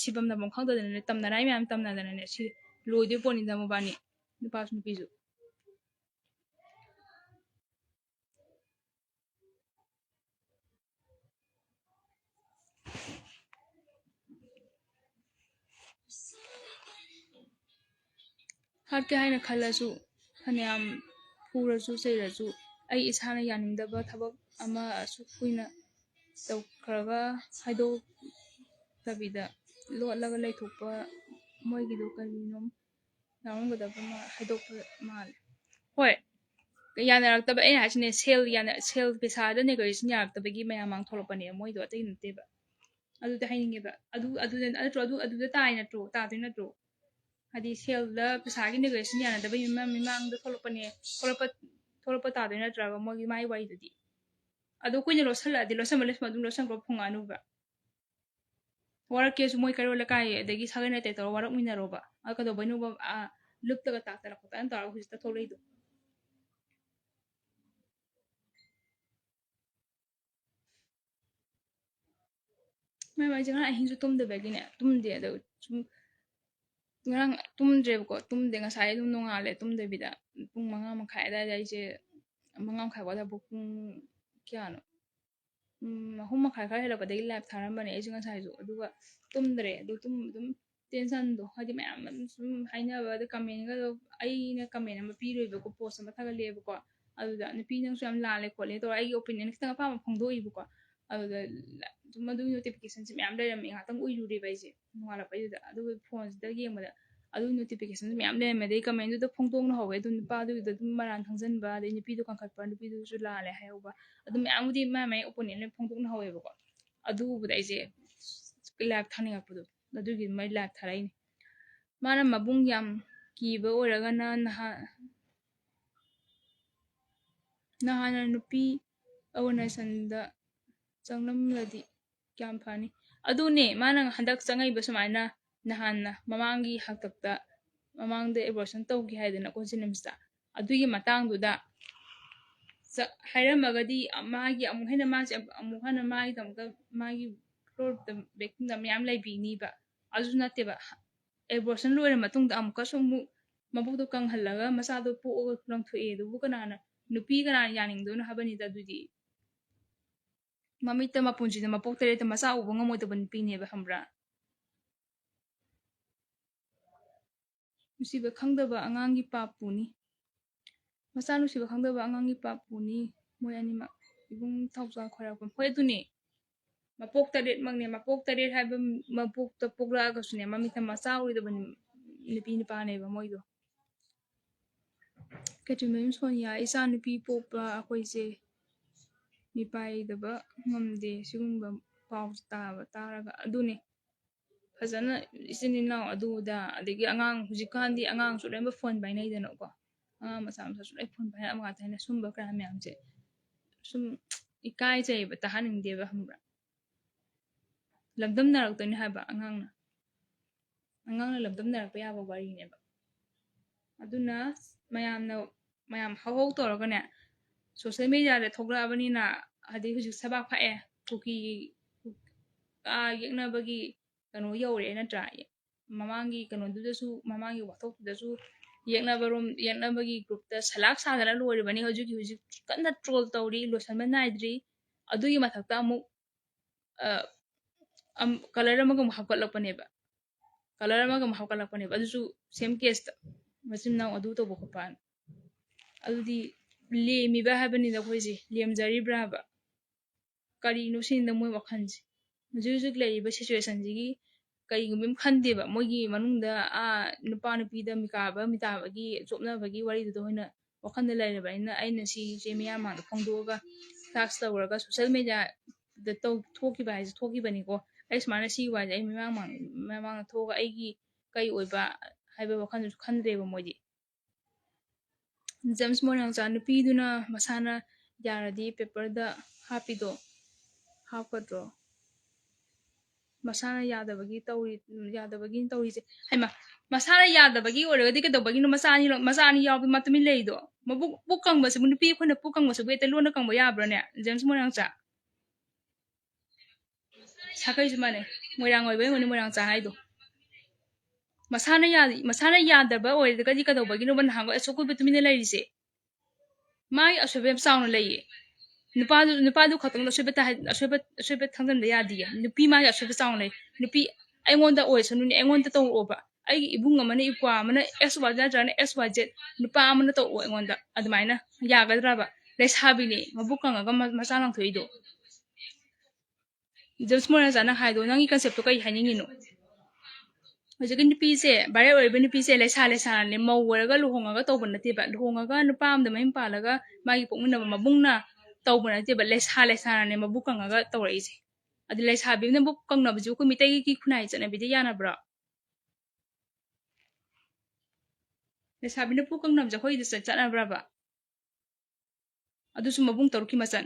ꯁꯤꯐꯝ ꯅꯐꯝ ꯈꯪꯗꯗꯅꯅꯦ ꯇꯝꯅꯔꯥꯏ ꯃꯌꯥꯝ ꯇꯝꯅꯗꯅꯅꯦ ꯁꯤ ꯂꯣꯏꯗꯣꯏ ꯄꯣꯠꯅꯤꯗ ꯃꯕꯥꯅꯤ ꯅꯨꯄꯥꯁꯨ ꯅꯨꯄꯤꯁꯨ ꯍꯥꯠꯀꯦ ꯍꯥꯏꯅ ꯈꯜꯂꯁꯨ ꯐꯅꯌꯥꯝ ꯐꯨꯔꯁꯨ ꯆꯩꯔꯁꯨ ꯑꯩ ꯏꯁꯥꯅ ꯌꯥꯅꯤꯡꯗꯕ ꯊꯕꯛ ꯑꯃ ꯑꯁꯨꯛ ꯀꯨꯏꯅ ꯇꯧꯈ꯭ꯔꯒ ꯍꯥꯏꯗꯣꯛꯇꯕꯤꯗ ꯂꯣꯠꯂꯒ ꯂꯩꯊꯣꯛꯄ ꯃꯣꯏꯒꯤꯗꯣ ꯀꯔꯤꯅꯣꯝ ꯌꯥꯎꯔꯝꯒꯗꯕ ꯍꯥꯏꯗꯣꯛꯄ ꯃꯥꯜꯂꯦ ꯍꯣꯏ ꯌꯥꯅꯔꯛꯇꯕ ꯑꯩꯅ ꯍꯥꯏꯁꯤꯅꯦ ꯁꯦꯜ ꯄꯩꯁꯥꯗ ꯅꯦꯒꯣꯁꯤꯌꯦꯁꯟ ꯌꯥꯔꯛꯇꯕꯒꯤ ꯃꯌꯥꯝ ꯊꯣꯛꯂꯛꯄꯅꯦꯕ ꯃꯣꯏꯗꯣ ꯑꯇꯩ ꯅꯠꯇꯦꯕ ꯑꯗꯨꯗ ꯍꯥꯏꯅꯤꯡꯉꯦꯕ ꯑꯗꯨꯗ ꯇꯥꯗꯣꯏ ꯅꯠꯇ꯭ꯔꯣ ꯍꯥꯏꯗꯤ ꯁꯦꯜꯗ ꯄꯩꯁꯥꯒꯤ ꯅꯦꯒꯣꯁꯤꯌꯦꯁꯟ ꯌꯥꯅꯗꯕꯒꯤ ꯃꯤꯃꯥꯡꯗ ꯊꯣꯛꯂꯛꯄ ꯇꯥꯗꯣꯏ ꯅꯠꯇ꯭ꯔꯕ ꯃꯥꯏ ꯋꯥꯔꯤꯗꯨꯗꯤ ꯑꯗꯣ ꯀꯨꯏꯅ ꯂꯣꯠꯁꯜꯂꯛꯑꯗꯤ ꯑꯗꯨꯝ ꯂꯣꯠꯁꯟꯈ꯭ꯔꯣ ꯐꯨꯡꯉꯛꯑꯅꯨꯕ ꯋꯥꯔꯛꯀꯦꯁꯨ ꯃꯣꯏ ꯀꯩꯔꯣꯜ ꯂꯩꯀꯥꯏ ꯑꯗꯒꯤ ꯁꯥꯒꯩ ꯅꯥꯇꯩ ꯇꯧꯔꯒ ꯋꯥꯔꯛꯃꯤꯟꯅꯔꯣꯕ ꯀꯩꯗꯧꯕꯩꯅꯣꯕ ꯂꯨꯞꯇꯒ ꯇꯥꯛꯇꯅ ꯈꯣꯠꯇꯅ ꯇꯧꯔꯒ ꯍꯧꯖꯤꯛꯇ ꯊꯣꯛꯂꯛꯏꯗꯣ ꯃꯥꯏ ꯑꯩꯁꯦ ꯉꯔꯥꯡ ꯑꯍꯤꯡꯁꯨ ꯇꯨꯝꯗꯕꯒꯤꯅꯦ ꯇꯨꯝꯗꯦ ꯑꯗꯣ ꯁꯨꯝ ꯉꯔꯥꯡ ꯇꯨꯝꯗ꯭ꯔꯦꯕꯀꯣ ꯇꯨꯝꯗꯦ ꯉꯁꯥꯏ ꯑꯗꯨꯝ ꯅꯣꯡꯉꯥꯜꯂꯦ ꯇꯨꯝꯗꯕꯤꯗ ꯄꯨꯡ 5:30 ꯑꯗꯨꯋꯥꯏꯗ ꯑꯩꯁꯦ 5:30 ꯋꯥꯗꯕ ꯄꯨꯡ ꯀꯌꯥꯅꯣ 3:30 ꯈꯔ ꯍꯦꯜꯂꯛꯄꯗꯒꯤ ꯂꯥꯏꯚ ꯊꯥꯔꯝꯕꯅꯦ ꯑꯩꯁꯦ ꯉꯁꯥꯏꯁꯨ ꯑꯗꯨꯒ ꯇꯨꯝꯗ꯭ꯔꯦ ꯑꯗꯨ ꯑꯗꯨꯝ ꯇꯦꯟꯁꯟꯗꯣ ꯍꯥꯏꯗꯤ ꯃꯌꯥꯝ ꯁꯨꯝ ꯍꯥꯏꯅꯕ ꯑꯗ ꯀꯃꯦꯟꯒꯗꯣ ꯑꯩꯅ ꯀꯃꯦꯟ ꯑꯃ ꯄꯤꯔꯣꯏꯕꯀꯣ ꯄꯣꯁ ꯑꯃ ꯊꯥꯒꯠꯂꯛꯑꯦꯕꯀꯣ ꯑꯗꯨꯗ ꯅꯨꯄꯤ ꯅꯪꯁꯨ ꯌꯥꯝ ꯂꯥꯜꯂꯦ ꯈꯣꯠꯂꯦ ꯇꯧꯔ ꯑꯩꯒꯤ ꯑꯣꯄꯤꯅꯤꯌꯟ ꯈꯤꯇꯪ ꯑꯄꯥꯝꯕ ꯐꯣꯡꯗꯣꯛꯏꯕꯀꯣ ꯑꯗꯨꯗ ꯑꯗꯨꯝ ꯑꯗꯨꯒꯤ ꯅꯣꯇꯤꯐꯤꯀꯦꯁꯟꯁꯦ ꯃꯌꯥꯝ ꯂꯩꯔꯝꯃꯦ ꯉꯥꯛꯇꯪ ꯎꯏꯔꯨꯔꯦꯕ ꯑꯩꯁꯦ ꯅꯣꯡꯉꯥꯜꯂꯛꯄꯩꯗꯨꯗ ꯑꯗꯨꯒ ꯐꯣꯟꯁꯤꯗ ꯌꯦꯡꯕꯗ ꯑꯗꯨꯒꯤ ꯅꯣꯇꯤꯐꯤꯀꯦꯁꯟ ꯃꯌꯥꯝ ꯂꯩꯔꯝꯃꯦ ꯑꯗꯩ ꯀꯃꯦꯟꯗꯨꯗ ꯐꯣꯡꯗꯣꯛꯅ ꯍꯧꯋꯦ ꯑꯗꯨ ꯅꯨꯄꯥꯗꯨꯒꯤꯗ ꯑꯗꯨꯝ ꯃꯔꯥꯟ ꯈꯪꯖꯟꯕ ꯑꯗꯩ ꯅꯨꯄꯤꯗꯣ ꯀꯟꯈꯠꯄ ꯅꯨꯄꯤꯗꯨꯁꯨ ꯂꯥꯜꯂꯦ ꯍꯥꯏꯍꯧꯕ ꯑꯗꯨꯝ ꯃꯌꯥꯝꯕꯨꯗꯤ ꯃꯥꯏ ꯑꯣꯄꯣꯅꯦꯟ ꯂꯣꯏ ꯐꯣꯡꯗꯣꯛꯅ ꯍꯧꯋꯦꯕꯀꯣ ꯑꯗꯨ ꯎꯕꯗ ꯑꯩꯁꯦ ꯂꯥꯏꯚ ꯊꯥꯅꯤꯡꯉꯛꯄꯗꯣ ꯑꯗꯨꯒꯤ ꯃꯩ ꯂꯥꯏꯚ ꯊꯥꯔꯛꯏꯅꯦ ꯃꯥꯅ ꯃꯕꯨꯡ ꯌꯥꯝ ꯀꯤꯕ ꯑꯣꯏꯔꯒꯅ ꯅꯍꯥꯟꯅ ꯅꯨꯄꯤ ꯑꯋꯅꯦꯁꯟꯗ ꯆꯪꯂꯝꯂꯗꯤ ꯀꯌꯥꯝ ꯐꯅꯤ ꯑꯗꯨꯅꯦ ꯃꯥꯅ ꯍꯟꯗꯛ ꯆꯪꯉꯛꯏꯕ ꯁꯨꯃꯥꯏꯅ ꯅꯍꯥꯟꯅ ꯃꯃꯥꯡꯒꯤ ꯍꯥꯛꯇꯛꯇ ꯃꯃꯥꯡꯗ ꯑꯦꯕꯣꯔꯁꯟ ꯇꯧꯈꯤ ꯍꯥꯏꯗꯅ ꯖꯦꯅꯤꯝꯁꯇ ꯑꯗꯨꯒꯤ ꯃꯇꯥꯡꯗꯨꯗ ꯍꯥꯏꯔꯝꯃꯒꯗꯤ ꯃꯥꯒꯤ ꯑꯃꯨꯛ ꯍꯟꯅ ꯃꯥꯒꯤꯗꯃꯛꯇ ꯃꯥꯒꯤ ꯐ꯭ꯂꯣꯔꯗ ꯕꯦꯛꯇꯤꯡꯗ ꯃꯌꯥꯝ ꯂꯩꯕꯤꯅꯤꯕ ꯑꯗꯨꯁꯨ ꯅꯠꯇꯦꯕ ꯑꯦꯕꯣꯔꯁꯟ ꯂꯣꯏꯔ ꯃꯇꯨꯡꯗ ꯑꯃꯨꯛꯀꯁꯨ ꯑꯃꯨꯛ ꯃꯕꯨꯛꯇꯣ ꯀꯪꯍꯜꯂꯒ ꯃꯆꯥꯗꯣ ꯄꯣꯛꯑꯒ ꯂꯪꯊꯣꯛꯑꯦ ꯑꯗꯨꯕꯨ ꯅꯨꯄꯤ ꯀꯅꯥꯅ ꯌꯥꯅꯤꯡꯗꯣꯏꯅꯣ ꯍꯥꯏꯕꯅꯤꯗ ꯑꯗꯨꯗꯤ ꯃꯃꯤꯠꯇ ꯃꯄꯨꯟꯁꯤꯗ ꯃꯄꯣꯛ 8 ꯃꯆꯥ ꯎꯕ ꯉꯝꯃꯣꯏꯗꯕ ꯅꯨꯄꯤꯅꯦꯕ ꯈꯪꯕ꯭ꯔꯥ ꯅꯨꯡꯁꯤꯕ ꯈꯪꯗꯕ ꯑꯉꯥꯡꯒꯤ ꯄꯥꯞꯄꯨꯅꯤ ꯃꯆꯥ ꯅꯨꯡꯁꯤꯕ ꯈꯪꯗꯕ ꯑꯉꯥꯡꯒꯤ ꯄꯥꯞꯄꯨꯅꯤ ꯃꯣꯏ ꯑꯅꯤꯃꯛ ꯏꯕꯨꯡ ꯊꯧꯖꯥꯜ ꯈꯣꯏꯔꯥꯛꯄꯝ ꯍꯣꯏ ꯑꯗꯨꯅꯦ ꯃꯄꯣꯛ 8ꯃꯛꯅꯦ ꯃꯄꯣꯛ 8 ꯍꯥꯏꯕ ꯃꯄꯣꯛꯇ ꯄꯣꯛꯂꯛꯑꯒꯁꯨꯅꯦ ꯃꯃꯤꯠꯇ ꯃꯆꯥ ꯎꯔꯣꯏꯗꯕ ꯅꯨꯄꯤ ꯅꯨꯄꯥꯅꯦꯕ ꯃꯣꯏꯗꯣ ꯀꯦꯇ꯭ꯔꯤꯃꯌꯨꯝ ꯁꯣꯅꯤꯌꯥ ꯏꯆꯥ ꯅꯨꯄꯤ ꯄꯣꯛꯄ ꯑꯩꯈꯣꯏꯁꯦ ꯃꯤꯄꯥꯏꯗꯕ ꯉꯝꯗꯦ ꯁꯤꯒꯨꯝꯕ ꯄꯥꯎ ꯇꯥꯔꯒ ꯑꯗꯨꯅꯦ ꯐꯖꯅ ꯏꯆꯤꯟ ꯏꯅꯥꯎ ꯑꯗꯨꯗ ꯑꯗꯒꯤ ꯑꯉꯥꯡ ꯍꯧꯖꯤꯛꯀꯥꯟꯗꯤ ꯑꯉꯥꯡꯁꯨ ꯂꯣꯏꯅꯃꯛ ꯐꯣꯟ ꯄꯥꯏꯅꯩꯗꯅꯀꯣ ꯑꯉꯥꯡ ꯃꯆꯥꯁꯨ ꯂꯣꯏ ꯐꯣꯟ ꯄꯥꯏꯅꯕ ꯉꯥꯛꯇꯅꯤꯅ ꯁꯨꯝꯕ ꯀꯌꯥ ꯃꯌꯥꯝꯁꯦ ꯁꯨꯝ ꯏꯀꯥꯏꯖꯩꯕ ꯇꯥꯍꯟꯅꯤꯡꯗꯦꯕ ꯈꯪꯕ꯭ꯔꯥ ꯂꯝꯗꯝꯅꯔꯛꯇꯣꯏꯅꯦ ꯍꯥꯏꯕ ꯑꯉꯥꯡꯅ ꯂꯝꯗꯝꯅꯔꯛꯄ ꯌꯥꯕ ꯋꯥꯔꯤꯅꯦꯕ ꯑꯗꯨꯅ ꯃꯌꯥꯝ ꯍꯧꯍꯧ ꯇꯧꯔꯒꯅꯦ ꯁꯣꯁꯤꯌꯦꯜ ꯃꯦꯗꯤꯌꯥꯗ ꯊꯣꯛꯂꯛꯑꯕꯅꯤꯅ ꯍꯥꯏꯗꯤ ꯍꯧꯖꯤꯛ ꯁꯕꯥꯛ ꯐꯛꯑꯦ ꯀꯨꯀꯤ ꯌꯦꯛꯅꯕꯒꯤ ꯀꯩꯅꯣ ꯌꯧꯔꯦ ꯅꯠꯇ꯭ꯔꯥ ꯃꯃꯥꯡꯒꯤ ꯀꯩꯅꯣꯗꯨꯗꯁꯨ ꯃꯃꯥꯡꯒꯤ ꯋꯥꯊꯣꯛꯇꯨꯗꯁꯨ ꯌꯦꯛꯅꯕꯒꯤ ꯒ꯭ꯔꯨꯞꯇ ꯁꯂꯥꯛ ꯁꯥꯗꯅ ꯂꯣꯏꯔꯤꯕꯅꯤ ꯍꯧꯖꯤꯛ ꯀꯟꯅ ꯇ꯭ꯔꯣꯜ ꯇꯧꯔꯤ ꯂꯣꯏꯁꯟꯕ ꯅꯥꯏꯗ꯭ꯔꯤ ꯑꯗꯨꯒꯤ ꯃꯊꯛꯇ ꯑꯃꯨꯛ color ama gam hapkatlakpaneba color ama gam hapkatlakpaneba adusu same case ta macim naw adu to bokopan adudi lemiba habani da khoise lemjaribra ba kari no sin da moi wakhanji jujuk leiba situation jigi kai gum khandeba mogi manungda a nupa nupi da mikaba mitaba gi jobna bagi wari do hoina wakhanda laireba ina aina si je miya ma da phongdoga tax tawraga social media da to thoki ba haise thoki bani ko ai smana si wa ai miya ma thoga ai gi kai oiba haiba wakhan khandreba moidi James Morang cha nupi duna masana yaradi paper da hapido hapkatro masana yadabagi tawri se haima masana yadabagi oragadi kadabagi no masani yabi matumi leido mabuk bukang basu nupi khona pukang basu bete lona kang ba yabra ne James Morang cha sakai jumane moirang oibai ngoni moirang cha haido masana yadaba oragadi kadabagi no ban hango esoku betumi leirise mai asobe sauna leiye nupa du khatang asobe thangdan da yadi nupi ma asobe sauna lei nupi aingonda oisanu ni aingonda to oba ai ibung amane ipwa amane xyz jana xyz nupa amane to o aingonda admaina yagadra ba lesabi ni mabukanga ga masalang thoido James Morana jana haido nangi concept to kai haningi no hojiki nupi se bare oibe nupi se lesa ne mau waraga luhonga to ban nate ba luhonga nupa amda mahim palaga magi pokmuna mabungna to ban nate ba lesa ne mabukanga ga tawraise adi lesabi ne bukang na bju ko mitai ki khunai chana bi yana bra lesabi ne bukang na ja hoi disa chana bra ba adu su mabung taruki masan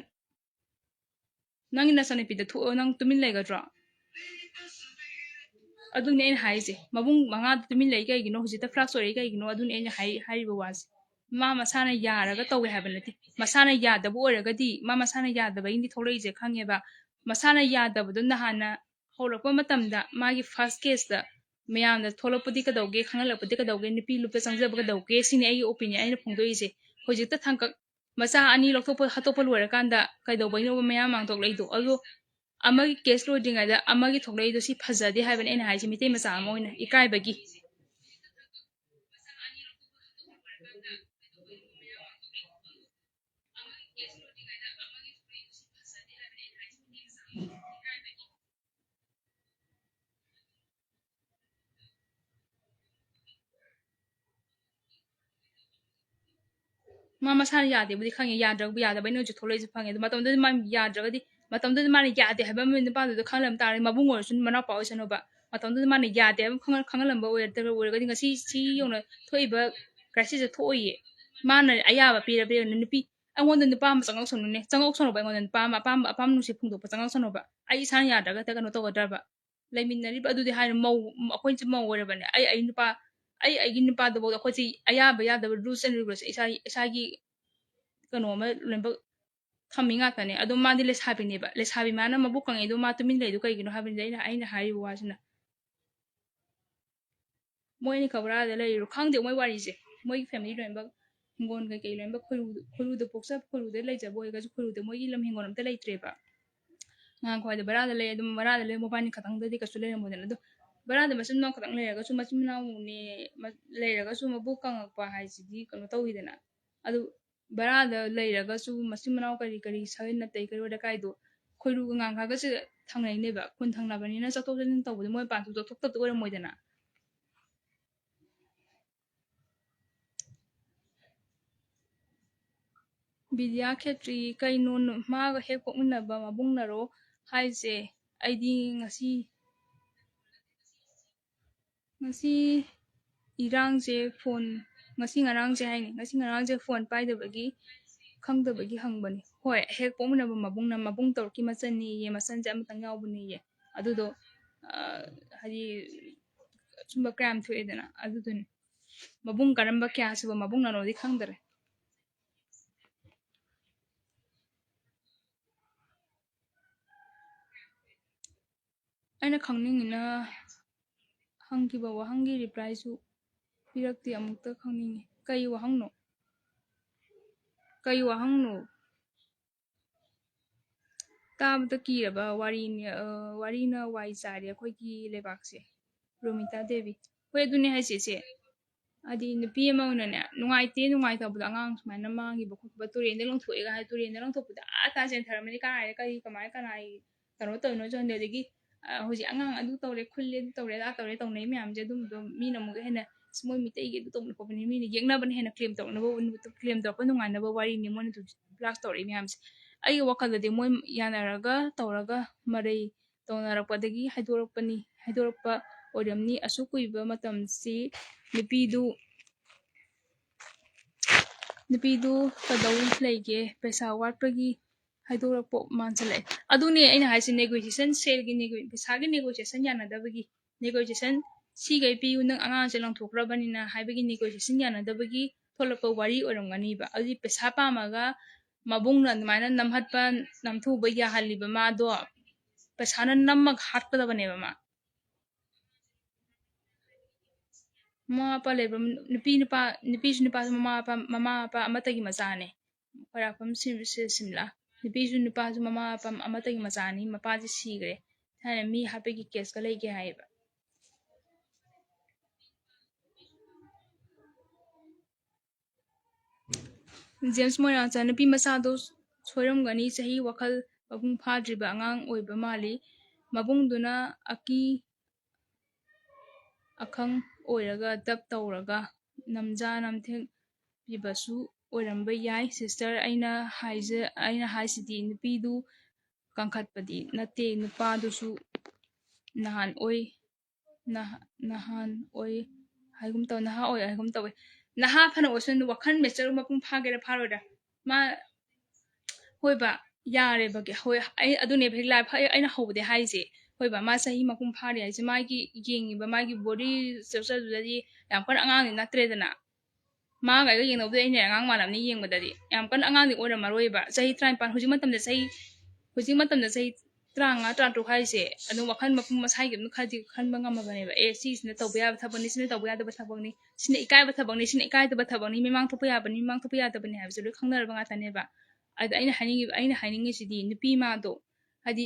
nangi na sane pi da thu nang tumin legadra adune en haise mabung manga tumin lei kai gino hujita flax ori kai gino adune en hai ba was ma masana yaraga tawe habanati masana yadaba oragadi ma masana yadaba indi tholai je khange ba masana yadaba do nahana holakpa matamda magi first case da mayamda tholopudi ka dawge khangalapudi ka dawge nipi lupe sangjaba ka dawge sini ai opinion ai phongdoi je hojita thangkak macha ani lokthokpa hatokpa lorakanda kai dawbai no mayam mangtok leido allo amagi case lo dinga da amagi thoklei do si phajade haban en haiji mitei macha amoina ikai bagi mama sana yade budi khange yadrag bu yada bai no ju tholei ju phange matam da ma yadragadi matam da ma yade haba min ba do khanglam tare mabung or sun mana pa osano ba matam da ma yade khanglam ba wer da wer gadi ngasi si yona thoiba crisis thoiye mana ayaba pira pira nupi angon da pa ma changok sonu ne changok sono ba ngon pa ma apam nu si phungdo pa changok sono ba ai sana yadraga ta kano to gadra ba laiminari ba du di ha mau akhoi chi mau wer ba ne ai nupa ai gi nupa do bo akhoi chi ayaba ya da rules and regulations isa gi kano ma lemba thami nga tane ado ma di les habi ne ba les habi mana mabukang edo ma tumin le do kai gino habi ne aina hari wasna moi ni khabra da le ru khang de moi wari je moi family lemba hingon kai lemba khulu do poksa khulu de lai ja boy ga khulu de moi gi lam hingon am ta lai tre ba ngang khoi de bara da le dum bara da le mo pani khatang da di ka su le mo da do bara da masin no khatang le ga su masin na ne le ga su mabukang pa hai ji di kano to wi na adu bara da le ga su masin na kari sai na tai kari da kai do khoi ru ngang kha ga se thang nei ne ba kun thang na ba ni na sa to jin to bu mo pa tu to thok to ore mo da na Bidya khetri kai non ma ga he ko mun ba mabung na ro hai se ai di ngasi irang je phone ngasi ngarang je hai ngasi ngarang je phone pai da bagi khang da bagi hang bani hoi he ko mun ba mabung tor ki ma chan ni ye ma san jam tang yaw buni ye adu do hari sumba kram thu edana adu dun mabung karamba kya su mabung na no di khang dare aina khangning ina hangki ba wa hangi reply su pirakti amukta khangning kai wa hangno ꯇꯥꯕꯗ ꯀꯤꯔꯕ ꯋꯥꯔꯤꯅꯤ ꯋꯥꯔꯤꯅ ꯋꯥꯏ ꯆꯥꯏꯔꯦ ꯑꯩꯈꯣꯏꯒꯤ ꯂꯩꯕꯥꯛꯁꯦ ꯔꯣꯃꯤꯇꯥ ꯗꯦꯕꯤ ꯍꯣꯏ ꯑꯗꯨꯅꯦ ꯍꯥꯏꯁꯦ ꯍꯥꯏꯗꯤ ꯅꯨꯄꯤ ꯑꯃ ꯑꯣꯏꯅꯅꯦ ꯅꯨꯡꯉꯥꯏꯇꯕꯗꯣ ꯑꯉꯥꯡ ꯁꯨꯃꯥꯏꯅ ꯃꯥꯡꯈꯤꯕ ꯈꯣꯠꯄ ꯇꯨꯔꯦꯟꯗ ꯂꯪꯊꯣꯛꯑꯦꯒ ꯍꯥꯏ ꯇꯨꯔꯦꯟꯗ ꯂꯪꯊꯣꯛꯄꯗ ꯇꯥ ꯆꯦꯟꯊꯔꯝꯃꯅꯤ ꯀꯔꯥꯏꯗ ꯀꯅꯥꯏ ꯀꯩꯅꯣ ꯇꯧꯔꯤꯅꯣꯁꯨ ꯈꯪꯗꯦ ꯑꯗꯒꯤ ꯍꯧꯖꯤꯛ ꯑꯉꯥꯡ ꯑꯗꯨ ꯇꯧꯔꯦ ꯈꯨꯜꯂꯦ ꯑꯗꯨ ꯇꯧꯔꯦ ꯑꯗꯥ ꯇꯧꯔꯦ ꯇꯧꯅꯩ ꯃꯌꯥꯝꯁꯦ ꯑꯗꯨꯝꯕꯗꯣ ꯃꯤꯅ ꯑꯃꯨꯛ ꯍꯦꯟꯅ ꯃꯣꯏ ꯃꯤꯇꯩꯒꯤ ꯑꯗꯨ ꯇꯧꯕ ꯈꯣꯠꯄꯅꯤ ꯃꯤꯅ ꯌꯦꯛꯅꯕꯅ ꯍꯦꯟꯅ ꯀ꯭ꯂꯦꯝ ꯇꯧꯔꯛꯄ ꯅꯨꯡꯉꯥꯏꯅꯕ ꯋꯥꯔꯤꯅꯤ ꯃꯣꯏꯅ ꯕ꯭ꯂꯥꯁ ꯇꯧꯔꯛꯏ ꯃꯌꯥꯝꯁꯦ ꯑꯩꯒꯤ ꯋꯥꯈꯜꯗꯗꯤ ꯃꯣꯏ ꯌꯥꯅꯔꯒ ꯇꯧꯔꯒ ꯃꯔꯩ ꯇꯧꯅꯔꯛꯄꯗꯒꯤ ꯍꯥꯏꯗꯣꯔꯛꯄ ꯑꯣꯏꯔꯝꯅꯤ ꯑꯁꯨꯛ ꯀꯨꯏꯕ ꯃꯇꯝꯁꯤ ꯅꯨꯄꯤꯗꯨ ꯀꯗꯧ ꯂꯩꯒꯦ ꯄꯩꯁꯥ ꯋꯥꯠꯄꯒꯤ ꯍꯥꯏꯗꯣꯔꯛꯄ ꯃꯥꯟꯁꯤꯜꯂꯛꯑꯦ ꯑꯗꯨꯅꯦ ꯑꯩꯅ ꯍꯥꯏꯁꯦ ꯅꯦꯒꯣꯁꯤꯌꯦꯁꯟ ꯄꯩꯁꯥꯒꯤ ꯅꯦꯒꯣꯁꯤꯌꯦꯁꯟ ꯌꯥꯅꯗꯕꯒꯤ ꯅꯦꯒꯣꯁꯤꯌꯦꯁꯟ ꯁꯤꯒꯩ ꯄꯤꯌꯨ ꯅꯪ ꯑꯉꯥꯡꯁꯦ ꯂꯪꯊꯣꯛꯈ꯭ꯔꯕꯅꯤꯅ ꯍꯥꯏꯕꯒꯤ ꯅꯦꯒꯣꯁꯤꯌꯦꯁꯟ ꯌꯥꯅꯗꯕꯒꯤ ꯊꯣꯛꯂꯛꯄ ꯋꯥꯔꯤ ꯑꯣꯏꯔꯝꯒꯅꯤꯕ ꯑꯗꯨꯗꯤ ꯄꯩꯁꯥ ꯄꯥꯝꯃꯒ ꯃꯕꯨꯡꯅ ꯑꯗꯨꯃꯥꯏꯅ ꯅꯝꯊꯨꯕ ꯌꯥꯍꯜꯂꯤꯕ ꯃꯥꯗꯣ ꯄꯩꯁꯥꯅ ꯅꯝꯃꯒ ꯍꯥꯠꯀꯗꯕꯅꯦꯕ ꯃꯃꯥ ꯃꯄꯥ ꯂꯩꯕ ꯅꯨꯄꯤꯁꯨ ꯅꯨꯄꯥꯁꯨ ꯃꯃꯥ ꯃꯄꯥ ꯑꯃꯠꯇꯒꯤ ꯃꯆꯥꯅꯦ ꯈ꯭ꯋꯥꯏꯔꯥꯛꯄꯝ ꯁꯤꯝꯂꯥ ꯅꯨꯄꯤꯁꯨ ꯅꯨꯄꯥꯁꯨ ꯃꯃꯥ ꯃꯄꯥ ꯑꯃꯠꯇꯒꯤ ꯃꯆꯥꯅꯤ ꯃꯄꯥꯁꯦ ꯁꯤꯈ꯭ꯔꯦ ꯍꯥꯏꯅ ꯃꯤ ꯍꯥꯠꯄꯒꯤ ꯀꯦꯁꯀ ꯂꯩꯒꯦ ꯍꯥꯏꯌꯦꯕ ꯖꯦꯝꯁ ꯃꯣꯏꯔꯥꯡꯆꯥ ꯅꯨꯄꯤ ꯃꯆꯥꯗꯣ ꯁꯣꯏꯔꯝꯒꯅꯤ ꯆꯍꯤ ꯋꯥꯈꯜ ꯃꯄꯨꯡ ꯐꯥꯗ꯭ꯔꯤꯕ ꯑꯉꯥꯡ ꯑꯣꯏꯕ ꯃꯥꯜꯂꯤ ꯃꯕꯨꯡꯗꯨꯅ ꯑꯈꯪ ꯑꯣꯏꯔꯒ ꯗꯞ ꯇꯧꯔꯒ ꯅꯝꯖꯥ ꯅꯝꯊꯦꯛꯄꯤꯕꯁꯨ ꯑꯣꯏꯔꯝꯕ ꯌꯥꯏ ꯁꯤꯁꯇꯔ ꯑꯩꯅ ꯍꯥꯏꯁꯤꯗꯤ ꯅꯨꯄꯤꯗꯨ ꯀꯟꯈꯠꯄꯗꯤ ꯅꯠꯇꯦ ꯅꯨꯄꯥꯗꯨꯁꯨ ꯅꯍꯥ ꯑꯣꯏ ꯍꯥꯏꯒꯨꯝ ꯇꯧꯋꯦ ꯅꯍꯥ ꯐꯅ ꯑꯣꯏꯁꯅꯨ ꯋꯥꯈꯜ ꯃꯦꯆꯔ ꯃꯄꯨꯡ ꯐꯥꯒꯦꯔꯥ ꯐꯥꯔꯣꯏꯗ꯭ꯔꯥ ꯃꯥ ꯍꯣꯏꯕ ꯌꯥꯔꯦꯕꯒꯤ ꯍꯣꯏ ꯑꯩ ꯑꯗꯨꯅꯦꯕ ꯑꯩꯅ ꯍꯧꯕꯗꯤ ꯍꯥꯏꯁꯦ ꯍꯣꯏꯕ ꯃꯥ ꯆꯍꯤ ꯃꯄꯨꯡ ꯐꯥꯔꯦ ꯍꯥꯏꯁꯦ ꯃꯥꯒꯤ ꯌꯦꯡꯉꯤꯕ ꯃꯥꯒꯤ ꯕꯣꯗꯤ ꯁ꯭ꯇꯔꯛꯆꯔꯗꯨꯗꯗꯤ ꯌꯥꯝ ꯀꯟꯅ ꯑꯉꯥꯡꯗꯤ ꯅꯠꯇ꯭ꯔꯦꯗꯅ ꯃꯥꯒ ꯑꯩꯒ ꯌꯦꯡꯅꯕꯗ ꯑꯩꯅ ꯑꯉꯥꯡ ꯃꯥꯜꯂꯝꯅꯤ ꯌꯦꯡꯕꯗꯗꯤ ꯌꯥꯝ ꯀꯟꯅ ꯑꯉꯥꯡꯗꯤ ꯑꯣꯏꯔꯝꯃꯔꯣꯏꯕ ꯆꯍꯤ 19 ꯍꯧꯖꯤꯛ ꯃꯇꯝꯗ ꯆꯍꯤ 35 ꯍꯥꯏꯁꯦ ꯑꯗꯨꯝ ꯋꯥꯈꯜ ꯃꯄꯨꯡ ꯃꯁꯥꯒꯤ ꯑꯗꯨꯝ ꯈꯔꯗꯤ ꯈꯟꯕ ꯉꯝꯃꯕꯅꯦꯕ ꯁꯤꯁꯤꯅ ꯇꯧꯕ ꯌꯥꯕ ꯊꯕꯛꯅꯤ ꯁꯤꯅ ꯇꯧꯕ ꯌꯥꯗꯕ ꯊꯕꯛꯅꯤ ꯁꯤꯅ ꯏꯀꯥꯏꯕ ꯊꯕꯛꯅꯤ ꯁꯤꯅ ꯏꯀꯥꯏꯗꯕ ꯊꯕꯛꯅꯤ ꯃꯤꯃꯥꯡ ꯊꯣꯛꯄ ꯌꯥꯕꯅꯤ ꯃꯤꯃꯥꯡ ꯊꯣꯛꯄ ꯌꯥꯗꯕꯅꯤ ꯍꯥꯏꯕꯁꯦ ꯂꯣꯏ ꯈꯪꯅꯔꯕ ꯉꯥꯛꯇꯅꯦꯕ ꯑꯗ ꯑꯩꯅ ꯍꯥꯏꯅꯤꯡꯉꯤꯁꯤꯗꯤ ꯅꯨꯄꯤ ꯃꯥꯗꯣ ꯍꯥꯏꯗꯤ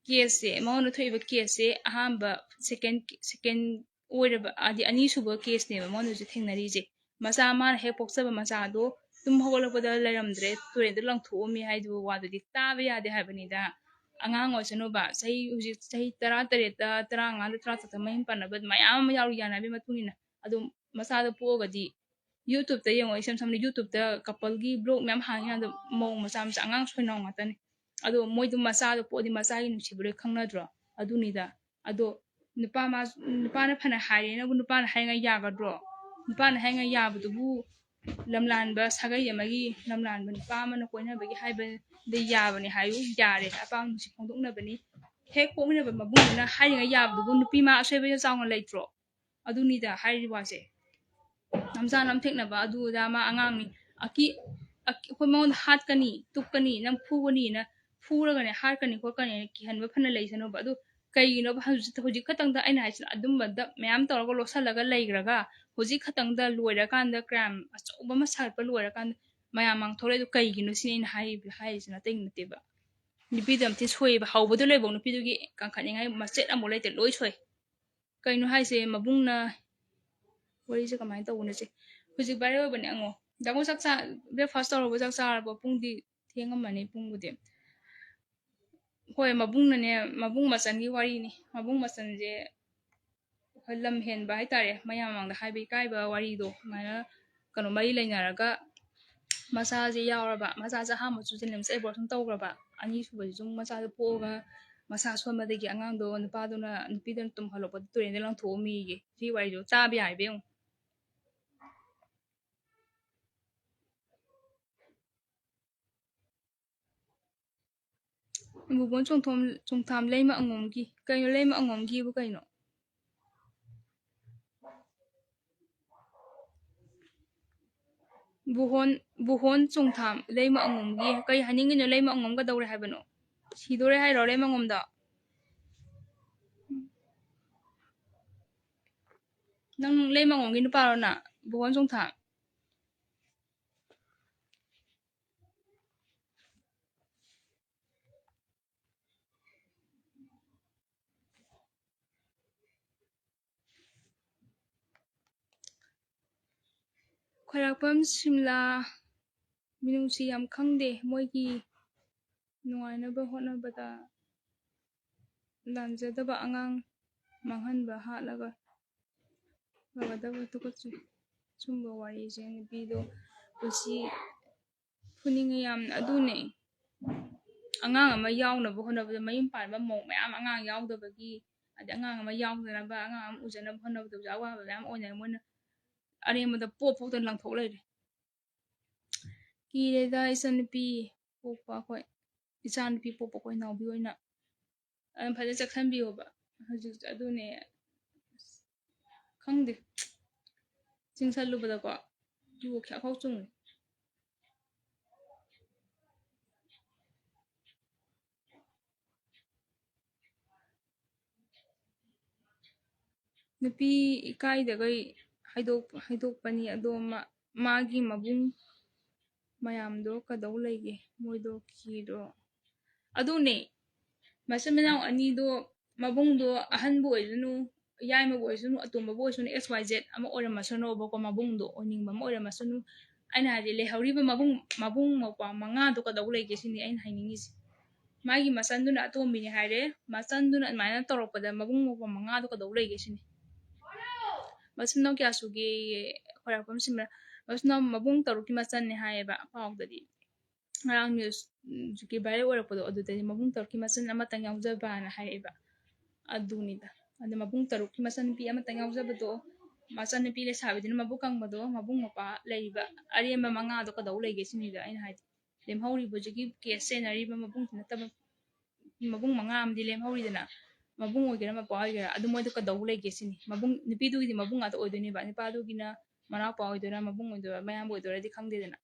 ꯀꯦꯁꯁꯦ ꯃꯉꯣꯟꯗ ꯊꯣꯛꯏꯕ ꯀꯦꯁꯁꯦ ꯑꯍꯥꯟꯕ ꯁꯦꯀꯦꯟ ꯑꯣꯏꯔꯕ ꯍꯥꯏꯗꯤ ꯑꯅꯤꯁꯨꯕ ꯀꯦꯁꯅꯦꯕ ꯃꯉꯣꯟꯗꯁꯨ ꯊꯦꯡꯅꯔꯤꯁꯦ ꯃꯆꯥ ꯃꯥꯅ ꯍꯦꯛ ꯄꯣꯛꯆꯕ ꯃꯆꯥꯗꯣ ꯇꯨꯝ ꯍꯧꯒꯠꯂꯛꯄꯗ ꯂꯩꯔꯝꯗ꯭ꯔꯦ ꯇꯨꯔꯦꯟꯗ ꯂꯪꯊꯣꯛꯑꯝꯃꯤ ꯍꯥꯏꯗꯨꯕ ꯋꯥꯗꯨꯗꯤ ꯇꯥꯕ ꯌꯥꯗꯦ ꯍꯥꯏꯕꯅꯤꯗ ꯑꯉꯥꯡ ꯑꯣꯏꯁꯅꯨꯕ ꯍꯧꯖꯤꯛ ꯆꯍꯤ 18ꯇ 19ꯗ 19 ꯃꯌꯨꯝ ꯄꯥꯟꯅꯕ ꯃꯌꯥꯝ ꯑꯃ ꯌꯥꯅꯕꯒꯤ ꯃꯇꯨꯡ ꯏꯟꯅ ꯑꯗꯨꯝ ꯃꯆꯥꯗꯣ ꯄꯣꯛꯑꯒꯗꯤ ꯌꯨꯇꯨꯕꯇ ꯌꯦꯡꯉꯣ ꯏꯁꯝ ꯁꯝꯅ ꯌꯨꯇꯨꯕꯇ ꯀꯄꯜꯒꯤ ꯕ꯭ꯂꯣꯛ ꯃꯌꯥꯝ ꯍꯥꯡꯉꯤ ꯀꯥꯟꯗ ꯃꯧ ꯃꯆꯥ ꯑꯉꯥꯡ ꯁꯣꯏꯅꯥꯎ ꯉꯥꯛꯇꯅꯤ ꯑꯗꯣ ꯃꯣꯏꯗꯣ ꯃꯆꯥꯗꯣ ꯄꯣꯛꯑꯗꯤ ꯃꯆꯥꯒꯤ ꯅꯨꯡꯁꯤꯕ ꯂꯣꯏ ꯈꯪꯅꯗ꯭ꯔꯣ ꯑꯗꯨꯅꯤꯗ ꯑꯗꯣ ꯅꯨꯄꯥꯅ ꯐꯅ ꯍꯥꯏꯔꯦꯅꯕꯨ ꯅꯨꯄꯥꯅ ꯍꯥꯏꯉꯥꯏ ꯌꯥꯒꯗ꯭ꯔꯣ ꯅꯨꯄꯥꯅ ꯍꯥꯏꯉꯥꯏ ꯌꯥꯕꯗꯨꯕꯨ ꯂꯝꯂꯥꯟꯕ ꯁꯥꯒꯩ ꯑꯃꯒꯤ ꯂꯝꯂꯥꯟꯕ ꯅꯨꯄꯥ ꯑꯃꯅ ꯀꯣꯏꯅꯕꯒꯤ ꯍꯥꯏꯕꯗ ꯌꯥꯕꯅꯤ ꯍꯥꯏꯌꯨ ꯌꯥꯔꯦ ꯑꯄꯥꯝꯕ ꯅꯨꯡꯁꯤ ꯐꯣꯡꯗꯣꯛꯅꯕꯅꯤ ꯍꯦꯛ ꯄꯣꯛꯃꯤꯟꯅꯕ ꯃꯕꯨꯡꯗꯨꯅ ꯍꯥꯏꯔꯤꯉꯩ ꯌꯥꯕꯗꯨꯕꯨ ꯅꯨꯄꯤ ꯃꯥ ꯑꯁꯣꯏꯕ ꯆꯥꯎꯅ ꯂꯩꯇ꯭ꯔꯣ ꯑꯗꯨꯅꯤꯗ ꯍꯥꯏꯔꯤꯕ ꯋꯥꯁꯦ ꯅꯝꯖꯥ ꯅꯝꯊꯦꯛꯅꯕ ꯑꯗꯨꯗ ꯃꯥ ꯑꯉꯥꯡꯅꯤ ꯑꯩꯈꯣꯏ ꯃꯉꯣꯟꯗ ꯍꯥꯠꯀꯅꯤ ꯇꯨꯞꯀꯅꯤ ꯅꯪ ꯐꯨꯒꯅꯤꯅ ꯐꯨꯔꯒꯅꯦ ꯍꯥꯠꯀꯅꯤ ꯈꯣꯠꯀꯅꯤ ꯀꯤꯍꯟꯕ ꯐꯅ ꯂꯩꯁꯅꯣꯕ ꯑꯗꯨ ꯀꯩꯒꯤꯅꯣꯕ ꯍꯧꯖꯤꯛ ꯈꯛꯇꯪꯗ ꯑꯩꯅ ꯍꯥꯏꯁꯤꯅ ꯑꯗꯨꯝꯕꯗ ꯃꯌꯥꯝ ꯇꯧꯔꯒ ꯂꯣꯠꯁꯤꯜꯂꯒ ꯂꯩꯈ꯭ꯔꯒ ꯍꯧꯖꯤꯛ ꯈꯛꯇꯪꯗ ꯂꯣꯏꯔꯀꯥꯟꯗ ꯀ꯭ꯔꯥꯏꯝ ꯑꯆꯧꯕ ꯑꯃ ꯁꯥꯒꯠꯄ ꯂꯣꯏꯔꯀꯥꯟꯗ ꯃꯌꯥꯝ ꯃꯥꯡꯊꯣꯔꯛꯏ ꯑꯗꯨ ꯀꯩꯒꯤꯅꯣ ꯁꯤꯅꯤ ꯑꯩꯅ ꯍꯥꯏꯔꯤꯁꯤ ꯅꯠꯇꯦ ꯅꯨꯄꯤꯗꯣ ꯌꯥꯝ ꯊꯤ ꯁꯣꯏꯑꯕ ꯍꯧꯕꯗ ꯂꯣꯏꯕꯧ ꯅꯨꯄꯤꯗꯨꯒꯤ ꯀꯟꯈꯠꯅꯤꯡꯉꯥꯏ ꯃꯆꯦꯠ ꯑꯃꯐꯥꯎ ꯂꯩꯇꯦ ꯂꯣꯏ ꯁꯣꯏ ꯀꯩꯅꯣ ꯍꯥꯏꯁꯦ ꯃꯕꯨꯡꯅ ꯋꯥꯔꯤꯁꯦ ꯀꯃꯥꯏꯅ ꯇꯧꯕꯅꯣ ꯁꯤ ꯍꯧꯖꯤꯛ ꯚꯥꯏꯔꯦꯜ ꯑꯣꯏꯕꯅꯦ ꯑꯉꯣ ꯗꯥꯕꯨ ꯕ꯭ꯔꯦꯛꯐꯥꯁ ꯇꯧꯔꯕ ꯆꯥꯛ ꯆꯥꯔꯕ ꯄꯨꯡꯗꯤ ꯊꯦꯡꯉꯝꯃꯅꯤ ꯄꯨꯡꯕꯨꯗꯤ ꯍꯣꯏ ꯃꯕꯨꯡ ꯃꯆꯟꯒꯤ ꯋꯥꯔꯤꯅꯤ ꯃꯕꯨꯡ ꯃꯆꯟꯁꯦ ꯂꯝ ꯍꯦꯟꯕ ꯍꯥꯏꯇꯥꯔꯦ ꯃꯌꯥꯝ ꯃꯃꯥꯡꯗ ꯍꯥꯏꯕ ꯏꯀꯥꯏꯕ ꯋꯥꯔꯤꯗꯣ ꯁꯨꯃꯥꯏꯅ ꯃꯔꯤ ꯂꯩꯅꯔꯒ ꯃꯆꯥꯁꯦ ꯌꯥꯎꯔꯕ ꯃꯆꯥꯁꯦ ꯑꯍꯥꯟꯕꯁꯨ ꯖꯦꯅꯤꯝꯁ ꯑꯦꯕꯣꯔꯁꯟ ꯇꯧꯈ꯭ꯔꯕ ꯑꯅꯤꯁꯨꯕꯁꯤꯁꯨ ꯃꯆꯥꯗꯣ ꯄꯣꯛꯑꯒ ꯃꯁꯥ ꯁꯣꯟꯕꯗꯒꯤ ꯑꯉꯥꯡꯗꯣ ꯅꯨꯄꯤꯗꯨꯅ ꯇꯨꯝꯍꯜꯂꯛꯄꯗ ꯇꯨꯔꯦꯟꯗ ꯂꯪꯊꯣꯛꯑꯝꯃꯤꯌꯦ ꯁꯤ ꯋꯥꯔꯤꯗꯣ ꯇꯥꯕ ꯌꯥꯏꯕ ꯌꯦꯡꯉꯨ ꯏꯕꯨꯕꯣꯟ ꯆꯣꯡꯊꯥꯝ ꯂꯩꯃ ꯑꯉꯣꯝꯒꯤ ꯀꯩꯅꯣ ꯂꯩꯃ ꯑꯉꯣꯝꯒꯤꯕꯨ ꯀꯩꯅꯣ ꯕꯨꯍꯣꯟ ꯆꯣꯡꯊꯥꯝ ꯂꯩꯃ ꯑꯉꯣꯝꯒꯤ ꯀꯩ ꯍꯥꯏꯅꯤꯡꯉꯤꯅꯣ ꯂꯩꯃ ꯑꯉꯣꯝ ꯀꯗꯧꯔꯦ ꯍꯥꯏꯕꯅꯣ ꯁꯤꯗꯣꯔꯦ ꯍꯥꯏꯔꯣ ꯂꯩꯃ ꯑꯉꯣꯝꯗꯣ ꯅꯪ ꯂꯩꯃ ꯑꯉꯣꯝꯒꯤ ꯅꯨꯄꯥꯔꯣꯅ ꯕꯨꯍꯣꯟ ꯆꯣꯡꯊꯥꯝ ꯈꯣꯏꯔꯥꯛꯄꯝ ꯁꯤꯝꯂꯥ ꯃꯤꯅꯨꯡꯁꯤ ꯌꯥꯝ ꯈꯪꯗꯦ ꯃꯣꯏꯒꯤ ꯅꯨꯡꯉꯥꯏꯅꯕ ꯍꯣꯠꯅꯕꯗ ꯂꯥꯟꯖꯗꯕ ꯑꯉꯥꯡ ꯃꯥꯡꯍꯟꯕ ꯍꯥꯠꯂꯒ ꯐꯒꯗꯕ ꯇꯨꯀꯠꯆꯩ ꯁꯨꯝꯕ ꯋꯥꯔꯤꯁꯦ ꯅꯨꯄꯤꯗꯣ ꯄꯨꯟꯁꯤ ꯐꯨꯅꯤꯡꯉꯦ ꯌꯥꯝꯅ ꯑꯗꯨꯅꯦ ꯑꯉꯥꯡ ꯑꯃ ꯌꯥꯎꯅꯕ ꯍꯣꯠꯅꯕꯗ ꯃꯌꯨꯝ ꯄꯥꯟꯕ ꯃꯧ ꯃꯌꯥꯝ ꯑꯉꯥꯡ ꯌꯥꯎꯗꯕꯒꯤ ꯑꯗꯩ ꯑꯉꯥꯡ ꯑꯃ ꯌꯥꯎꯗꯅꯕ ꯑꯉꯥꯡ ꯑꯃ ꯎꯖꯅꯕ ꯍꯣꯠꯅꯕꯗꯁꯨ ꯑꯋꯥꯕ ꯃꯌꯥꯝ ꯑꯣꯏꯅꯩ ꯃꯣꯏꯅ ꯑꯔꯦꯝꯕꯗ ꯄꯣꯛꯇꯅ ꯂꯪꯊꯣꯛ ꯂꯩꯔꯦ ꯀꯤꯔꯦꯗ ꯏꯆꯟꯅꯨꯄꯤ ꯄꯣꯛꯄ ꯑꯩꯈꯣꯏ ꯏꯆꯥꯅꯨꯄꯤ ꯄꯣꯛꯄ ꯑꯩꯈꯣꯏ ꯅꯥꯎꯕꯤ ꯑꯣꯏꯅ ꯑꯗꯨꯝ ꯐꯖꯅ ꯆꯦꯛꯁꯤꯟꯕꯤꯌꯣꯕ ꯍꯧꯖꯤꯛ ꯑꯗꯨꯅꯦ ꯈꯪꯗꯦ ꯆꯤꯡꯁꯜꯂꯨꯕꯗꯀꯣ ꯖꯨ ꯈ꯭ꯌꯥꯈꯥꯎ ꯆꯨꯡꯉꯦ ꯅꯨꯄꯤ ꯏꯀꯥꯏꯗꯒꯩ ꯍꯩꯗꯣꯛꯄꯅꯤ ꯑꯗꯣ ꯃꯥꯒꯤ ꯃꯕꯨꯡ ꯃꯌꯥꯝꯗꯣ ꯀꯗꯧ ꯂꯩꯒꯦ ꯃꯣꯏꯗꯣ ꯀꯤꯗ꯭ꯔꯣ ꯑꯗꯨꯅꯦ ꯃꯆꯤꯟ ꯃꯅꯥꯎ ꯑꯅꯤꯗꯣ ꯃꯕꯨꯡꯗꯣ ꯑꯍꯟꯕꯨ ꯑꯣꯏꯁꯅꯨ ꯌꯥꯏꯃꯕꯨ ꯑꯣꯏꯁꯅꯨ ꯑꯇꯣꯝꯕꯕꯨ ꯑꯣꯏꯁꯅꯨ XYZ ꯑꯃ ꯑꯣꯏꯔꯝꯃꯁꯅꯣꯕꯀꯣ ꯃꯕꯨꯡꯗꯣ ꯑꯣꯏꯅꯤꯡꯕ ꯑꯃ ꯑꯣꯏꯔꯝꯃꯁꯅꯨ ꯑꯩꯅ ꯍꯥꯏꯗꯤ ꯂꯩꯍꯧꯔꯤꯕ ꯃꯕꯨꯡ ꯃꯧꯄ꯭ꯋꯥ ꯃꯉꯥꯗꯣ ꯀꯗꯧ ꯂꯩꯒꯦ ꯁꯤꯅꯤ ꯑꯩꯅ ꯍꯥꯏꯅꯤꯡꯉꯤꯁꯦ ꯃꯥꯒꯤ ꯃꯆꯟꯗꯨꯅ ꯑꯇꯣꯝꯕꯤꯅꯤ ꯍꯥꯏꯔꯦ ꯃꯆꯟꯗꯨꯅ ꯑꯗꯨꯃꯥꯏꯅ ꯇꯧꯔꯛꯄꯗ ꯃꯕꯨꯡ ꯃꯧꯄ꯭ꯋꯥ ꯃꯉꯥꯗꯣ ꯀꯗꯧ ꯂꯩꯒꯦ ꯁꯤꯅꯤ ꯃꯆꯤꯟ ꯃꯅꯥꯎ ꯀꯌꯥ ꯁꯨꯒꯦ ꯈꯣꯏꯔꯥꯛꯄꯝ ꯁꯤꯝꯔꯥ ꯃꯆꯤꯟ ꯃꯅꯥꯎ ꯃꯕꯨꯡ 6ꯀꯤ ꯃꯆꯟꯅꯦ ꯍꯥꯏꯌꯦꯕ ꯄꯥꯎꯗꯗꯤ ꯉꯔꯥꯡ ꯅ꯭ꯌꯨꯁꯀꯤ ꯚꯥꯏꯔꯦꯜ ꯑꯣꯏꯔꯛꯄꯗꯣ ꯑꯗꯨꯗꯗꯤ ꯃꯕꯨꯡ 6ꯀꯤ ꯃꯆꯟ ꯑꯃꯇꯪ ꯌꯥꯎꯖꯕꯅ ꯍꯥꯏꯔꯛꯑꯦꯕ ꯑꯗꯨꯅꯤꯗ ꯑꯗ ꯃꯕꯨꯡ 6ꯀꯤ ꯃꯆꯟꯅꯨꯄꯤ ꯑꯃꯇꯪ ꯌꯥꯎꯖꯕꯗꯣ ꯃꯆꯟꯅꯨꯄꯤ ꯂꯩꯁꯥꯕꯤꯗꯨꯅ ꯃꯕꯨꯛ ꯀꯪꯕꯗꯣ ꯃꯕꯨꯡ ꯃꯧꯄ꯭ꯋꯥ ꯂꯩꯔꯤꯕ ꯑꯔꯦꯝꯕ ꯃꯉꯥꯗꯣ ꯀꯗꯧ ꯂꯩꯒꯦ ꯁꯤꯅꯤꯗ ꯑꯩꯅ ꯍꯥꯏꯗꯤ ꯂꯦꯝꯍꯧꯔꯤꯕ ꯍꯧꯖꯤꯛꯀꯤ ꯀꯦꯁ ꯆꯦꯟꯅꯔꯤꯕ ꯃꯕꯨꯡ ꯅꯠꯇꯕ ꯃꯕꯨꯡ 5 ꯑꯃꯗꯤ ꯂꯦꯝꯍꯧꯔꯤꯗꯅ ꯃꯕꯨꯡ ꯑꯣꯏꯒꯦꯔꯥ ꯃꯧꯄ꯭ꯋꯥ ꯑꯣꯏꯒꯦꯔꯥ ꯑꯗꯨ ꯃꯣꯏꯗꯣ ꯀꯗꯧ ꯂꯩꯒꯦ ꯁꯤꯅꯤ ꯃꯕꯨꯡ ꯅꯨꯄꯤꯗꯨꯒꯤꯗꯤ ꯃꯕꯨꯡ ꯉꯥꯛꯇ ꯑꯣꯏꯗꯣꯏꯅꯦꯕ ꯅꯨꯄꯥꯗꯨꯒꯤꯅ ꯃꯅꯥꯎꯄꯥ ꯑꯣꯏꯗꯣꯏꯔꯥ ꯃꯕꯨꯡ ꯑꯣꯏꯗꯣꯏꯔꯥ ꯃꯌꯥꯝꯕ ꯑꯣꯏꯗꯣꯏꯔꯥꯗꯤ ꯈꯪꯗꯦꯗꯅ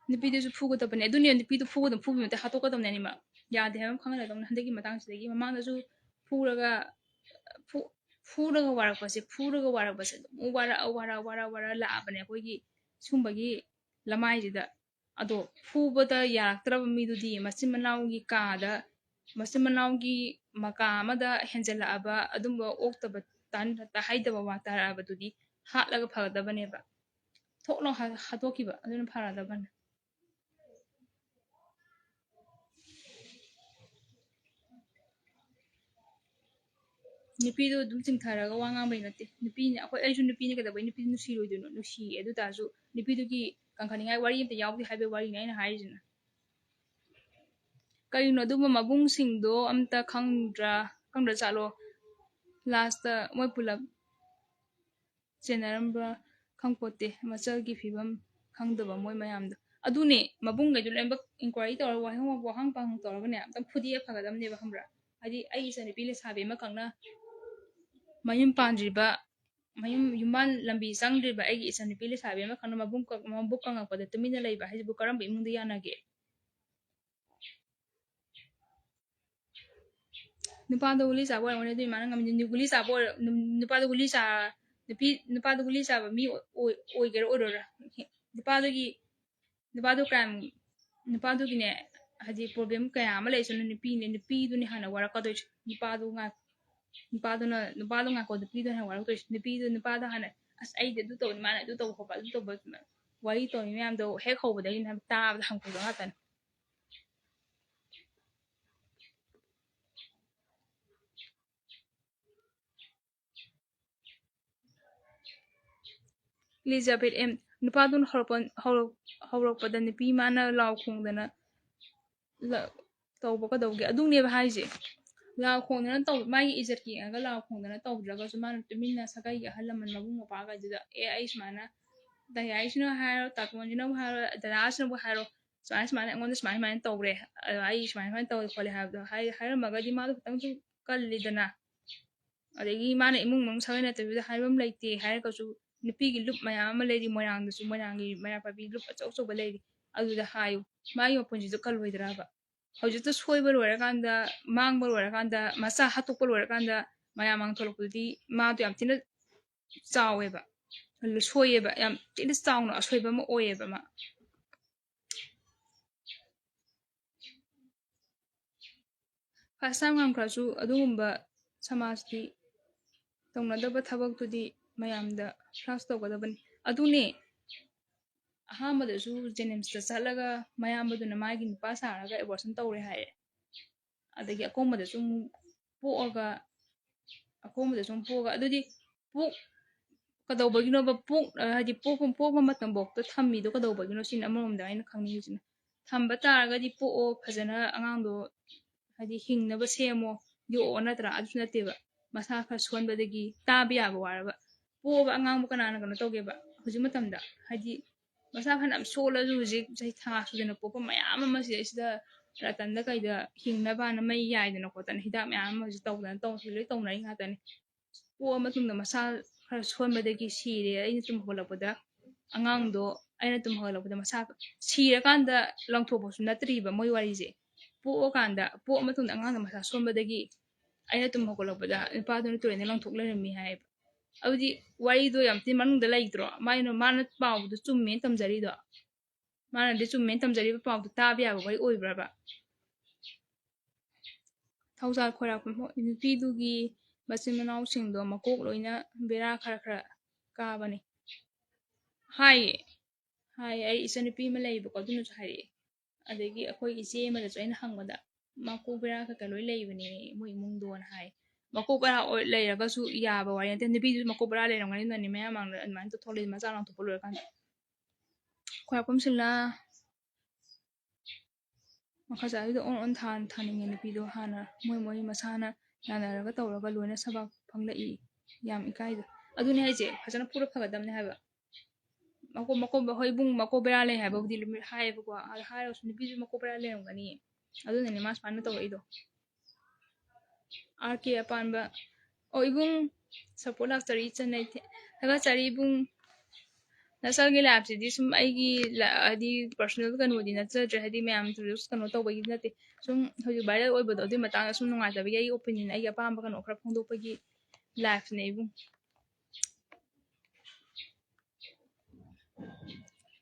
ꯅꯨꯄꯤꯗꯨꯁꯨ ꯐꯨꯒꯗꯕꯅꯦ ꯑꯗꯨꯅꯦ ꯅꯨꯄꯤꯗꯨ ꯐꯨꯒꯗꯕ ꯐꯨꯕꯤ ꯅꯠꯇꯦ ꯍꯥꯠꯇꯣꯛꯀꯗꯕꯅꯦ ꯑꯅꯤꯃꯛ ꯌꯥꯗꯦ ꯍꯥꯏꯕ ꯈꯪꯒꯗꯕꯅꯤ ꯍꯟꯗꯛꯀꯤ ꯃꯇꯥꯡꯁꯤꯗꯒꯤ ꯃꯃꯥꯡꯗꯁꯨ ꯐꯨꯔꯒ ꯋꯥꯔꯛꯄꯁꯦ ꯑꯗꯨꯝ ꯋꯥꯔ ꯂꯥꯛꯑꯕꯅꯦ ꯑꯩꯈꯣꯏꯒꯤ ꯁꯨꯝꯕꯒꯤ ꯂꯃꯥꯏꯁꯤꯗ ꯑꯗꯣ ꯐꯨꯕꯗ ꯌꯥꯔꯛꯇ꯭ꯔꯕ ꯃꯤꯗꯨꯗꯤ ꯃꯆꯤꯟ ꯃꯅꯥꯎꯒꯤ ꯃꯀꯥ ꯑꯃꯗ ꯍꯦꯟꯖꯜꯂꯛꯑꯕ ꯑꯗꯨꯝꯕ ꯑꯣꯛꯇꯕ ꯇꯥꯍꯩꯗꯕ ꯋꯥ ꯇꯥꯔꯛꯑꯕꯗꯨꯗꯤ ꯍꯥꯠꯂꯒ ꯐꯒꯗꯕꯅꯦꯕ ꯊꯣꯛꯅ ꯍꯥꯠꯇꯣꯛꯈꯤꯕ ꯑꯗꯨꯅ ꯐꯔꯗꯕꯅꯦ ꯅꯨꯄꯤꯗꯣ ꯑꯗꯨꯝ ꯆꯤꯡꯊꯔꯒ ꯋꯥ ꯉꯥꯡꯕꯩ ꯅꯠꯇꯦ ꯅꯨꯄꯤꯅꯤ ꯑꯩꯁꯨ ꯅꯨꯄꯤꯅꯤ ꯀꯩꯗꯧꯕꯩ ꯅꯨꯄꯤꯗꯨ ꯅꯨꯡꯁꯤꯔꯣꯏꯗꯣꯏꯅꯣ ꯅꯨꯡꯁꯤꯌꯦ ꯑꯗꯨ ꯇꯥꯔꯁꯨ ꯅꯨꯄꯤꯗꯨꯒꯤ ꯀꯟꯈꯠꯅꯤꯡꯉꯥꯏ ꯋꯥꯔꯤ ꯑꯝꯇ ꯌꯥꯎꯗꯦ ꯍꯥꯏꯕꯒꯤ ꯋꯥꯔꯤꯅꯤ ꯑꯩꯅ ꯍꯥꯏꯔꯤꯁꯤꯅ ꯀꯔꯤꯅꯣ ꯑꯗꯨꯝꯕ ꯃꯕꯨꯡꯁꯤꯡꯗꯣ ꯑꯝꯇ ꯈꯪꯗ꯭ꯔ ꯆꯥꯠꯂꯣ ꯂꯥꯁꯇ ꯃꯣꯏ ꯄꯨꯂꯞ ꯆꯦꯟꯅꯔꯝꯕ꯭ꯔꯥ ꯈꯪꯄꯣꯠꯇꯦ ꯃꯆꯜꯒꯤ ꯐꯤꯕꯝ ꯈꯪꯗꯕ ꯃꯣꯏ ꯃꯌꯥꯝꯗꯣ ꯑꯗꯨꯅꯦ ꯃꯕꯨꯡꯈꯩꯗꯣ ꯂꯣꯏꯅꯃꯛ ꯏꯟꯀ꯭ꯋꯥꯏꯔꯤ ꯇꯧꯔꯒ ꯋꯥꯍꯪ ꯄꯥꯎꯍꯪ ꯇꯧꯔꯒꯅꯦ ꯑꯝꯇꯪ ꯐꯨꯗꯤꯑ ꯐꯒꯗꯕꯅꯦꯕ ꯈꯪꯕ꯭ꯔꯥ ꯍꯥꯏꯗꯤ ꯑꯩ ꯏꯆꯟꯅꯨꯄꯤ ꯂꯩꯁꯥꯕꯤ ꯑꯃꯈꯛꯅ ꯃꯌꯨꯝ ꯄꯥꯟꯗ꯭ꯔꯤꯕ ꯌꯨꯝꯕꯥꯟ ꯂꯝꯕꯤ ꯆꯪꯗ꯭ꯔꯤꯕ ꯑꯩꯒꯤ ꯏꯆꯟꯅꯨꯄꯤ ꯂꯩꯁꯥꯕꯤ ꯑꯃꯈꯛꯅ ꯃꯕꯨꯛ ꯀꯪꯉꯛꯄꯗ ꯇꯨꯃꯤꯟꯅ ꯂꯩꯕ ꯍꯥꯏꯁꯤꯕꯨ ꯀꯔꯝꯕ ꯏꯃꯨꯡꯗ ꯌꯥꯅꯒꯦ ꯅꯨꯄꯥꯗꯣ ꯒꯨꯂꯤ ꯆꯥꯕ ꯑꯣꯏꯔꯝꯒꯅꯤ ꯑꯗꯨꯏ ꯃꯥꯅ ꯉꯝꯃꯤꯗꯣ ꯒꯨꯂꯤ ꯆꯥꯕ ꯑꯣꯏꯔ ꯅꯨꯄꯥꯗꯣ ꯒꯨꯂꯤ ꯆꯥꯕ ꯃꯤ ꯑꯣꯏꯒꯦꯔꯥ ꯑꯣꯏꯔꯣꯏꯔꯥ ꯅꯨꯄꯥꯗꯨꯒꯤꯅꯦ ꯍꯥꯏꯗꯤ ꯄ꯭ꯔꯣꯕ꯭ꯂꯦꯝ ꯀꯌꯥ ꯑꯃ ꯂꯩꯁꯅꯨ ꯅꯨꯄꯤꯗꯨꯅꯤ ꯍꯥꯟꯅ ꯋꯥꯔꯛꯀꯗꯣꯏꯁꯦ ꯅꯨꯄꯥꯗꯣ ꯉꯥꯏꯀꯣ ꯅꯨꯄꯤꯗꯨꯅ ꯍꯥꯟꯅ ꯋꯥꯔꯛꯇꯣꯏꯁꯦ ꯅꯨꯄꯥꯗ ꯍꯥꯟꯅ ꯑꯁ ꯑꯩꯗꯤ ꯑꯗꯨ ꯇꯧꯅꯤ ꯃꯥꯅ ꯑꯗꯨ ꯇꯧꯕ ꯈꯣꯠꯄ ꯑꯗꯨ ꯇꯧꯕ ꯋꯥꯔꯤ ꯇꯧꯔꯤ ꯃꯌꯥꯝꯗꯣ ꯍꯦꯛ ꯍꯧꯕꯗꯒꯤꯅꯦ ꯇꯥꯕꯗ ꯍꯪꯒꯣꯏꯕ ꯉꯥꯛꯇꯅꯤ ꯏꯂꯤꯖꯥꯕꯦꯠ ꯅꯨꯄꯥꯗꯨꯅ ꯍꯧꯔꯛꯄꯗ ꯅꯨꯄꯤ ꯃꯥꯅ ꯂꯥꯎ ꯈꯣꯡꯗꯅ ꯇꯧꯕ ꯀꯗꯧꯒꯦ ꯑꯗꯨꯅꯦꯕ ꯍꯥꯏꯁꯦ ꯂꯥꯎ ꯈꯣꯡꯗꯅ ꯃꯥꯒꯤ ꯏꯖꯠ ꯌꯦꯡꯉꯒ ꯂꯥꯎ ꯈꯣꯡꯗꯅ ꯇꯧꯗ꯭ꯔꯒꯁꯨ ꯃꯥꯅ ꯇꯨꯃꯤꯟꯅ ꯁꯥꯒꯩꯒꯤ ꯑꯍꯜ ꯂꯃꯟ ꯃꯕꯨꯡ ꯃꯧꯄ꯭ꯋꯥꯈꯩꯗꯨꯗ ꯑꯩ ꯁꯨꯃꯥꯏꯅ ꯗꯌꯥꯏꯁꯤꯅ ꯍꯥꯏꯔꯣ ꯇꯥꯇꯣꯟꯁꯤꯅꯕꯨ ꯍꯥꯏꯔꯣ ꯗꯗꯥꯁꯤꯅꯕꯨ ꯍꯥꯏꯔꯣ ꯁꯨꯃꯥꯏꯅ ꯑꯩꯉꯣꯟꯗ ꯁꯨꯃꯥꯏꯅ ꯇꯧꯔꯦ ꯑꯩ ꯁꯨꯃꯥꯏꯅ ꯇꯧꯋꯦ ꯈꯣꯠꯂꯦ ꯍꯥꯏꯕꯗꯣ ꯍꯥꯏꯔꯝꯃꯒꯗꯤ ꯃꯥꯗꯣ ꯈꯤꯇꯪꯁꯨ ꯀꯜꯂꯤꯗꯅ ꯑꯗꯒꯤ ꯃꯥꯅ ꯏꯃꯨꯡ ꯃꯅꯨꯡ ꯁꯥꯒꯩ ꯅꯥꯇꯩꯗꯨꯗ ꯍꯥꯏꯐꯝ ꯂꯩꯇꯦ ꯍꯥꯏꯔꯒꯁꯨ ꯅꯨꯄꯤꯒꯤ ꯂꯨꯞ ꯃꯌꯥꯝ ꯑꯃ ꯂꯩꯔꯤ ꯃꯣꯏꯔꯥꯡꯗꯁꯨ ꯃꯣꯏꯔꯥꯡꯒꯤ ꯃꯩꯔꯥ ꯄꯥꯏꯕꯤ ꯂꯨꯞ ꯑꯆꯧ ꯑꯆꯧꯕ ꯂꯩꯔꯤ ꯑꯗꯨꯗ ꯍꯥꯏꯌꯨ ꯃꯥꯒꯤ ꯃꯄꯨꯟꯁꯤꯗꯣ ꯀꯜꯂꯣꯏꯗ꯭ꯔꯕ ꯍꯧꯖꯤꯛꯇ ꯁꯣꯏꯕ ꯂꯣꯏꯔꯀꯥꯟꯗ ꯃꯥꯡꯕ ꯂꯣꯏꯔꯀꯥꯟꯗ ꯃꯆꯥ ꯍꯥꯠꯇꯣꯛꯄ ꯂꯣꯏꯔꯀꯥꯟꯗ ꯃꯌꯥꯝ ꯃꯥꯡꯊꯣꯛꯂꯛꯄꯗꯨꯗꯤ ꯃꯥꯗꯣ ꯌꯥꯝ ꯊꯤꯅ ꯆꯥꯎꯋꯦꯕ ꯁꯣꯏꯌꯦꯕ ꯌꯥꯝ ꯊꯤꯅ ꯆꯥꯎꯅ ꯑꯁꯣꯏꯕ ꯑꯃ ꯑꯣꯏꯌꯦꯕ ꯃꯥ ꯐꯥꯔꯁ ꯇꯥꯏꯝ ꯉꯝꯈ꯭ꯔꯁꯨ ꯑꯗꯨꯒꯨꯝꯕ ꯁꯃꯥꯖꯀꯤ ꯇꯧꯅꯗꯕ ꯊꯕꯛꯇꯨꯗꯤ ꯃꯌꯥꯝꯗ ꯐ꯭ꯂꯥꯁ ꯇꯧꯒꯗꯕꯅꯤ ꯑꯗꯨꯅꯦ ꯑꯍꯥꯟꯕꯗꯁꯨ ꯖꯦꯅꯤꯝꯁꯇ ꯆꯠꯂꯒ ꯃꯌꯥꯝꯕꯗꯨꯅ ꯃꯥꯒꯤ ꯅꯨꯄꯥ ꯁꯥꯔꯒ ꯑꯦꯕꯣꯔꯁꯟ ꯇꯧꯔꯦ ꯍꯥꯏꯌꯦ ꯑꯗꯒꯤ ꯑꯀꯣꯝꯕꯗꯁꯨ ꯑꯃꯨꯛ ꯄꯣꯛꯑꯒ ꯑꯗꯨꯗꯤ ꯄꯣꯛ ꯀꯗꯧꯕꯒꯤꯅꯣꯕ ꯍꯥꯏꯗꯤ ꯄꯣꯛꯄ ꯃꯇꯝꯐꯥꯎꯗ ꯊꯝꯃꯤꯗꯣ ꯀꯗꯧꯕꯒꯤꯅꯣ ꯁꯤꯅ ꯑꯃꯔꯣꯝꯗ ꯑꯩꯅ ꯈꯪꯅꯤꯡꯉꯤꯁꯤꯅ ꯊꯝꯕ ꯇꯥꯔꯒꯗꯤ ꯄꯣꯛꯑꯣ ꯐꯖꯅ ꯑꯉꯥꯡꯗꯣ ꯍꯥꯏꯗꯤ ꯍꯤꯡꯅꯕ ꯁꯦꯝꯃꯣ ꯌꯣꯛꯑꯣ ꯅꯠꯇ꯭ꯔꯥ ꯑꯗꯨꯁꯨ ꯅꯠꯇꯦꯕ ꯃꯁꯥ ꯈꯔ ꯁꯣꯟꯕꯗꯒꯤ ꯇꯥꯕ ꯌꯥꯕ ꯋꯥꯔꯕ ꯄꯣꯛꯑꯕ ꯑꯉꯥꯡꯕꯨ ꯀꯅꯥꯅ ꯀꯩꯅꯣ ꯇꯧꯒꯦꯕ ꯍꯧꯖꯤꯛ ꯃꯇꯝꯗ ꯍꯥꯏꯗꯤ ꯃꯁꯥ ꯐꯅꯌꯥꯝ ꯁꯣꯜꯂꯁꯨ ꯍꯧꯖꯤꯛ ꯆꯍꯤ ꯊꯥ ꯁꯨꯗꯅ ꯄꯣꯛꯄ ꯃꯌꯥꯝ ꯑꯃ ꯁꯤꯗꯩꯁꯤꯗ ꯔꯇꯟꯗ ꯀꯩꯗ ꯍꯤꯡꯅꯕꯅ ꯃꯩ ꯌꯥꯏꯗꯅ ꯈꯣꯠꯇꯅ ꯍꯤꯗꯥꯛ ꯃꯌꯥꯝ ꯑꯃ ꯍꯧꯖꯤꯛ ꯂꯣꯏ ꯇꯧꯅꯔꯤ ꯉꯥꯛꯇꯅꯤ ꯄꯣꯛꯑ ꯃꯇꯨꯡꯗ ꯃꯁꯥ ꯈꯔ ꯁꯣꯟꯕꯗꯒꯤ ꯁꯤꯔꯦ ꯑꯩꯅ ꯇꯨꯝ ꯍꯧꯒꯠꯂꯛꯄꯗ ꯑꯉꯥꯡꯗꯣ ꯑꯩꯅ ꯇꯨꯝ ꯍꯧꯒꯠꯂꯛꯄꯗ ꯃꯁꯥ ꯁꯤꯔꯀꯥꯟꯗ ꯂꯪꯊꯣꯛꯄꯁꯨ ꯅꯠꯇ꯭ꯔꯤꯕ ꯃꯣꯏ ꯋꯥꯔꯤꯁꯦ ꯄꯣꯛꯑ ꯃꯇꯨꯡꯗ ꯑꯉꯥꯡꯗ ꯃꯁꯥ ꯁꯣꯟꯕꯗꯒꯤ ꯑꯩꯅ ꯇꯨꯝ ꯍꯧꯒꯠꯂꯛꯄꯗ ꯅꯨꯄꯥꯗꯨꯅ ꯇꯨꯔꯦꯟꯗ ꯂꯪꯊꯣꯛ ꯂꯩꯔꯝꯃꯤ ꯍꯥꯏꯌꯦꯕ ꯑꯗꯨꯗꯤ ꯋꯥꯔꯤꯗꯣ ꯌꯥꯝ ꯊꯤ ꯃꯅꯨꯡꯗ ꯂꯩꯇ꯭ꯔꯣ ꯃꯥꯅ ꯄꯥꯎꯗꯣ ꯆꯨꯝꯃꯦꯅ ꯇꯝꯖꯔꯤꯗꯣ ꯃꯥꯅꯗꯤ ꯆꯨꯝꯃꯦꯅ ꯇꯝꯖꯔꯤꯕ ꯄꯥꯎꯗꯣ ꯇꯥꯕ ꯌꯥꯕ ꯋꯥꯔꯤ ꯑꯣꯏꯕ꯭ꯔꯕ ꯊꯧꯖꯥꯜ ꯈꯣꯏꯔꯥꯛꯄꯝ ꯅꯨꯄꯤꯗꯨꯒꯤ ꯃꯆꯤꯟ ꯃꯅꯥꯎꯁꯤꯡꯗꯣ ꯃꯀꯣꯛ ꯂꯣꯏꯅ ꯕꯦꯔꯥ ꯈꯔ ꯀꯥꯕꯅꯤ ꯍꯥꯏꯌꯦ ꯑꯩ ꯏꯆꯟꯅꯨꯄꯤ ꯑꯃ ꯂꯩꯌꯦꯕꯀꯣ ꯑꯗꯨꯅꯁꯨ ꯍꯥꯏꯔꯛꯑꯦ ꯑꯗꯒꯤ ꯑꯩꯈꯣꯏ ꯏꯆꯦ ꯑꯃꯗꯁꯨ ꯑꯩꯅ ꯍꯪꯕꯗ ꯃꯀꯣꯛ ꯕꯦꯔꯥ ꯈꯔ ꯂꯣꯏ ꯂꯩꯕꯅꯦ ꯃꯣꯏ ꯏꯃꯨꯡꯗꯣꯅ ꯍꯥꯏ ꯃꯀꯣꯛ ꯕꯦꯔꯥ ꯂꯩꯔꯒꯁꯨ ꯌꯥꯕ ꯋꯥꯔꯤ ꯅꯠꯇꯦ ꯅꯨꯄꯤꯗꯨꯁꯨ ꯃꯀꯣꯛ ꯕꯦꯔꯥ ꯂꯩꯔꯝꯒꯅꯤꯅꯅꯦ ꯃꯌꯥꯝ ꯃꯥꯡꯗ ꯑꯗꯨꯃꯥꯏꯅ ꯊꯣꯛꯂꯛꯏ ꯃꯆꯥ ꯂꯥꯡꯊꯣꯛꯄ ꯂꯣꯏꯔꯀꯥꯟꯗ ꯈꯣꯏꯔꯥꯛꯄꯝ ꯁꯤꯜꯂꯥ ꯃꯈꯥ ꯑꯗꯨꯗ ꯑꯣꯟ ꯊꯥꯅꯤꯡꯉꯦ ꯅꯨꯄꯤꯗꯣ ꯍꯥꯟꯅ ꯃꯣꯏ ꯃꯁꯥꯅ ꯌꯥꯅꯔꯒ ꯇꯧꯔꯒ ꯂꯣꯏꯅ ꯁꯕꯥꯛ ꯐꯪꯂꯛꯏ ꯌꯥꯝ ꯏꯀꯥꯏꯗ ꯑꯗꯨꯅꯦ ꯍꯥꯏꯁꯦ ꯐꯖꯅ ꯄꯨꯔ ꯐꯒꯗꯕꯅꯦ ꯍꯥꯏꯕ ꯍꯣꯏ ꯏꯕꯨꯡ ꯃꯀꯣꯛ ꯕꯦꯔꯥ ꯂꯩ ꯍꯥꯏꯕꯕꯨꯗꯤ ꯍꯥꯏꯌꯦꯕꯀꯣ ꯑꯗꯨ ꯍꯥꯏꯔꯒꯁꯨ ꯅꯨꯄꯤꯁꯨ ꯃꯀꯣꯛ ꯕꯦꯔꯥ ꯂꯩꯔꯝꯒꯅꯤ ꯑꯗꯨꯅꯅꯦ ꯃꯥ ꯁꯨꯃꯥꯏꯅ ꯇꯧꯔꯛꯏꯗꯣ ꯑꯥꯔ ꯀꯦ ꯑꯄꯥꯟꯕ ꯏꯕꯨꯡ ꯁꯞꯄꯣꯔꯠ ꯂꯥꯛꯆꯔꯤ ꯆꯟꯅꯩ ꯊꯥꯒꯠꯆꯔꯤ ꯏꯕꯨꯡ ꯅꯁꯜꯒꯤ ꯂꯥꯏꯐꯁꯤꯗꯤ ꯁꯨꯝ ꯑꯩꯒꯤ ꯍꯥꯏꯗꯤ ꯄꯔꯁꯣꯅꯦꯜ ꯀꯩꯅꯣꯗꯤ ꯅꯠꯆꯗ꯭ꯔꯦ ꯍꯥꯏꯗꯤ ꯃꯌꯥꯝ ꯀꯩꯅꯣ ꯇꯧꯕꯒꯤ ꯅꯠꯇꯦ ꯁꯨꯝ ꯍꯧꯖꯤꯛ ꯚꯥꯏꯔꯦꯜ ꯑꯣꯏꯕꯗꯣ ꯑꯗꯨꯏ ꯃꯇꯥꯡꯗ ꯁꯨꯝ ꯅꯨꯡꯉꯥꯏꯇꯕꯒꯤ ꯑꯩꯒꯤ ꯑꯣꯄꯤꯅꯤꯌꯟ ꯑꯩꯒꯤ ꯑꯄꯥꯝꯕ ꯀꯩꯅꯣ ꯈꯔ ꯐꯣꯡꯗꯣꯛꯄꯒꯤ ꯂꯥꯏꯐꯅꯦ ꯏꯕꯨꯡ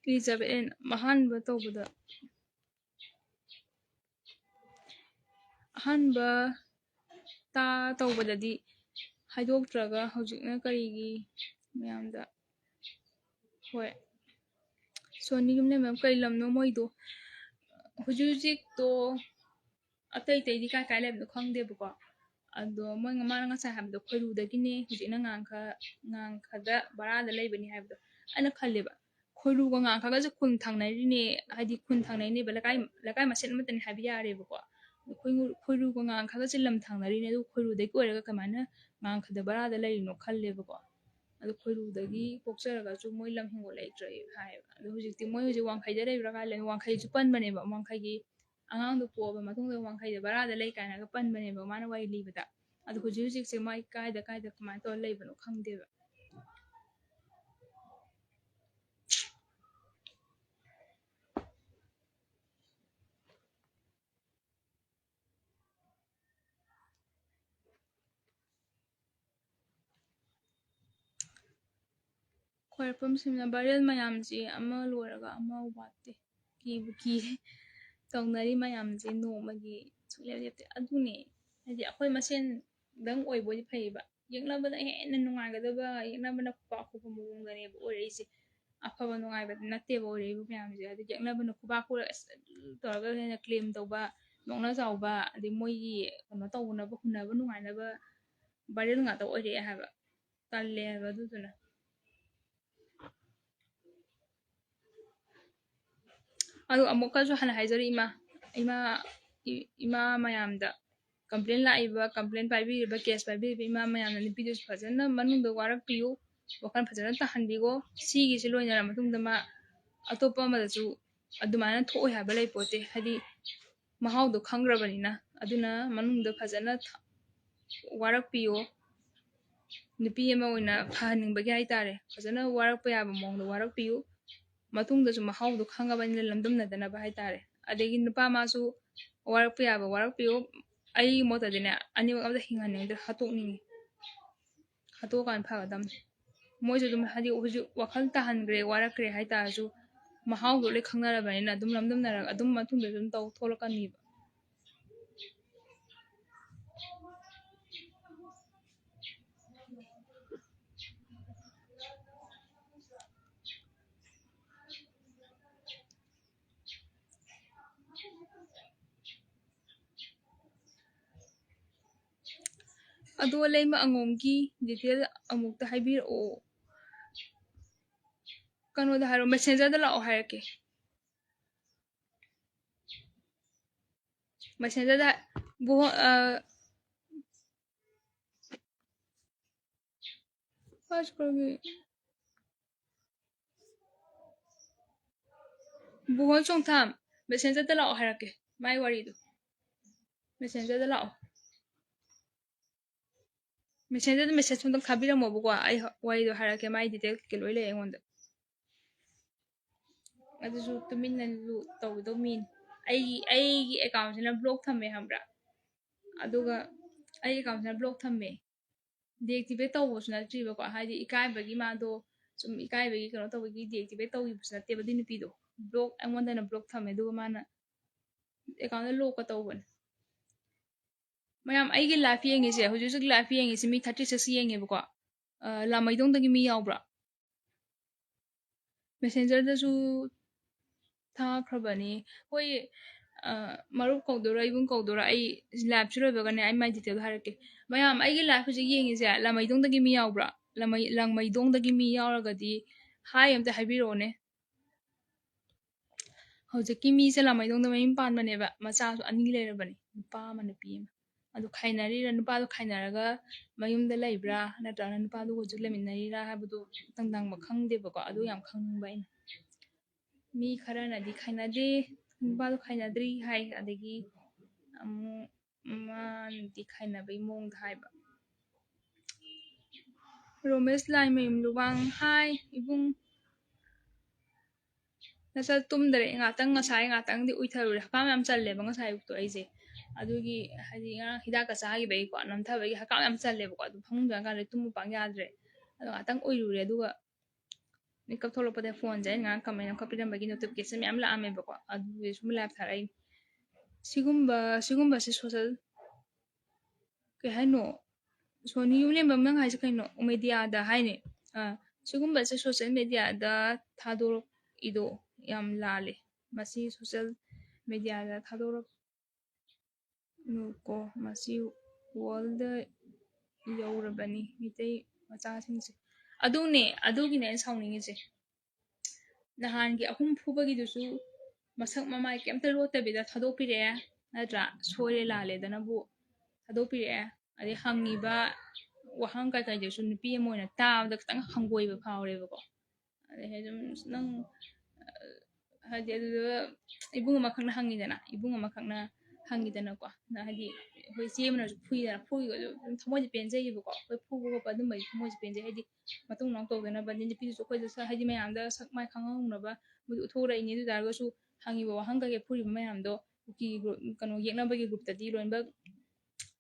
ꯀꯤꯖꯕ ꯑꯍꯥꯟꯕ ꯇꯧꯕꯗ ꯑꯍꯥꯟꯕ ꯇꯧꯕꯗꯗꯤ ꯍꯥꯏꯗꯣꯛꯇ꯭ꯔꯒ ꯍꯧꯖꯤꯛꯅ ꯀꯔꯤꯒꯤ ꯃꯌꯥꯝꯗ ꯍꯣꯏ ꯁꯣꯅꯤ ꯌꯨꯝ ꯂꯩ ꯃꯦꯝ ꯀꯩ ꯂꯝꯅꯣ ꯃꯣꯏꯗꯣ ꯍꯧꯖꯤꯛꯇꯣ ꯑꯇꯩꯗꯤ ꯀꯥꯏ ꯂꯩꯕꯅꯣ ꯈꯪꯗꯦꯕꯀꯣ ꯑꯗꯣ ꯃꯥꯅ ꯉꯁꯥꯏ ꯍꯥꯏꯕꯗꯣ ꯈꯣꯏꯔꯨꯗꯒꯤꯅꯦ ꯍꯧꯖꯤꯛꯅ ꯉꯥꯡꯈꯗ ꯕꯔꯥꯗ ꯂꯩꯕꯅꯤ ꯍꯥꯏꯕꯗꯣ ꯑꯩꯅ ꯈꯜꯂꯦꯕ ꯈꯣꯏꯔꯨꯒ ꯉꯥꯡꯈꯒꯁꯦ ꯈꯨꯟ ꯊꯪꯅꯔꯤꯅꯦ ꯍꯥꯏꯗꯤ ꯈꯨꯟ ꯊꯪꯅꯩꯅꯦꯕ ꯂꯩꯀꯥꯏ ꯃꯁꯦꯟ ꯑꯃꯠꯇꯅꯤ ꯍꯥꯏꯕ ꯌꯥꯔꯦꯕꯀꯣ ꯈꯣꯏꯔꯨꯒ ꯉꯥꯡꯈꯒꯁꯦ ꯂꯝ ꯊꯪꯅꯔꯤꯅꯦ ꯑꯗꯨ ꯈꯣꯏꯔꯨꯗꯒꯤ ꯑꯣꯏꯔꯒ ꯀꯃꯥꯏꯅ ꯉꯥꯡꯈꯗ ꯕꯔꯥꯗ ꯂꯩꯔꯤꯅꯣ ꯈꯜꯂꯦꯕꯀꯣ ꯑꯗꯣ ꯈꯣꯏꯔꯨꯗꯒꯤ ꯄꯣꯛꯆꯔꯒꯁꯨ ꯃꯣꯏ ꯂꯝ ꯍꯤꯡꯒꯣꯜ ꯂꯩꯇ꯭ꯔꯦ ꯍꯥꯏꯌꯦꯕ ꯑꯗꯣ ꯍꯧꯖꯤꯛꯇꯤ ꯃꯣꯏ ꯍꯧꯖꯤꯛ ꯋꯥꯡꯈꯩꯗ ꯂꯩꯕ꯭ꯔꯥ ꯀꯥꯏ ꯂꯩ ꯋꯥꯡꯈꯩꯁꯨ ꯄꯟꯕꯅꯦꯕ ꯋꯥꯡꯈꯩꯒꯤ ꯑꯉꯥꯡꯗꯣ ꯄꯣꯛꯑꯕ ꯃꯇꯨꯡꯗ ꯋꯥꯡꯈꯩꯗ ꯕꯔꯥꯗ ꯂꯩ ꯀꯥꯏꯅꯒ ꯄꯟꯕꯅꯦꯕ ꯃꯥꯅ ꯋꯥꯔꯤ ꯂꯤꯕꯗ ꯑꯗꯣ ꯍꯧꯖꯤꯛꯁꯦ ꯃꯥꯏ ꯀꯥꯏꯗ ꯀꯃꯥꯏꯅ ꯇꯧꯔ ꯂꯩꯕꯅꯣ ꯈꯪꯗꯦꯕ ꯈꯣꯏꯔꯛꯄꯝꯁꯤꯡꯅ ꯚꯥꯏꯔꯦꯜ ꯃꯌꯥꯝꯁꯦ ꯑꯃ ꯂꯣꯏꯔꯒ ꯑꯃ ꯋꯥꯠꯇꯦ ꯀꯤꯕꯨ ꯀꯤꯔꯦ ꯇꯧꯅꯔꯤ ꯃꯌꯥꯝꯁꯦ ꯅꯣꯡꯃꯒꯤ ꯁꯨꯡꯂꯦꯞ ꯂꯦꯞꯇꯦ ꯑꯗꯨꯅꯦ ꯍꯥꯏꯗꯤ ꯑꯩꯈꯣꯏ ꯃꯁꯦꯟꯗꯪ ꯑꯣꯏꯕꯣꯏꯗꯤ ꯐꯩꯌꯦꯕ ꯌꯦꯛꯅꯕꯗ ꯍꯦꯟꯅ ꯅꯨꯡꯉꯥꯏꯒꯗꯕ ꯌꯦꯛꯅꯕꯅ ꯈꯨꯄꯥꯛ ꯈꯨꯕ ꯃꯑꯣꯡꯗꯅꯦꯕ ꯑꯣꯏꯔꯛꯏꯁꯦ ꯑꯐꯕ ꯅꯨꯡꯉꯥꯏꯕ ꯅꯠꯇꯦꯕ ꯑꯣꯏꯔꯛꯏꯕ ꯃꯌꯥꯝꯁꯦ ꯑꯗꯨ ꯌꯦꯛꯅꯕꯅ ꯈꯨꯕꯥꯛ ꯈꯨꯔꯒ ꯇꯧꯔꯒ ꯍꯦꯟꯅ ꯀ꯭ꯂꯦꯝ ꯇꯧꯕ ꯅꯣꯛꯅ ꯆꯥꯎꯕ ꯑꯗꯩ ꯃꯣꯏꯒꯤ ꯀꯩꯅꯣ ꯇꯧꯅꯕ ꯍꯨꯟꯅꯕ ꯅꯨꯡꯉꯥꯏꯅꯕ ꯚꯥꯏꯔꯦꯜ ꯉꯥꯛꯇ ꯑꯣꯏꯔꯛꯑꯦ ꯍꯥꯏꯕ ꯇꯜꯂꯦ ꯍꯥꯏꯕ ꯑꯗꯨꯗꯨꯅ ꯑꯗꯨ ꯑꯃꯨꯛꯀꯁꯨ ꯍꯟꯅ ꯍꯥꯏꯖꯔꯤ ꯏꯃꯥ ꯃꯌꯥꯝꯗ ꯀꯝꯄ꯭ꯂꯦꯟ ꯄꯥꯏꯕꯤꯔꯤꯕ ꯀꯦꯁ ꯄꯥꯏꯕꯤꯔꯤꯕ ꯏꯃꯥ ꯃꯌꯥꯝꯅ ꯅꯨꯄꯤꯗꯨꯁꯨ ꯐꯖꯅ ꯃꯅꯨꯡꯗ ꯋꯥꯔꯛꯄꯤꯌꯨ ꯋꯥꯈꯜ ꯐꯖꯅ ꯇꯥꯍꯟꯕꯤꯈꯣ ꯁꯤꯒꯤꯁꯤ ꯂꯣꯏꯅꯔ ꯃꯇꯨꯡꯗ ꯃꯥ ꯑꯇꯣꯞꯄ ꯑꯃꯗꯁꯨ ꯑꯗꯨꯃꯥꯏꯅ ꯊꯣꯛꯑꯣꯏ ꯍꯥꯏꯕ ꯂꯩꯄꯣꯠꯇꯦ ꯍꯥꯏꯗꯤ ꯃꯍꯥꯎꯗꯣ ꯈꯪꯈ꯭ꯔꯕꯅꯤꯅ ꯑꯗꯨꯅ ꯃꯅꯨꯡꯗ ꯐꯖꯅ ꯋꯥꯔꯛꯄꯤꯌꯣ ꯅꯨꯄꯤ ꯑꯃ ꯑꯣꯏꯅ ꯐꯍꯟꯅꯤꯡꯕꯒꯤ ꯍꯥꯏꯇꯥꯔꯦ ꯐꯖꯅ ꯋꯥꯔꯛꯄ ꯌꯥꯕ ꯃꯑꯣꯡꯗ ꯋꯥꯔꯛꯄꯤꯌꯨ ꯃꯇꯨꯡꯗꯁꯨ ꯃꯍꯥꯎꯗꯣ ꯈꯪꯉꯕꯅꯤꯅ ꯂꯝꯗꯝꯅꯗꯅꯕ ꯍꯥꯏꯇꯥꯔꯦ ꯑꯗꯒꯤ ꯅꯨꯄꯥ ꯃꯥꯁꯨ ꯋꯥꯔꯛꯄ ꯌꯥꯕ ꯋꯥꯔꯛꯄꯤꯌꯨ ꯑꯩꯒꯤ ꯃꯣꯠꯇꯗꯤꯅꯦ ꯑꯅꯤꯃꯛ ꯑꯝꯇ ꯍꯤꯡꯍꯟꯅꯤꯡꯗ꯭ꯔꯦ ꯍꯥꯠꯇꯣꯛꯀꯥꯟ ꯐꯒꯗꯝꯅꯤ ꯃꯣꯏꯁꯨ ꯑꯗꯨꯝ ꯍꯥꯏꯗꯤ ꯍꯧꯖꯤꯛ ꯋꯥꯈꯜ ꯇꯥꯍꯟꯈ꯭ꯔꯦ ꯋꯥꯔꯛꯈ꯭ꯔꯦ ꯍꯥꯏꯇꯥꯔꯁꯨ ꯃꯍꯥꯎꯗꯣ ꯂꯣꯏ ꯈꯪꯅꯔꯕꯅꯤꯅ ꯑꯗꯨꯝ ꯂꯝꯗꯝꯅꯔꯒ ꯑꯗꯨꯝ ꯃꯇꯨꯡꯗ ꯑꯗꯨꯝ ꯊꯣꯛꯂꯛꯀꯅꯤꯕ ꯑꯗꯣ ꯂꯩꯃ ꯑꯉꯣꯝꯒꯤ ꯗꯤꯇꯦꯜ ꯑꯃꯨꯛꯇ ꯍꯥꯏꯕꯤꯔꯛꯑꯣ ꯀꯩꯅꯣꯗ ꯍꯥꯏꯔꯣ ꯃꯦꯁꯦꯟꯖꯔꯗ ꯂꯥꯛꯑꯣ ꯍꯥꯏꯔꯛꯀꯦ ꯃꯦꯁꯦꯟꯖꯔꯗ ꯕꯨꯍꯣ ꯐꯥꯁ ꯀꯣꯒꯤ ꯕꯨꯍꯣꯜ ꯆꯣꯡꯊꯥꯝ ꯃꯦꯁꯦꯟꯖꯔꯗ ꯂꯥꯛꯑꯣ ꯍꯥꯏꯔꯛꯀꯦ ꯃꯥꯏ ꯋꯥꯔꯤꯗꯣ ꯃꯦꯁꯦꯟꯖꯔꯗ ꯂꯥꯛꯑꯣ ꯃꯦꯁꯦꯟꯖꯔꯗ ꯃꯦꯁꯦꯖ ꯑꯝꯇꯪ ꯊꯥꯕꯤꯔꯝꯃꯣꯕꯀꯣ ꯑꯩ ꯋꯥꯔꯤꯗꯣ ꯍꯥꯏꯔꯛꯀꯦ ꯃꯥꯏ ꯗꯤꯇꯦꯜ ꯀꯩꯀꯩ ꯂꯣꯏ ꯂꯩ ꯑꯩꯉꯣꯟꯗ ꯑꯗꯨꯁꯨ ꯇꯨꯃꯤꯟꯅ ꯇꯧꯒꯗꯧ ꯃꯤꯅꯤ ꯑꯩꯒꯤ ꯑꯦꯀꯥꯎꯟꯁꯤꯅ ꯕ꯭ꯂꯣꯛ ꯊꯝꯃꯦ ꯈꯪꯕ꯭ꯔꯥ ꯑꯗꯨꯒ ꯑꯩ ꯑꯦꯀꯥꯎꯟꯁꯤꯅ ꯕ꯭ꯂꯣꯛ ꯊꯝꯃꯦ ꯗꯤꯑꯦꯛꯇꯤꯚꯦꯠ ꯇꯧꯕꯁꯨ ꯅꯠꯇ꯭ꯔꯤꯕꯀꯣ ꯍꯥꯏꯗꯤ ꯏꯀꯥꯏꯕꯒꯤ ꯃꯥꯗꯣ ꯁꯨꯝ ꯏꯀꯥꯏꯕꯒꯤ ꯀꯩꯅꯣ ꯇꯧꯕꯒꯤ ꯗꯤꯑꯦꯛꯇꯤꯚꯦꯠ ꯇꯧꯈꯤꯕꯁꯨ ꯅꯠꯇꯦꯕ ꯑꯗꯨꯏ ꯅꯨꯄꯤꯗꯣ ꯕ꯭ꯂꯣꯛ ꯑꯩꯉꯣꯟꯗꯅ ꯕ꯭ꯂꯣꯛ ꯊꯝꯃꯦ ꯑꯗꯨꯒ ꯃꯥꯅ ꯑꯦꯀꯥꯎꯟꯗ ꯂꯣꯛꯀ ꯇꯧꯕꯅꯦ ꯃꯌꯥꯝ ꯑꯩꯒꯤ ꯂꯥꯏꯐ ꯌꯦꯡꯉꯤꯁꯦ ꯍꯧꯖꯤꯛ ꯍꯧꯖꯤꯛ ꯂꯥꯏꯐ ꯌꯦꯡꯉꯤꯁꯦ ꯃꯤ 36 ꯌꯦꯡꯉꯦꯕꯀꯣ ꯂꯥꯃꯩꯗꯣꯡꯗꯒꯤ ꯃꯤ ꯌꯥꯎꯕ꯭ꯔꯥ ꯃꯦꯁꯦꯟꯖꯔꯗꯁꯨ ꯊꯥꯈ꯭ꯔꯕꯅꯤ ꯍꯣꯏ ꯃꯔꯨꯞ ꯀꯧꯗꯣꯏꯔꯥ ꯏꯕꯨꯡ ꯀꯧꯗꯣꯏꯔꯥ ꯑꯩ ꯂꯥꯏꯐꯁꯤ ꯂꯣꯏꯕꯒꯅꯦ ꯑꯩ ꯃꯥꯏ ꯗꯤꯇꯦꯜꯗꯣ ꯍꯥꯏꯔꯛꯀꯦ ꯃꯌꯥꯝ ꯑꯩꯒꯤ ꯂꯥꯏꯐ ꯍꯧꯖꯤꯛ ꯌꯦꯡꯉꯤꯁꯦ ꯂꯥꯃꯩꯗꯣꯡꯗꯒꯤ ꯃꯤ ꯌꯥꯎꯕ꯭ꯔꯥ ꯂꯥꯡꯃꯩꯗꯣꯡꯗꯒꯤ ꯃꯤ ꯌꯥꯎꯔꯒꯗꯤ ꯍꯥꯏ ꯑꯝꯇ ꯍꯥꯏꯕꯤꯔꯛꯑꯣꯅꯦ ꯍꯧꯖꯤꯛꯀꯤ ꯃꯤꯁꯦ ꯂꯥꯃꯩꯗꯣꯡꯗ ꯃꯌꯨꯝ ꯄꯥꯟꯕꯅꯦꯕ ꯃꯆꯥꯁꯨ 2 ꯂꯩꯔꯕꯅꯤ ꯅꯨꯄꯥ ꯑꯃ ꯅꯨꯄꯤ ꯑꯃ ꯑꯗꯨ ꯈꯥꯏꯅꯔꯤꯔꯥ ꯅꯨꯄꯥꯗꯣ ꯈꯥꯏꯅꯔꯒ ꯃꯌꯨꯝꯗ ꯂꯩꯕ꯭ꯔꯥ ꯅꯠꯇ꯭ꯔꯒꯅ ꯅꯨꯄꯥꯗꯨ ꯍꯧꯖꯤꯛ ꯂꯩꯃꯤꯟꯅꯔꯤꯔꯥ ꯍꯥꯏꯕꯗꯨ ꯇꯪꯗꯪꯕ ꯈꯪꯗꯦꯕꯀꯣ ꯑꯗꯨ ꯌꯥꯝ ꯈꯪꯅꯤꯡꯕ ꯑꯩꯅ ꯃꯤ ꯈꯔꯅꯗꯤ ꯈꯥꯏꯅꯗꯦ ꯅꯨꯄꯥꯗꯣ ꯈꯥꯏꯅꯗ꯭ꯔꯤ ꯍꯥꯏ ꯑꯗꯒꯤ ꯑꯃꯨꯛ ꯃꯥꯅꯗꯤ ꯈꯥꯏꯅꯕꯩ ꯃꯑꯣꯡꯗ ꯍꯥꯏꯕ ꯔꯣꯃꯦꯁ ꯂꯥꯏꯃꯌꯨꯝ ꯂꯨꯋꯥꯡ ꯍꯥꯏ ꯏꯕꯨꯡ ꯅꯆꯜ ꯇꯨꯝꯗ꯭ꯔꯦ ꯉꯥꯛꯇꯪ ꯉꯁꯥꯏ ꯉꯥꯛꯇꯪꯗꯤ ꯎꯏꯊꯔꯨꯔꯦ ꯍꯀꯥꯝ ꯌꯥꯝ ꯆꯜꯂꯦꯕ ꯉꯁꯥꯏ ꯑꯌꯨꯛꯇꯣ ꯑꯩꯁꯦ ꯑꯗꯨꯒꯤ ꯍꯥꯏꯗꯤ ꯉꯔꯥꯡ ꯍꯤꯗꯥꯛꯀ ꯆꯥꯈꯤꯕꯒꯤꯀꯣ ꯅꯝꯊꯕꯒꯤ ꯍꯀꯥꯝ ꯌꯥꯝ ꯆꯜꯂꯦꯕꯀꯣ ꯑꯗꯨ ꯐꯃꯨꯡ ꯆꯪꯀꯥꯟꯗ ꯇꯨꯝꯕ ꯄꯥꯛ ꯌꯥꯗ꯭ꯔꯦ ꯑꯗꯣ ꯉꯥꯛꯇꯪ ꯎꯏꯔꯨꯔꯦ ꯑꯗꯨꯒ ꯃꯤꯀꯞ ꯊꯣꯛꯂꯛꯄꯗ ꯐꯣꯟꯁꯦ ꯑꯩꯅ ꯉꯔꯥꯡ ꯀꯃꯦꯟ ꯑꯃꯈꯛ ꯄꯤꯔꯝꯕꯒꯤ ꯅꯣꯇꯤꯐꯤꯀꯦꯁꯟ ꯃꯌꯥꯝ ꯂꯥꯛꯑꯝꯃꯦꯕꯀꯣ ꯑꯗꯨꯒꯤ ꯁꯨꯝ ꯂꯥꯏꯚ ꯊꯥꯔꯛꯏꯅꯤ ꯁꯤꯒꯨꯝꯕꯁꯦ ꯁꯣꯁꯦꯜ ꯀꯩ ꯍꯥꯏꯅꯣ ꯁꯣꯅꯤ ꯌꯨꯝꯂꯦꯝꯕꯝ ꯅꯪ ꯍꯥꯏꯁꯦ ꯀꯩꯅꯣ ꯃꯦꯗꯤꯌꯥꯗ ꯍꯥꯏꯅꯦ ꯁꯤꯒꯨꯝꯕꯁꯦ ꯁꯣꯁꯦꯜ ꯃꯦꯗꯤꯌꯥꯗ ꯊꯥꯗꯣꯔꯛꯏꯗꯣ ꯌꯥꯝ ꯂꯥꯜꯂꯦ ꯃꯁꯤ ꯁꯣꯁꯦꯜ ꯃꯦꯗꯤꯌꯥꯗ ꯊꯥꯗꯣꯔꯛꯅꯨꯀꯣ ꯃꯁꯤ ꯋꯥꯔꯜꯗ ꯌꯧꯔꯕꯅꯤ ꯃꯤꯇꯩ ꯃꯆꯥꯁꯤꯡꯁꯦ ꯑꯗꯨꯅꯦ ꯑꯗꯨꯒꯤꯅꯦ ꯑꯩꯅ ꯁꯥꯎꯅꯤꯡꯉꯤꯁꯦ ꯅꯍꯥꯟꯒꯤ 3 ꯐꯨꯕꯒꯤꯗꯨꯁꯨ ꯃꯁꯛ ꯃꯃꯥꯏ ꯀꯩꯝꯇ ꯂꯣꯠꯇꯕꯤꯗ ꯊꯥꯗꯣꯛꯄꯤꯔꯛꯑꯦ ꯅꯠꯇ꯭ꯔꯥ ꯁꯣꯏꯔꯦ ꯂꯥꯜꯂꯦꯗꯅꯕꯨ ꯊꯥꯗꯣꯛꯄꯤꯔꯛꯑꯦ ꯑꯗꯩ ꯍꯪꯉꯤꯕ ꯋꯥꯍꯪ ꯀꯩꯀꯩꯗꯨꯁꯨ ꯅꯨꯄꯤ ꯑꯃ ꯑꯣꯏꯅ ꯇꯥꯕꯗ ꯈꯤꯇꯪ ꯍꯪꯒꯣꯏꯕ ꯐꯥꯎꯔꯦꯕꯀꯣ ꯑꯗꯩ ꯑꯗꯨꯝ ꯅꯪ ꯍꯥꯏꯗꯤ ꯑꯗꯨꯗ ꯏꯕꯨꯡ ꯑꯃꯈꯛꯅ ꯍꯪꯉꯤꯗꯅꯀꯣ ꯍꯥꯏꯗꯤ ꯑꯩꯈꯣꯏ ꯏꯆꯦ ꯑꯃꯅꯁꯨ ꯐꯨꯏꯒꯁꯨ ꯑꯗꯨꯝ ꯊꯃꯣꯏꯁꯦ ꯄꯦꯟꯖꯩꯌꯦꯕꯀꯣ ꯑꯩꯈꯣꯏ ꯐꯨꯕ ꯈꯣꯠꯄ ꯑꯗꯨꯝꯕꯒꯤ ꯊꯃꯣꯏꯁꯦ ꯄꯦꯟꯖꯩ ꯍꯥꯏꯗꯤ ꯃꯇꯨꯡ ꯃꯅꯥꯎ ꯇꯧꯗꯅꯕ ꯅꯨꯄꯤꯗꯨꯁꯨ ꯑꯩꯈꯣꯏꯗ ꯍꯥꯏꯗꯤ ꯃꯌꯥꯝꯗ ꯁꯛ ꯃꯥꯏ ꯈꯪꯍꯧꯅꯕ ꯃꯣꯏꯗꯤ ꯎꯠꯊꯣꯔꯛꯏꯅꯤ ꯑꯗꯨ ꯇꯥꯔꯒꯁꯨ ꯍꯪꯉꯤꯕ ꯋꯥꯍꯪ ꯀꯩꯀꯩ ꯐꯨꯔꯤꯕ ꯃꯌꯥꯝꯗꯣ ꯀꯩꯅꯣ ꯌꯦꯛꯅꯕꯒꯤ ꯒ꯭ꯔꯨꯞꯇꯗꯤ ꯂꯣꯏꯅꯃꯛ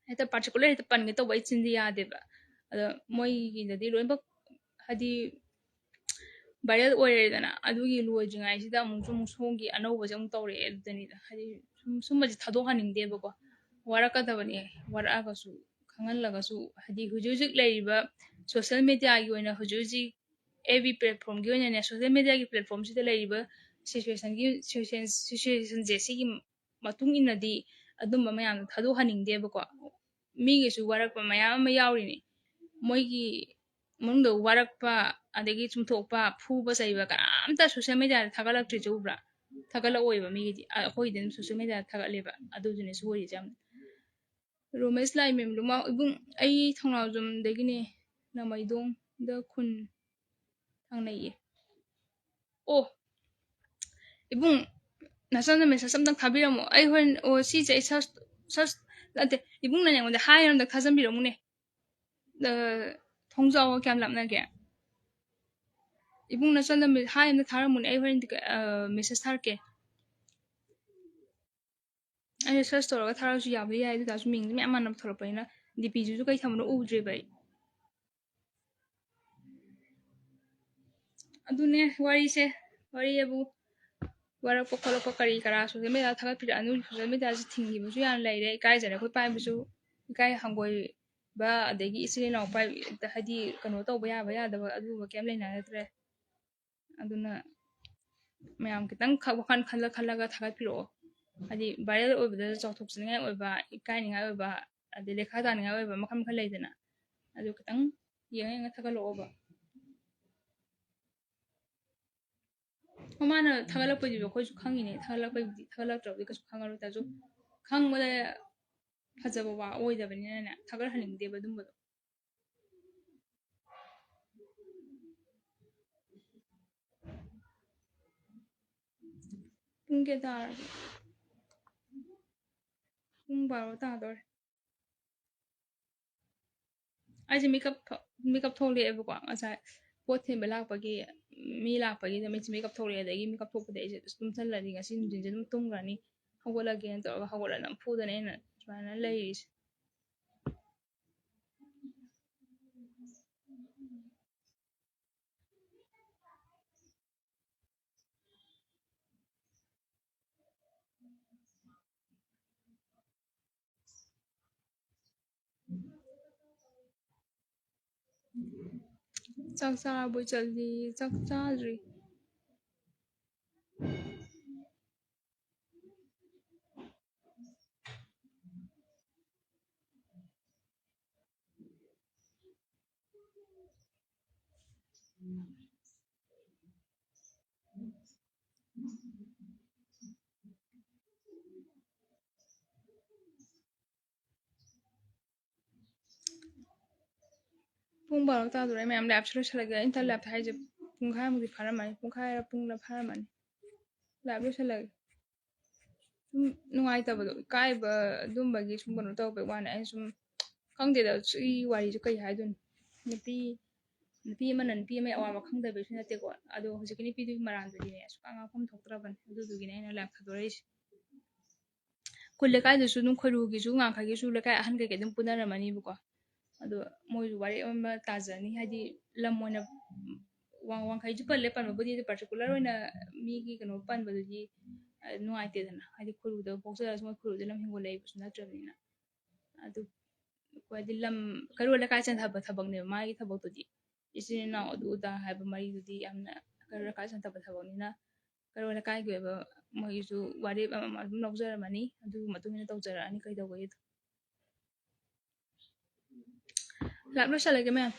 ꯍꯦꯛꯇ ꯄꯥꯔꯇꯤꯀꯨꯂꯔ ꯍꯦꯛꯇ ꯄꯟꯒꯦ ꯇꯧꯕ ꯑꯩ ꯆꯤꯟꯗꯤ ꯌꯥꯗꯦꯕ ꯑꯗꯣ ꯃꯣꯏꯒꯤꯗꯗꯤ ꯂꯣꯏꯅꯃꯛ ꯍꯥꯏꯗꯤ ꯚꯥꯏꯔꯦꯜ ꯑꯣꯏꯔꯦꯗꯅ ꯑꯗꯨꯒꯤ ꯂꯣꯏꯗ꯭ꯔꯤꯉꯩꯁꯤꯗ ꯑꯃꯨꯛ ꯁꯣꯝꯒꯤ ꯑꯅꯧꯕꯁꯦ ꯑꯃꯨꯛ ꯇꯧꯔꯛꯑꯦ ꯑꯗꯨꯗꯅꯤꯗ ꯍꯥꯏꯗꯤ ꯁꯨꯝꯕꯁꯦ ꯊꯥꯗꯣꯛꯍꯟꯅꯤꯡꯗꯦꯕꯀꯣ ꯋꯥꯔꯛꯀꯗꯕꯅꯤ ꯋꯥꯔꯛꯑꯒꯁꯨ ꯈꯪꯍꯜꯂꯒꯁꯨ ꯍꯥꯏꯗꯤ ꯍꯧꯖꯤꯛ ꯍꯧꯖꯤꯛ ꯂꯩꯔꯤꯕ ꯁꯣꯁꯦꯜ ꯃꯦꯗꯤꯌꯥꯒꯤ ꯑꯣꯏꯅ ꯍꯧꯖꯤꯛ ꯍꯧꯖꯤꯛ ꯑꯦꯕꯤ ꯄ꯭ꯂꯦꯠꯐꯣꯝꯒꯤ ꯑꯣꯏꯅꯅꯦ ꯁꯣꯁꯦꯜ ꯃꯦꯗꯤꯌꯥꯒꯤ ꯄ꯭ꯂꯦꯠꯐꯣꯝꯁꯤꯗ ꯂꯩꯔꯤꯕ ꯁꯤꯆꯨꯋꯦꯁꯟꯁꯦ ꯁꯤꯒꯤ ꯃꯇꯨꯡ ꯏꯟꯅꯗꯤ ꯑꯗꯨꯝꯕ ꯃꯌꯥꯝꯗꯣ ꯊꯥꯗꯣꯛꯍꯟꯅꯤꯡꯗꯦꯕꯀꯣ ꯃꯤꯒꯤꯁꯨ ꯋꯥꯔꯛꯄ ꯃꯌꯥꯝ ꯑꯃ ꯌꯥꯎꯔꯤꯅꯤ ꯃꯣꯏꯒꯤ ꯃꯅꯨꯡꯗ ꯋꯥꯔꯛꯄ ꯑꯗꯒꯤ ꯆꯨꯝꯊꯣꯛꯄ ꯐꯨꯕ ꯆꯩꯕ ꯀꯅꯥꯝꯇ ꯁꯣꯁꯦꯜ ꯃꯦꯗꯤꯌꯥꯗ ꯊꯥꯒꯠꯂꯛꯇ꯭ꯔꯤꯁꯦ ꯎꯕ꯭ꯔꯥ ꯊꯥꯒꯠꯂꯛꯑꯣꯏꯕ ꯃꯤꯒꯤꯗꯤ ꯑꯩꯈꯣꯏꯒꯤꯗꯤ ꯑꯗꯨꯝ ꯁꯣꯁꯦꯜ ꯃꯦꯗꯤꯌꯥꯗ ꯊꯥꯒꯠꯂꯦꯕ ꯑꯗꯨꯗꯨꯅꯦ ꯁꯣꯏꯔꯤꯁꯦ ꯌꯥꯝ ꯔꯣꯃꯦꯁ ꯂꯥꯏꯃꯌꯨꯝ ꯂꯨꯃꯥꯎ ꯏꯕꯨꯡ ꯑꯩ ꯊꯧꯅꯥꯎꯖꯝꯗꯒꯤꯅꯦ ꯂꯥꯃꯩꯗꯣꯡꯗ ꯈꯨꯟ ꯊꯪꯅꯩꯌꯦ ꯑꯣ ꯏꯕꯨꯡ ꯅꯆꯟꯗ ꯃꯦꯁꯦꯖ ꯑꯝꯇꯪ ꯊꯥꯕꯤꯔꯝꯃꯣ ꯑꯩ ꯍꯣꯔꯦꯟ ꯁꯤꯁꯦ ꯑꯩ ꯁꯔꯁ ꯅꯠꯇꯦ ꯏꯕꯨꯡꯅ ꯑꯩꯉꯣꯟꯗ ꯍꯥꯏ ꯑꯝꯇ ꯊꯥꯖꯟꯕꯤꯔꯝꯃꯨꯅꯦ ꯊꯣꯡꯖꯥꯎꯒ ꯀꯌꯥꯝ ꯂꯥꯞꯅꯒꯦ ꯏꯕꯨꯡ ꯅꯆꯟꯗ ꯍꯥꯏ ꯑꯝꯇ ꯊꯥꯔꯝꯃꯨꯅꯦ ꯑꯩ ꯍꯣꯔꯦꯟ ꯃꯦꯁꯦꯖ ꯊꯥꯔꯛꯀꯦ ꯑꯩꯅ ꯁꯔꯁ ꯇꯧꯔꯒ ꯊꯥꯔꯛꯑꯁꯨ ꯌꯥꯕ ꯌꯥꯏ ꯑꯗꯨ ꯇꯥꯔꯁꯨ ꯃꯤꯡꯁꯦ ꯃꯌꯥꯝ ꯃꯥꯟꯅꯕ ꯊꯣꯛꯂꯛꯄꯅꯤꯅ ꯗꯤꯄꯤꯁꯤꯁꯨ ꯀꯩ ꯊꯝꯕꯅꯣ ꯎꯗ꯭ꯔꯦꯕ ꯑꯩ ꯑꯗꯨꯅꯦ ꯋꯥꯔꯤꯁꯦ ꯋꯥꯔꯤꯕꯨ ꯋꯥꯔꯛꯄ ꯈꯣꯠꯂꯛꯄ ꯀꯔꯤ ꯀꯔꯥ ꯁꯣꯁꯦꯜ ꯃꯦꯗꯤꯌꯥꯗ ꯊꯥꯒꯠꯄꯤꯔꯛꯑꯅꯨ ꯁꯣꯁꯦꯜ ꯃꯦꯗꯤꯌꯥꯁꯤ ꯊꯤꯡꯈꯤꯕꯁꯨ ꯌꯥꯝꯅ ꯂꯩꯔꯦ ꯏꯀꯥꯏꯖꯔꯦ ꯑꯩꯈꯣꯏ ꯄꯥꯏꯕꯁꯨ ꯏꯀꯥꯏ ꯍꯪꯒꯣꯏꯕ ꯑꯗꯒꯤ ꯏꯆꯤꯜ ꯏꯅꯥꯎ ꯍꯥꯏꯗꯤ ꯀꯩꯅꯣ ꯇꯧꯕ ꯌꯥꯕ ꯌꯥꯗꯕ ꯑꯗꯨꯒꯨꯝꯕ ꯀꯩꯝ ꯂꯩꯅꯗ꯭ꯔꯦ ꯑꯗꯨꯅ ꯃꯌꯥꯝ ꯈꯤꯇꯪ ꯋꯥꯈꯜ ꯈꯜꯂꯒ ꯊꯥꯒꯠꯄꯤꯔꯛꯑꯣ ꯍꯥꯏꯗꯤ ꯚꯥꯏꯔꯦꯜ ꯑꯣꯏꯕꯗ ꯆꯥꯎꯊꯣꯛꯆꯅꯤꯡꯉꯥꯏ ꯑꯣꯏꯕ ꯏꯀꯥꯏꯅꯤꯡꯉꯥꯏ ꯑꯣꯏꯕ ꯑꯗꯩ ꯂꯩꯈꯥ ꯇꯥꯅꯤꯡꯉꯥꯏ ꯑꯣꯏꯕ ꯃꯈꯜ ꯃꯈꯜ ꯂꯩꯗꯅ ꯑꯗꯨ ꯈꯤꯇꯪ ꯌꯦꯡꯉ ꯌꯦꯡꯉ ꯊꯥꯒꯠꯂꯛꯑꯣꯕ ꯃꯃꯥꯅ ꯊꯥꯒꯠꯂꯛꯄꯩꯗꯨꯁꯨ ꯑꯩꯈꯣꯏꯁꯨ ꯈꯪꯉꯤꯅꯦ ꯊꯥꯒꯠꯂꯛꯄꯩꯕꯨꯗꯤ ꯊꯥꯒꯠꯂꯛꯇ꯭ꯔꯕꯗꯤ ꯀꯩꯁꯨ ꯈꯪꯉꯔꯣꯏ ꯇꯥꯁꯨ ꯈꯪꯕꯗ ꯐꯖꯕ ꯋꯥ ꯑꯣꯏꯗꯕꯅꯤꯅꯅꯦ ꯊꯥꯒꯠꯍꯟꯅꯤꯡꯗꯦꯕ ꯑꯗꯨꯝꯕꯗꯣ ꯄꯨꯡ ꯀꯌꯥ ꯇꯥꯔꯒꯦ ꯄꯨꯡ 12 ꯇꯥꯗꯣꯔꯦ ꯑꯩꯁꯦ ꯃꯤꯀꯞ ꯊꯣꯛꯂꯛꯑꯦꯕꯀꯣ ꯉꯁꯥꯏ ꯄꯣꯠ ꯊꯤꯟꯕ ꯂꯥꯛꯄꯒꯤ ꯃꯤ ꯂꯥꯛꯄꯒꯤꯗ ꯃꯤꯀꯞ ꯊꯣꯛꯂꯛꯑꯦ ꯑꯗꯒꯤ ꯃꯤꯀꯞ ꯊꯣꯛꯄꯗ ꯑꯩꯁꯦ ꯇꯨꯝꯁꯜꯂꯗꯤ ꯉꯁꯤ ꯅꯨꯡꯊꯤꯟꯁꯦ ꯑꯗꯨꯝ ꯇꯨꯝꯈ꯭ꯔꯅꯤ ꯍꯧꯒꯠꯂꯒꯦꯅ ꯇꯧꯔꯒ ꯍꯧꯒꯠꯂ ꯅꯝꯐꯨꯗꯅ ꯑꯩꯅ ꯁꯨꯃꯥꯏꯅ ꯂꯩꯔꯤꯁꯦ ꯆꯥꯛ ꯆꯥꯔꯕꯣ ꯆꯜꯂꯤ ꯆꯥꯛ ꯆꯥꯗ꯭ꯔꯤ ꯄꯨꯡ 12 ꯇꯥꯗꯣꯔꯦ ꯃꯌꯥꯝ ꯂꯦꯞꯁꯨ ꯂꯣꯏꯁꯤꯜꯂꯒꯦ ꯑꯩꯅ ꯂꯦꯞꯇ ꯍꯥꯏꯁꯦ ꯄꯨꯡꯈꯥꯏꯃꯨꯛꯇꯤ ꯐꯥꯔꯝꯃꯅꯤ ꯄꯨꯡꯈꯥꯏꯔ ꯄꯨꯡꯂ ꯐꯥꯔꯝꯃꯅꯤ ꯂꯦꯞ ꯂꯣꯏꯁꯤꯜꯂꯒꯦ ꯁꯨꯝ ꯅꯨꯡꯉꯥꯏꯇꯕꯗꯣ ꯏꯀꯥꯏꯕ ꯑꯗꯨꯝꯕꯒꯤ ꯁꯨꯝ ꯀꯩꯅꯣ ꯇꯧꯕꯩ ꯋꯥꯅꯤ ꯑꯩꯅ ꯁꯨꯝ ꯈꯪꯗꯦꯗ ꯁꯤ ꯋꯥꯔꯤꯁꯨ ꯀꯩ ꯍꯥꯏꯗꯣꯏꯅꯣ ꯅꯨꯄꯤ ꯑꯃꯅ ꯅꯨꯄꯤ ꯑꯃꯒꯤ ꯑꯋꯥꯕ ꯈꯪꯗꯕꯩꯁꯨ ꯅꯠꯇꯦꯀꯣ ꯑꯗꯣ ꯍꯧꯖꯤꯛꯀꯤ ꯅꯨꯄꯤꯗꯨꯒꯤ ꯃꯔꯥꯟꯗꯨꯗꯤꯅꯦ ꯁꯨꯡꯉꯥꯡ ꯉꯥꯡꯐꯝ ꯊꯣꯛꯇ꯭ꯔꯕꯅꯤ ꯑꯗꯨꯗꯨꯒꯤꯅꯦ ꯑꯩꯅ ꯂꯦꯞ ꯊꯥꯗꯣꯔꯛꯏꯁꯦ ꯈꯨꯜ ꯂꯩꯀꯥꯏꯗꯁꯨ ꯑꯗꯨꯝ ꯈꯣꯏꯔꯨꯒꯤꯁꯨ ꯉꯥꯡꯈꯩꯒꯤꯁꯨ ꯂꯩꯀꯥꯏ ꯑꯍꯟ ꯀꯩꯀꯩ ꯑꯗꯨꯝ ꯄꯨꯅꯔꯝꯃꯅꯤꯕꯀꯣ ꯑꯗꯣ ꯃꯣꯏꯁꯨ ꯋꯥꯔꯦꯞ ꯑꯃ ꯇꯥꯖꯅꯤ ꯍꯥꯏꯗꯤ ꯂꯝ ꯑꯣꯏꯅ ꯋꯥꯡꯈꯩꯁꯨ ꯄꯟꯕꯕꯨꯗꯤ ꯄꯥꯔꯇꯤꯀꯨꯂꯔ ꯑꯣꯏꯅ ꯃꯤꯒꯤ ꯀꯩꯅꯣ ꯄꯟꯕꯗꯨꯗꯤ ꯅꯨꯡꯉꯥꯏꯇꯦꯗꯅ ꯍꯥꯏꯗꯤ ꯈꯨꯔꯨꯗ ꯄꯣꯛꯆꯔꯁꯨ ꯃꯣꯏ ꯈꯨꯔꯨꯗ ꯂꯝ ꯍꯤꯡꯒꯣꯜ ꯂꯩꯕꯁꯨ ꯅꯠꯇ꯭ꯔꯕꯅꯤꯅ ꯑꯗꯨ ꯍꯥꯏꯗꯤ ꯂꯝ ꯀꯩꯔꯣꯜ ꯂꯩꯀꯥꯏ ꯆꯟꯊꯕ ꯊꯕꯛꯅꯦꯕ ꯃꯥꯒꯤ ꯊꯕꯛꯇꯨꯗꯤ ꯏꯆꯤꯟ ꯏꯅꯥꯎ ꯑꯗꯨ ꯑꯗꯥ ꯍꯥꯏꯕ ꯃꯔꯤꯗꯨꯗꯤ ꯌꯥꯝꯅ ꯀꯩꯔꯣꯜ ꯂꯩꯀꯥꯏ ꯆꯟꯊꯕ ꯊꯕꯛꯅꯤꯅ ꯀꯩꯔꯣꯜ ꯂꯩꯀꯥꯏꯒꯤ ꯑꯣꯏꯕ ꯃꯣꯏꯒꯤꯁꯨ ꯋꯥꯔꯦꯞ ꯑꯃ ꯑꯗꯨꯝ ꯂꯧꯖꯔꯝꯃꯅꯤ ꯑꯗꯨꯒꯤ ꯃꯇꯨꯡ ꯏꯟꯅ ꯇꯧꯖꯔꯛꯑꯅꯤ ꯀꯩꯗꯧꯕꯒꯤꯗꯣ ꯂꯥꯞ ꯂꯣꯏꯁꯜꯂꯒꯦ ꯃꯌꯥꯝ